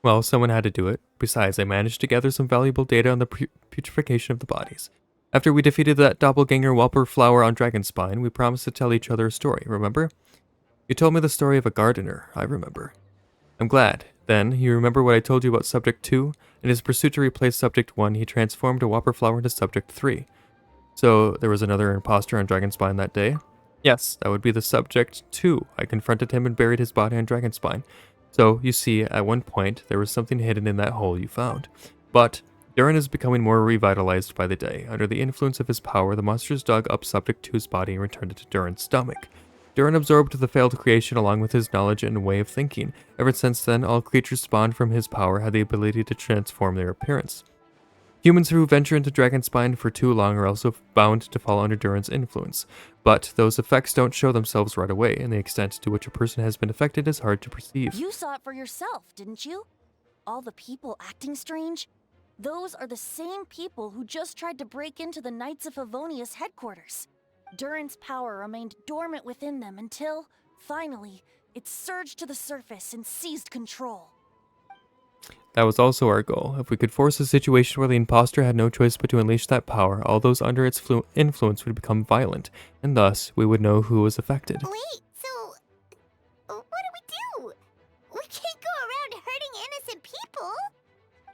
Well, someone had to do it. Besides, I managed to gather some valuable data on the putrefaction of the bodies. After we defeated that doppelganger Whelper flower on Dragonspine, we promised to tell each other a story, remember? You told me the story of a gardener, I remember. I'm glad. Then, you remember what I told you about Subject 2? In his pursuit to replace Subject 1, he transformed a Whelper flower into Subject 3. So, there was another imposter on Dragonspine that day? Yes, that would be the Subject 2. I confronted him and buried his body on Dragonspine. So, you see, at one point, there was something hidden in that hole you found. But, Duran is becoming more revitalized by the day. Under the influence of his power, the monsters dug up Subject 2's body and returned it to Duran's stomach. Duran absorbed the failed creation along with his knowledge and way of thinking. Ever since then, all creatures spawned from his power had the ability to transform their appearance. Humans who venture into Dragonspine for too long are also bound to fall under Duran's influence, but those effects don't show themselves right away, and the extent to which a person has been affected is hard to perceive. You saw it for yourself, didn't you? All the people acting strange? Those are the same people who just tried to break into the Knights of Favonius headquarters. Duran's power remained dormant within them until, finally, it surged to the surface and seized control. That was also our goal. If we could force a situation where the imposter had no choice but to unleash that power, all those under its influence would become violent, and thus we would know who was affected. Wait, so what do? We can't go around hurting innocent people.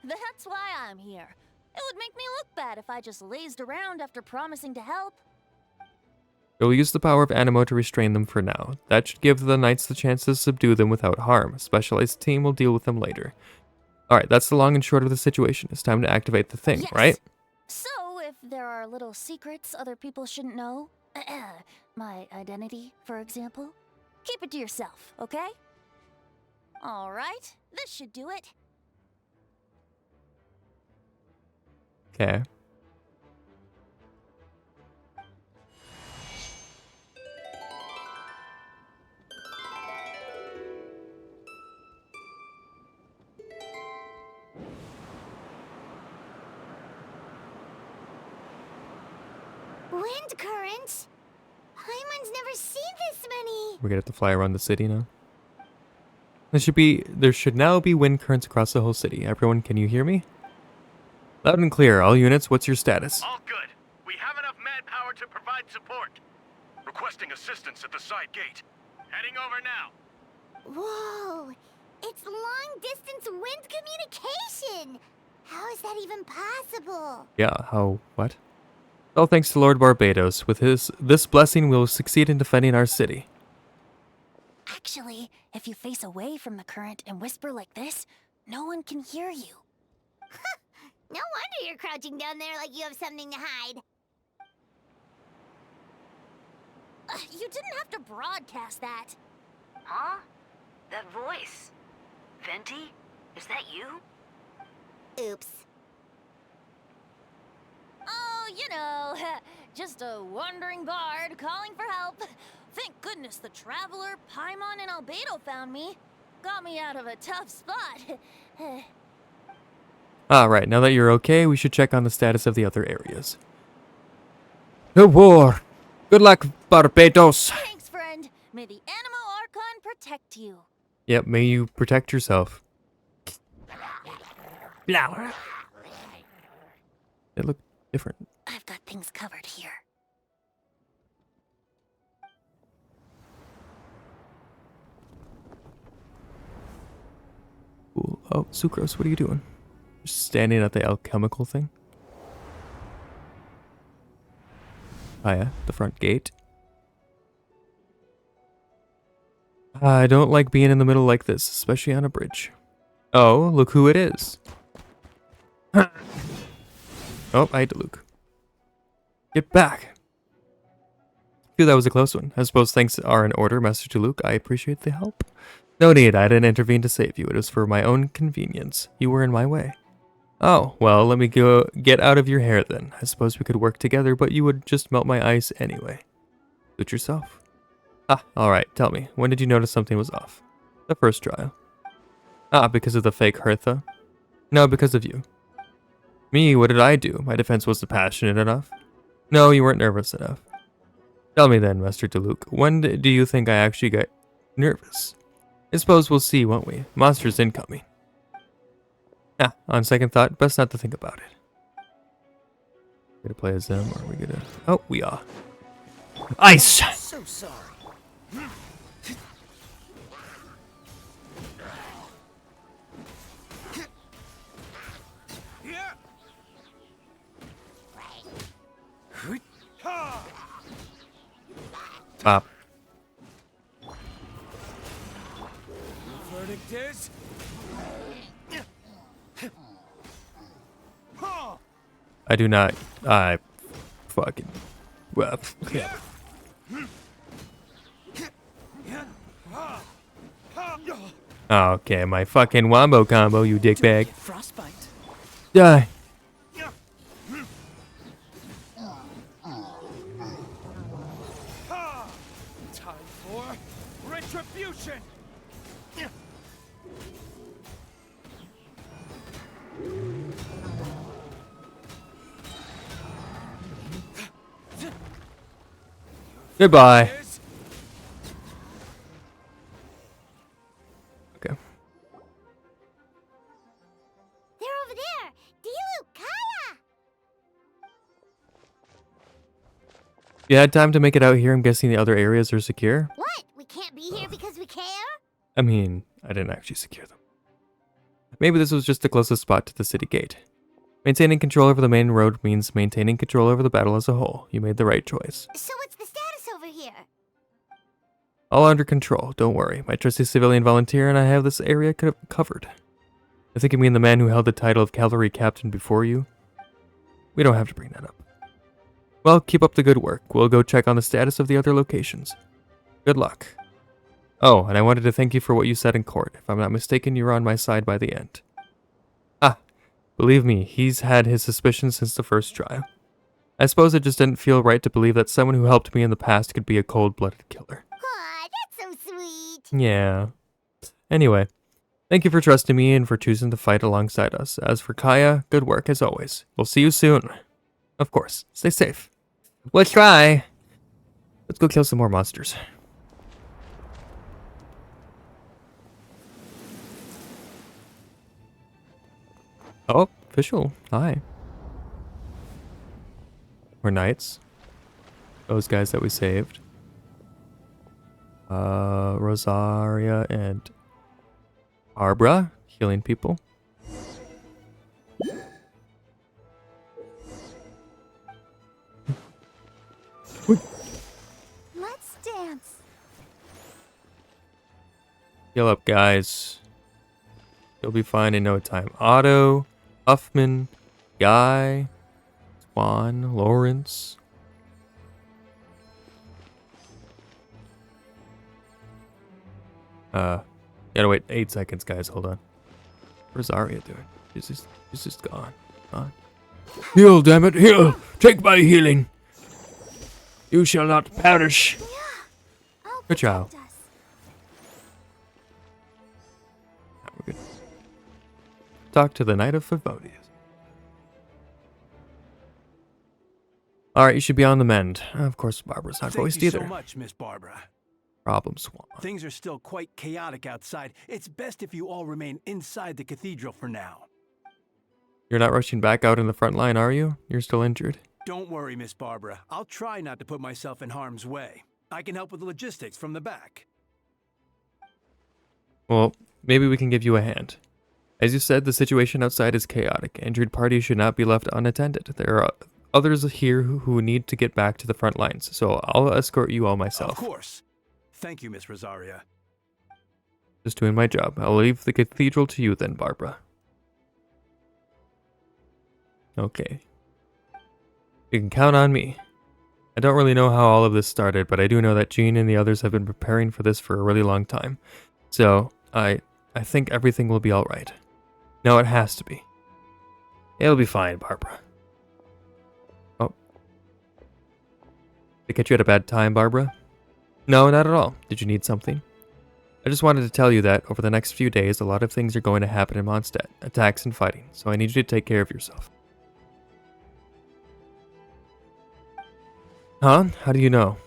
That's why I'm here. It would make me look bad if I just lazed around after promising to help. You'll use the power of Animo to restrain them for now. That should give the knights the chance to subdue them without harm. A specialized team will deal with them later. Alright, that's the long and short of the situation. It's time to activate the thing, Yes. right? So, if there are little secrets other people shouldn't know, my identity, for example, keep it to yourself, okay? Alright, this should do it. Okay. Wind currents? Paimon's never seen this many. We're gonna have to fly around the city now. There should now be wind currents across the whole city. Everyone, can you hear me? Loud and clear. All units, what's your status? All good. We have enough manpower to provide support. Requesting assistance at the side gate. Heading over now. Whoa! It's long-distance wind communication! How is that even possible? Yeah, how, what? All thanks to Lord Barbados. With this blessing, we'll succeed in defending our city. Actually, if you face away from the current and whisper like this, no one can hear you. No wonder you're crouching down there like you have something to hide. You didn't have to broadcast that. Huh? That voice. Venti? Is that you? Oops. Oh, you know, just a wandering bard calling for help. Thank goodness the Traveler, Paimon, and Albedo found me. Got me out of a tough spot. Alright, now that you're okay, we should check on the status of the other areas. The war! Good luck, Barbados! Thanks, friend. May the Animo Archon protect you. Yep, may you protect yourself. Flower. They look different. I've got things covered here. Cool. Oh, Sucrose, what are you doing? Just standing at the alchemical thing? Oh yeah, the front gate. I don't like being in the middle like this, especially on a bridge. Oh, look who it is. Oh, I hate Luke. Get back. Phew, that was a close one. I suppose thanks are in order, Master to Luke. I appreciate the help. No need, I didn't intervene to save you. It was for my own convenience. You were in my way. Oh, well, let me go get out of your hair then. I suppose we could work together, but you would just melt my ice anyway. Suit yourself. Ah, alright, tell me, when did you notice something was off? The first trial. Ah, because of the fake Hertha? No, because of you. Me, what did I do? My defense wasn't passionate enough. No, you weren't nervous enough. Tell me then, Master DeLuke, when do you think I actually got nervous? I suppose we'll see, won't we? Monsters incoming. Ah, on second thought, best not to think about it. We're gonna play as them, or are we gonna... Oh, we are. Ice! So sorry. Pop. Verdict is... I do not... I... fucking... Well, yeah. Okay, my fucking wombo combo, you dickbag. Frostbite. Die. Time for retribution. Goodbye. Okay. They're over there! Dilu, Kaya! You had time to make it out here. I'm guessing the other areas are secure. What? We can't be here because we care? I mean, I didn't actually secure them. Maybe this was just the closest spot to the city gate. Maintaining control over the main road means maintaining control over the battle as a whole. You made the right choice. So what's the status over here? All under control, don't worry. My trusty civilian volunteer and I have this area covered. I think you mean the man who held the title of cavalry captain before you? We don't have to bring that up. Well, keep up the good work. We'll go check on the status of the other locations. Good luck. Oh, and I wanted to thank you for what you said in court. If I'm not mistaken, you were on my side by the end. Ah, believe me, he's had his suspicions since the first trial. I suppose it just didn't feel right to believe that someone who helped me in the past could be a cold-blooded killer. Aw, that's so sweet. Yeah. Anyway, thank you for trusting me and for choosing to fight alongside us. As for Kaya, good work as always. We'll see you soon. Of course, stay safe. We'll try. Let's go kill some more monsters. Oh, official. Hi. We're knights. Those guys that we saved. Rosaria and Barbara, healing people. Let's dance. Heal up, guys. You'll be fine in no time. Otto, Huffman, Guy, Swan, Lawrence. Gotta wait 8 seconds, guys. Hold on. Where's Arya doing? She's just gone. Heal, damn it! Heal! Take my healing! You shall not perish! Good job. We're good. Talk to the Knight of Favonius. Alright, you should be on the mend. Of course, Barbara's not voiced either. Thank you so much, Miss Barbara. Problem Swan. Things are still quite chaotic outside. It's best if you all remain inside the cathedral for now. You're not rushing back out in the front line, are you? You're still injured. Don't worry, Miss Barbara. I'll try not to put myself in harm's way. I can help with the logistics from the back. Well, maybe we can give you a hand. As you said, the situation outside is chaotic. Injured parties should not be left unattended. There are others here who need to get back to the front lines, so I'll escort you all myself. Of course. Thank you, Miss Rosaria. Just doing my job. I'll leave the cathedral to you then, Barbara. Okay. You can count on me. I don't really know how all of this started, but I do know that Jean and the others have been preparing for this for a really long time. So, I think everything will be alright. No, it has to be. It'll be fine, Barbara. Oh. Did I catch you at a bad time, Barbara? No, not at all. Did you need something? I just wanted to tell you that over the next few days, a lot of things are going to happen in Mondstadt. Attacks and fighting, so I need you to take care of yourself. Huh? How do you know?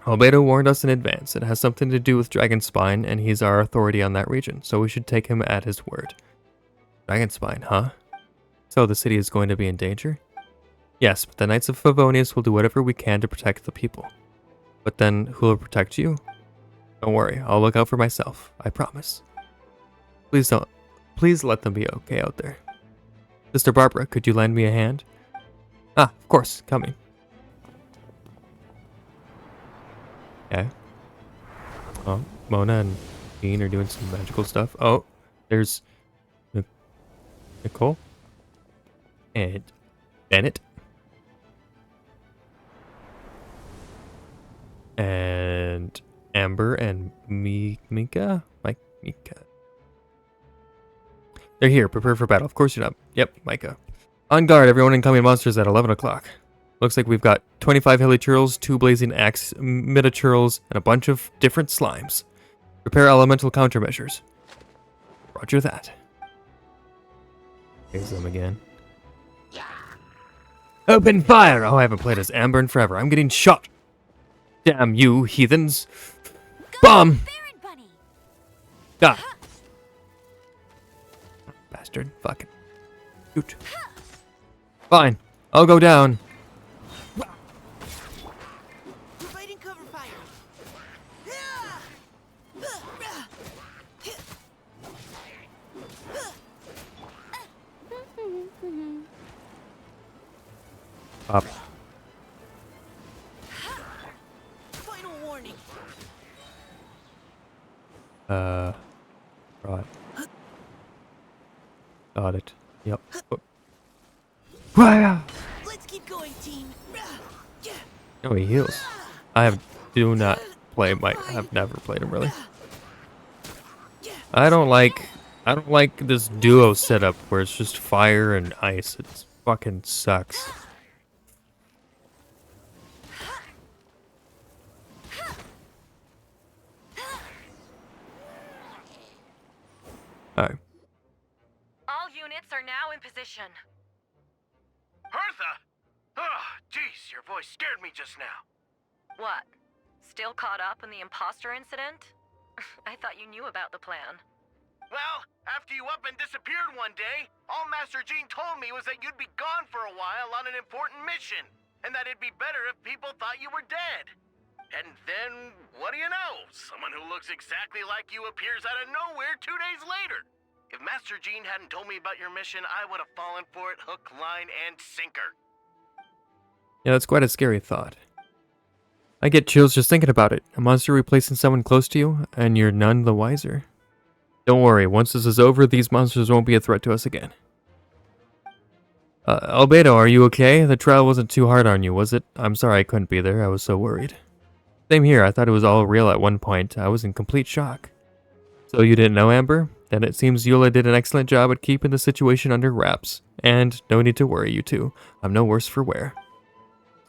Albedo warned us in advance. It has something to do with Dragonspine, and he's our authority on that region, so we should take him at his word. Dragonspine, huh? So the city is going to be in danger? Yes, but the Knights of Favonius will do whatever we can to protect the people. But then, who will protect you? Don't worry, I'll look out for myself. I promise. Please let them be okay out there. Sister Barbara, could you lend me a hand? Ah, of course, coming. Okay. Oh, Mona and Dean are doing some magical stuff. Oh, there's Nicole and Bennett and Amber and Mika. Mika. They're here. Prepare for battle. Of course you're not. Yep, Micah. On guard, everyone. Incoming monsters at 11 o'clock. Looks like we've got 25 hilly churls, 2 blazing axe mid-churls, and a bunch of different slimes. Prepare elemental countermeasures. Roger that. Here's them again. Open fire! Oh, I haven't played as Amber in forever. I'm getting shot. Damn you, heathens. Bomb! Ah. Bastard. Fucking. Shoot. Fine. I'll go down. Providing cover fire. Up. Final warning. Right. Got it. Yep. Oh. Let's keep going, team. No, he heals. Do not play Mike. I've never played him really. I don't like this duo setup where it's just fire and ice. It fucking sucks. Alright. All units are now in position. Hertha! Oh, jeez, your voice scared me just now. What? Still caught up in the imposter incident? I thought you knew about the plan. Well, after you up and disappeared one day, all Master Jean told me was that you'd be gone for a while on an important mission, and that it'd be better if people thought you were dead. And then, what do you know? Someone who looks exactly like you appears out of nowhere 2 days later. If Master Jean hadn't told me about your mission, I would have fallen for it hook, line, and sinker. Yeah, that's quite a scary thought. I get chills just thinking about it. A monster replacing someone close to you, and you're none the wiser. Don't worry, once this is over, these monsters won't be a threat to us again. Albedo, are you okay? The trial wasn't too hard on you, was it? I'm sorry I couldn't be there, I was so worried. Same here, I thought it was all real at one point. I was in complete shock. So you didn't know, Amber? Then it seems Eula did an excellent job at keeping the situation under wraps. And no need to worry, you two. I'm no worse for wear.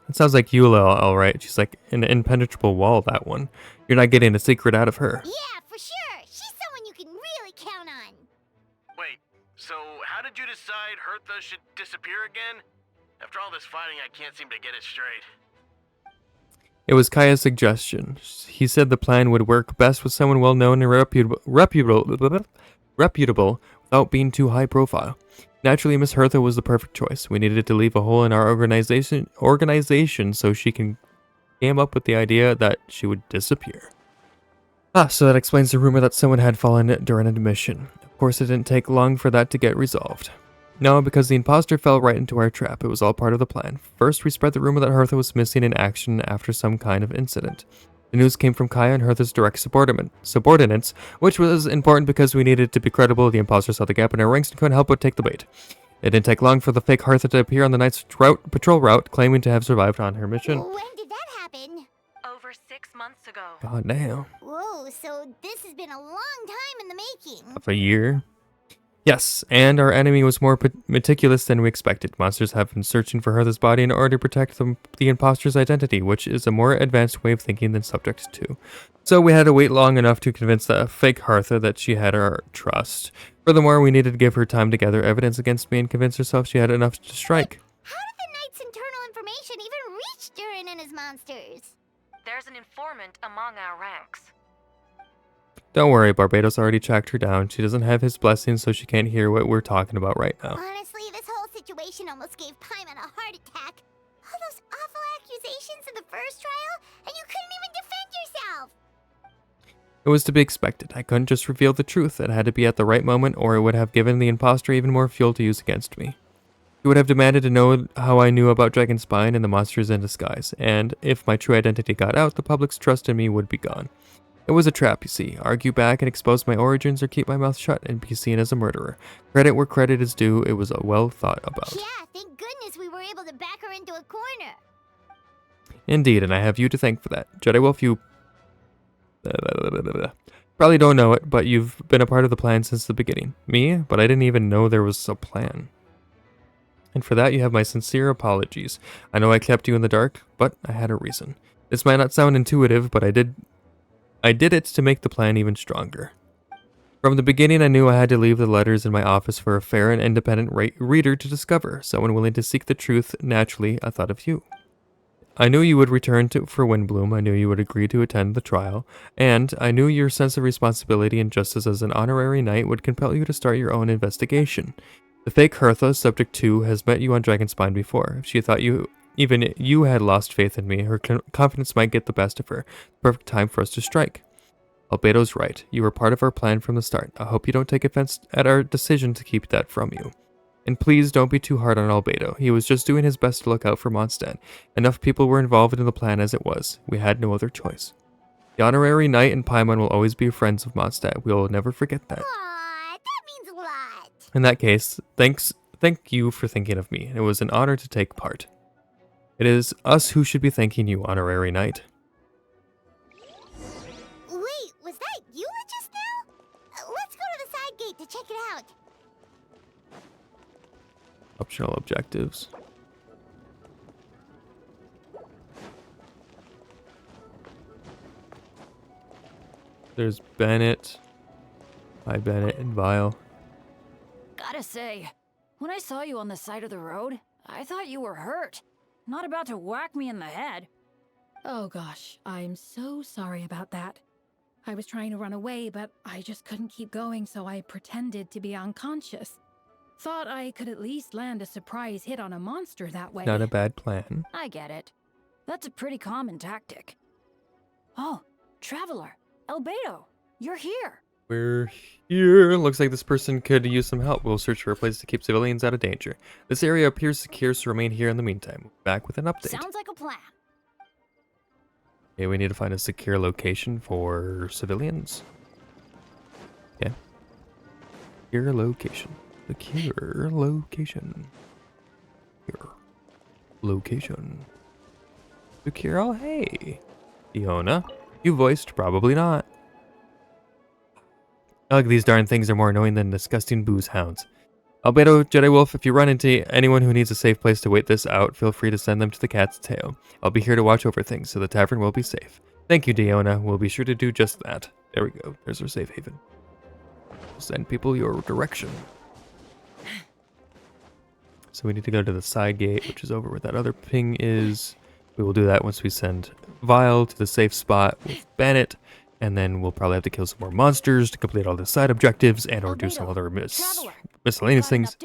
It sounds like Eula, alright. She's like an impenetrable wall, that one. You're not getting a secret out of her. Yeah, for sure. She's someone you can really count on. Wait, so how did you decide Hertha should disappear again? After all this fighting, I can't seem to get it straight. It was Kaya's suggestion. He said the plan would work best with someone well-known and reputable without being too high profile. Naturally, Miss Hertha was the perfect choice. We needed to leave a hole in our organization so she came up with the idea that she would disappear. So that explains the rumor that someone had fallen during an admission. Of course, it didn't take long for that to get resolved. No, because the imposter fell right into our trap. It was all part of the plan. First, we spread the rumor that Hertha was missing in action after some kind of incident. The news came from Kaya and Hertha's direct subordinates, which was important because we needed to be credible. The imposter saw the gap in our ranks and couldn't help but take the bait. It didn't take long for the fake Hertha to appear on the night's patrol route, claiming to have survived on her mission. When did that happen? Over 6 months ago. God damn. Whoa, so this has been a long time in the making. Of a year? Yes, and our enemy was more meticulous than we expected. Monsters have been searching for Hertha's body in order to protect the imposter's identity, which is a more advanced way of thinking than Subject 2. So we had to wait long enough to convince the fake Hertha that she had our trust. Furthermore, we needed to give her time to gather evidence against me and convince herself she had enough to strike. How did the Knight's internal information even reach Durin and his monsters? There's an informant among our ranks. Don't worry, Barbados already tracked her down. She doesn't have his blessings, so she can't hear what we're talking about right now. Honestly, this whole situation almost gave Paimon a heart attack. All those awful accusations in the first trial, and you couldn't even defend yourself! It was to be expected. I couldn't just reveal the truth. It had to be at the right moment, or it would have given the imposter even more fuel to use against me. He would have demanded to know how I knew about Dragonspine and the monsters in disguise, and if my true identity got out, the public's trust in me would be gone. It was a trap, you see. Argue back and expose my origins or keep my mouth shut and be seen as a murderer. Credit where credit is due, it was well thought about. Yeah, thank goodness we were able to back her into a corner. Indeed, and I have you to thank for that. Jedi Wolf, you... probably don't know it, but you've been a part of the plan since the beginning. Me? But I didn't even know there was a plan. And for that, you have my sincere apologies. I know I kept you in the dark, but I had a reason. This might not sound intuitive, but I did it to make the plan even stronger. From the beginning, I knew I had to leave the letters in my office for a fair and independent reader to discover, someone willing to seek the truth. Naturally, I thought of you. I knew you would return for Windbloom, I knew you would agree to attend the trial, and I knew your sense of responsibility and justice as an honorary knight would compel you to start your own investigation. The fake Hertha, Subject 2, has met you on Dragonspine before. If she thought even you had lost faith in me, her confidence might get the best of her. Perfect time for us to strike. Albedo's right. You were part of our plan from the start. I hope you don't take offense at our decision to keep that from you. And please don't be too hard on Albedo. He was just doing his best to look out for Mondstadt. Enough people were involved in the plan as it was. We had no other choice. The honorary knight and Paimon will always be friends of Mondstadt. We will never forget that. Aw, that means a lot. In that case, thank you for thinking of me. It was an honor to take part. It is us who should be thanking you, honorary knight. Wait, was that Eula just now? Let's go to the side gate to check it out. Optional objectives. There's Bennett. Hi, Bennett and Vile. Gotta say, when I saw you on the side of the road, I thought you were hurt. Not about to whack me in the head. Oh gosh, I'm so sorry about that. I was trying to run away, but I just couldn't keep going, so I pretended to be unconscious. Thought I could at least land a surprise hit on a monster that way. Not a bad plan. I get it. That's a pretty common tactic. Oh, Traveler, Albedo, you're here. We're here. Looks like this person could use some help. We'll search for a place to keep civilians out of danger. This area appears secure, so remain here in the meantime. Back with an update. Sounds like a plan. Okay, we need to find a secure location for civilians. Okay. Secure location. Secure location. Secure location. Secure. Oh, hey. Iona? You voiced? Probably not. Ugh, these darn things are more annoying than disgusting booze hounds. Albedo, Jedi Wolf, if you run into anyone who needs a safe place to wait this out, feel free to send them to the Cat's Tail. I'll be here to watch over things, so the tavern will be safe. Thank you, Diona. We'll be sure to do just that. There we go. There's our safe haven. Send people your direction. So we need to go to the side gate, which is over where that other ping is. We will do that once we send Vile to the safe spot with Bennett. And then we'll probably have to kill some more monsters to complete all the side objectives and or do some other miscellaneous things.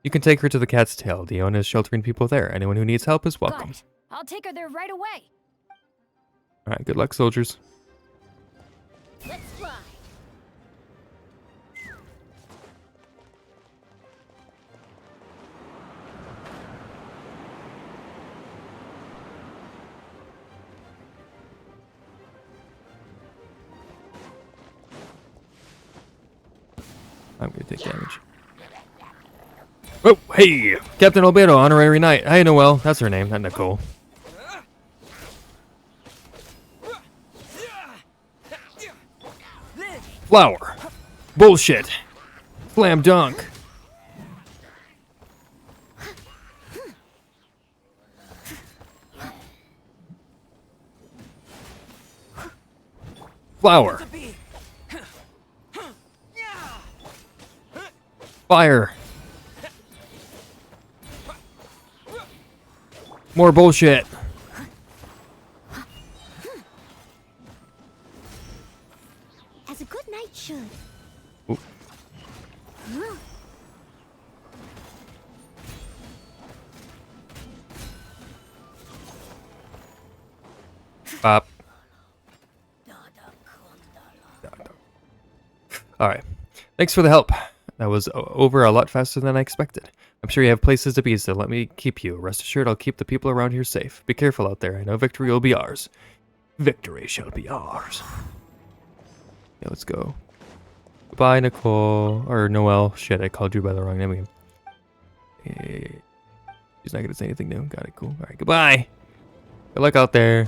You can take her to the Cat's Tail. Diona is sheltering people there. Anyone who needs help is welcome. I'll take her there right away. Alright, good luck, soldiers. Let's fly. I'm gonna take damage. Oh, hey! Captain Albedo, Honorary Knight. Hey, Noelle. That's her name, not Nicole. Flower. Bullshit. Slam dunk. Flower. Fire. More bullshit. As a good knight should. Ooh. Bop. Alright. Thanks for the help. That was over a lot faster than I expected. I'm sure you have places to be, so let me keep you. Rest assured I'll keep the people around here safe. Be careful out there. I know victory will be ours. Victory shall be ours. Yeah, let's go. Goodbye, Nicole. Or Noelle. Shit, I called you by the wrong name again. She's not gonna say anything new. Got it, cool. Alright, goodbye. Good luck out there.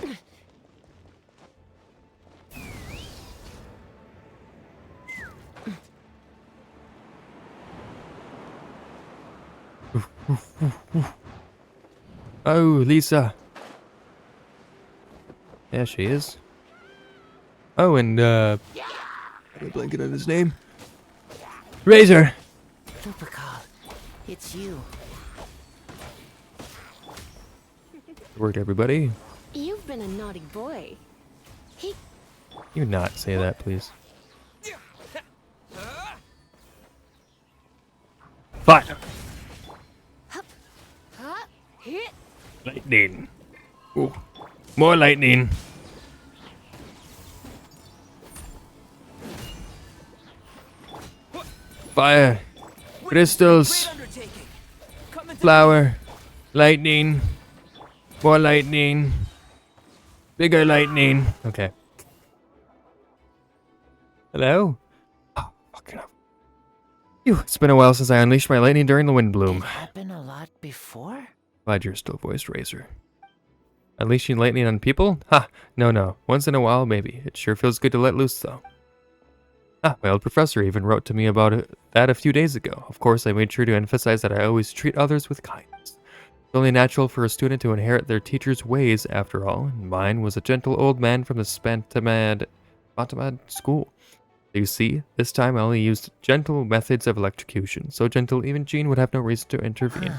Oh, Lisa. Yeah, she is. Oh, and, I'm blanking on his name. Razor! Lupercal, it's you. Good work, everybody. You've been a naughty boy. You not say that, please. Fire! Lightning. Ooh. More lightning. Fire. Crystals. Flower. Lightning. More lightning. Bigger lightning. Okay. Hello? Oh, fucking up. Phew, it's been a while since I unleashed my lightning during the wind bloom. Happened a lot before? Glad you're still voiced, Razor. Unleashing lightning on people? Ha! No. Once in a while, maybe. It sure feels good to let loose, though. Ah, my old professor even wrote to me about that a few days ago. Of course, I made sure to emphasize that I always treat others with kindness. It's only natural for a student to inherit their teacher's ways, after all, and mine was a gentle old man from the Spantamad school. You see, this time I only used gentle methods of electrocution, so gentle even Jean would have no reason to intervene.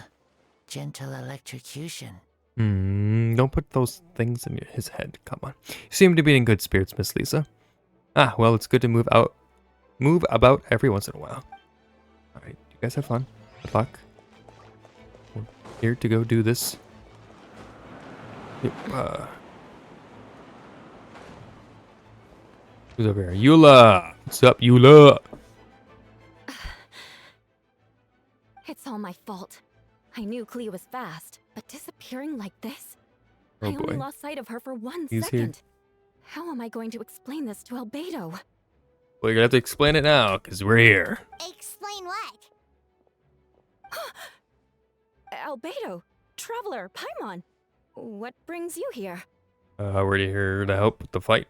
Gentle electrocution. Don't put those things in his head. Come on. You seem to be in good spirits, Miss Lisa. Ah, well, it's good to move about every once in a while. Alright, you guys have fun. Good luck. We're here to go do this. Yep, who's over here? Eula! What's up, Eula? It's all my fault. I knew Clea was fast, but disappearing like this? Oh I only boy. lost sight of her for 1 He's second. here. How am I going to explain this to Albedo? Well, you're gonna have to explain it now, because we're here. Explain what? Albedo, Traveler, Paimon, what brings you here? We're here to help with the fight.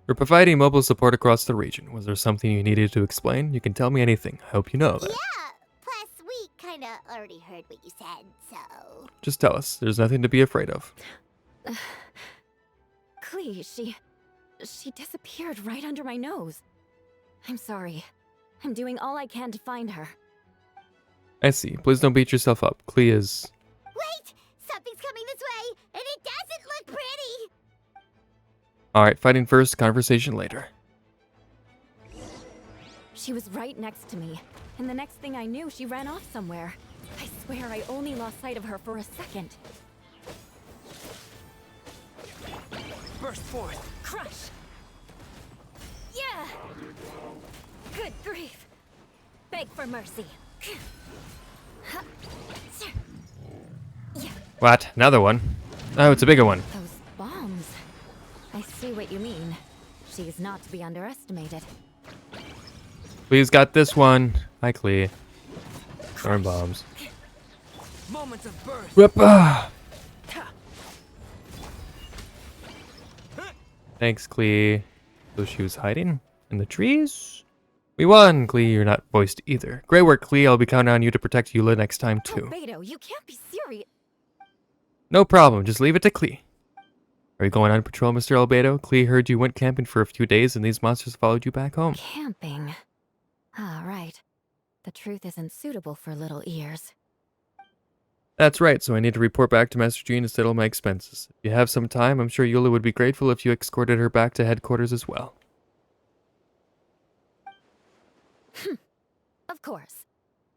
We're providing mobile support across the region. Was there something you needed to explain? You can tell me anything. I hope you know that. Yeah, plus we kinda already heard what you said, so... Just tell us. There's nothing to be afraid of. Clee, she disappeared right under my nose. I'm sorry. I'm doing all I can to find her. I see. Please don't beat yourself up. Clea is... Wait! Something's coming this way, and it doesn't look pretty! Alright, fighting first, conversation later. She was right next to me, and the next thing I knew, she ran off somewhere. I swear I only lost sight of her for a second. Burst forth. Crush! Yeah! Good grief. Beg for mercy. What? Another one? Oh, it's a bigger one. Those bombs. I see what you mean. She's not to be underestimated. Clea's got this one. Hi, Clea. Thorn bombs. Moments of birth. Whip. Thanks, Clea. So she was hiding in the trees? We won, Clea. You're not voiced either. Great work, Clea. I'll be counting on you to protect Eula next time, too. Albedo, you can't be serious. No problem. Just leave it to Clea. Are you going on patrol, Mr. Albedo? Clea heard you went camping for a few days and these monsters followed you back home. Camping. Ah, right. The truth isn't suitable for little ears. That's right, so I need to report back to Master Jean to settle my expenses. If you have some time, I'm sure Eula would be grateful if you escorted her back to headquarters as well. Of course.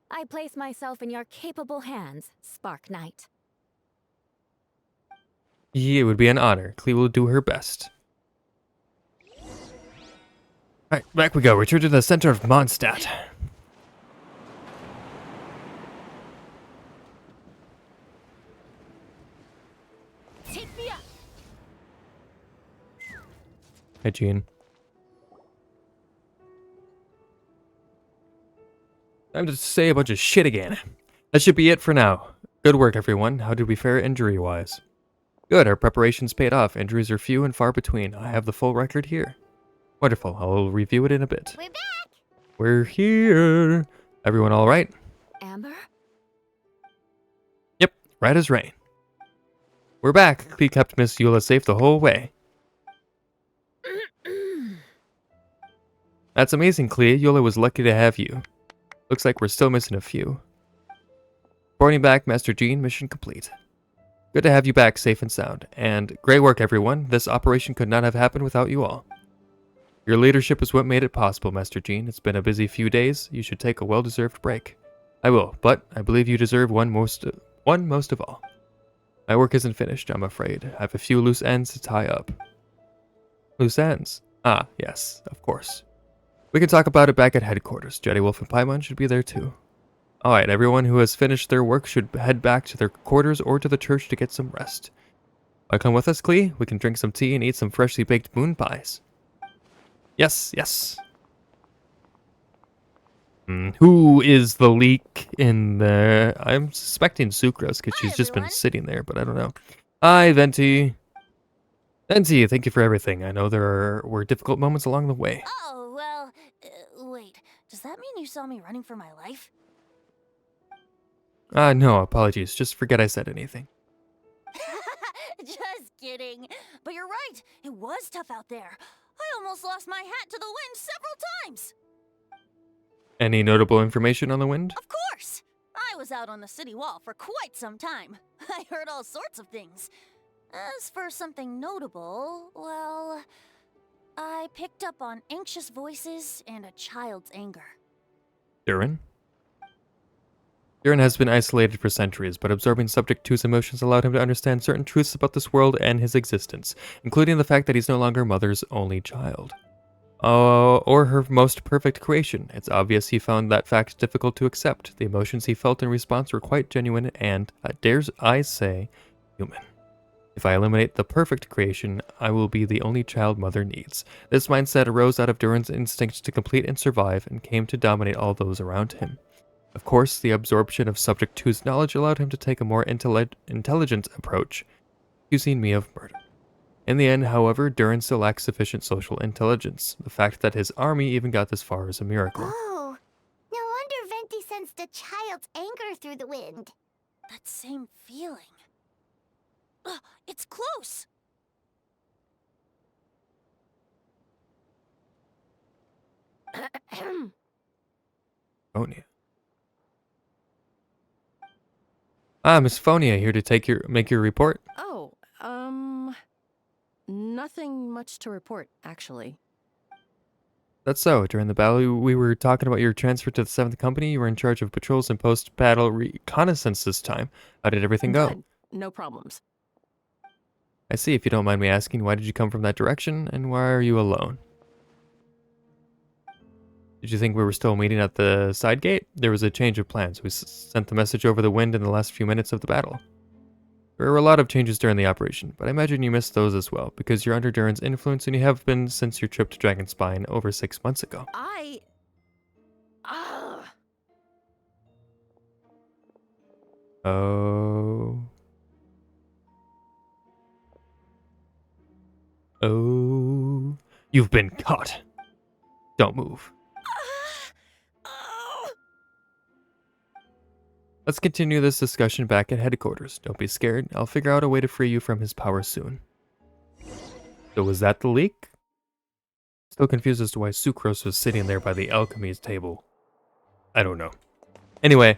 I place myself in your capable hands, Spark Knight. It would be an honor. Clea will do her best. Alright, back we go. Return to the center of Mondstadt. Take me up. Hi, Jean. Time to say a bunch of shit again. That should be it for now. Good work, everyone. How did we fare injury-wise? Good, our preparations paid off. Injuries are few and far between. I have the full record here. Wonderful. I'll review it in a bit. We're back! We're here. Everyone all right? Amber? Yep, right as rain. We're back. Clea kept Miss Eula safe the whole way. That's amazing, Clea. Eula was lucky to have you. Looks like we're still missing a few. Reporting back, Master Jean. Mission complete. Good to have you back, safe and sound. And great work, everyone. This operation could not have happened without you all. Your leadership is what made it possible, Master Jean. It's been a busy few days. You should take a well-deserved break. I will, but I believe you deserve one most of all. My work isn't finished, I'm afraid. I have a few loose ends to tie up. Loose ends? Ah, yes, of course. We can talk about it back at headquarters. Jetty Wolf and Paimon should be there too. Alright, everyone who has finished their work should head back to their quarters or to the church to get some rest. Wanna come with us, Clea? We can drink some tea and eat some freshly baked moon pies. Yes, yes. Who is the leak in there? I'm suspecting Sucrose because she's just been sitting there, but I don't know. Hi, Venti. Venti, thank you for everything. I know there were difficult moments along the way. Oh, well, wait. Does that mean you saw me running for my life? No, apologies. Just forget I said anything. Just kidding. But you're right. It was tough out there. I almost lost my hat to the wind several times. Any notable information on the wind? Of course. I was out on the city wall for quite some time. I heard all sorts of things. As for something notable, well, I picked up on anxious voices and a child's anger. Durin? Durin has been isolated for centuries, but absorbing Subject 2's emotions allowed him to understand certain truths about this world and his existence, including the fact that he's no longer Mother's only child. Or her most perfect creation. It's obvious he found that fact difficult to accept. The emotions he felt in response were quite genuine and, dare I say, human. If I eliminate the perfect creation, I will be the only child Mother needs. This mindset arose out of Durin's instinct to complete and survive and came to dominate all those around him. Of course, the absorption of Subject 2's knowledge allowed him to take a more intelligent approach, accusing me of murder. In the end, however, Durin still lacks sufficient social intelligence. The fact that his army even got this far is a miracle. Oh, no wonder Venti sensed a child's anger through the wind. That same feeling. It's close. Phonia. Miss Phonia here to make your report. Oh, nothing much to report, actually. That's so. During the battle, we were talking about your transfer to the 7th Company. You were in charge of patrols and post-battle reconnaissance this time. How did everything go? Good. No problems. I see. If you don't mind me asking, why did you come from that direction, and why are you alone? Did you think we were still meeting at the side gate? There was a change of plans. We sent the message over the wind in the last few minutes of the battle. There were a lot of changes during the operation, but I imagine you missed those as well, because you're under Durin's influence and you have been since your trip to Dragonspine over 6 months ago. Oh. Oh. You've been caught. Don't move. Let's continue this discussion back at headquarters. Don't be scared. I'll figure out a way to free you from his power soon. So was that the leak? Still confused as to why Sucrose was sitting there by the alchemy's table. I don't know. Anyway,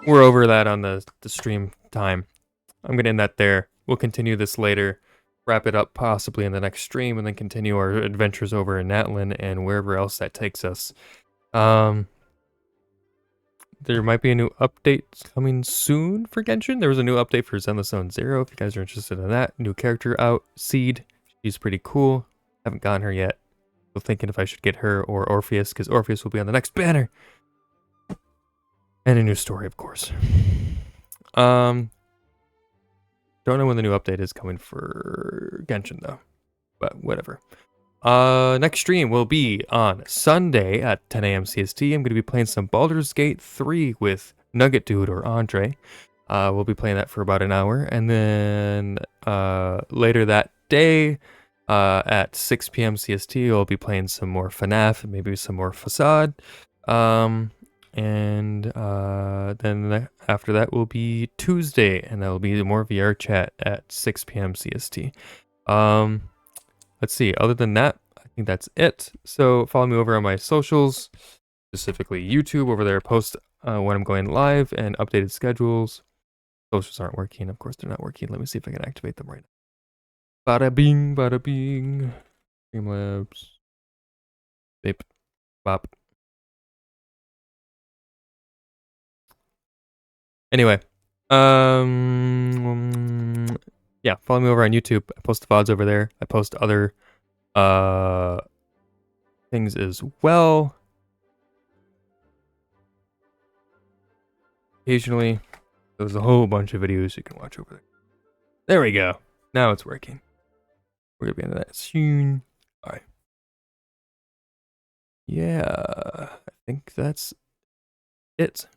we're over that on the stream time. I'm going to end that there. We'll continue this later. Wrap it up possibly in the next stream and then continue our adventures over in Natlan and wherever else that takes us. There might be a new update coming soon for Genshin. There was a new update for Zenless Zone Zero, if you guys are interested in that. New character out, Seed. She's pretty cool. Haven't gotten her yet. Still thinking if I should get her or Orpheus, because Orpheus will be on the next banner. And a new story, of course. Don't know when the new update is coming for Genshin, though. But whatever. Next stream will be on Sunday at 10 a.m. CST. I'm going to be playing some Baldur's Gate 3 with Nugget Dude or Andre. We'll be playing that for about an hour. And then later that day at 6 p.m. CST, we'll be playing some more FNAF and maybe some more Facade. And then after that will be Tuesday, and that will be more VR chat at 6 p.m. CST. Let's see, other than that, I think that's it. So follow me over on my socials, specifically YouTube. Over there, I post when I'm going live and updated schedules. Socials aren't working. Of course, they're not working. Let me see if I can activate them right now. Bada bing, bada bing. Streamlabs. Beep. Bop. Anyway, yeah, follow me over on YouTube. I post the VODs over there. I post other things as well. Occasionally, there's a whole bunch of videos you can watch over there. There we go. Now it's working. We're gonna be into that soon. All right. Yeah, I think that's it.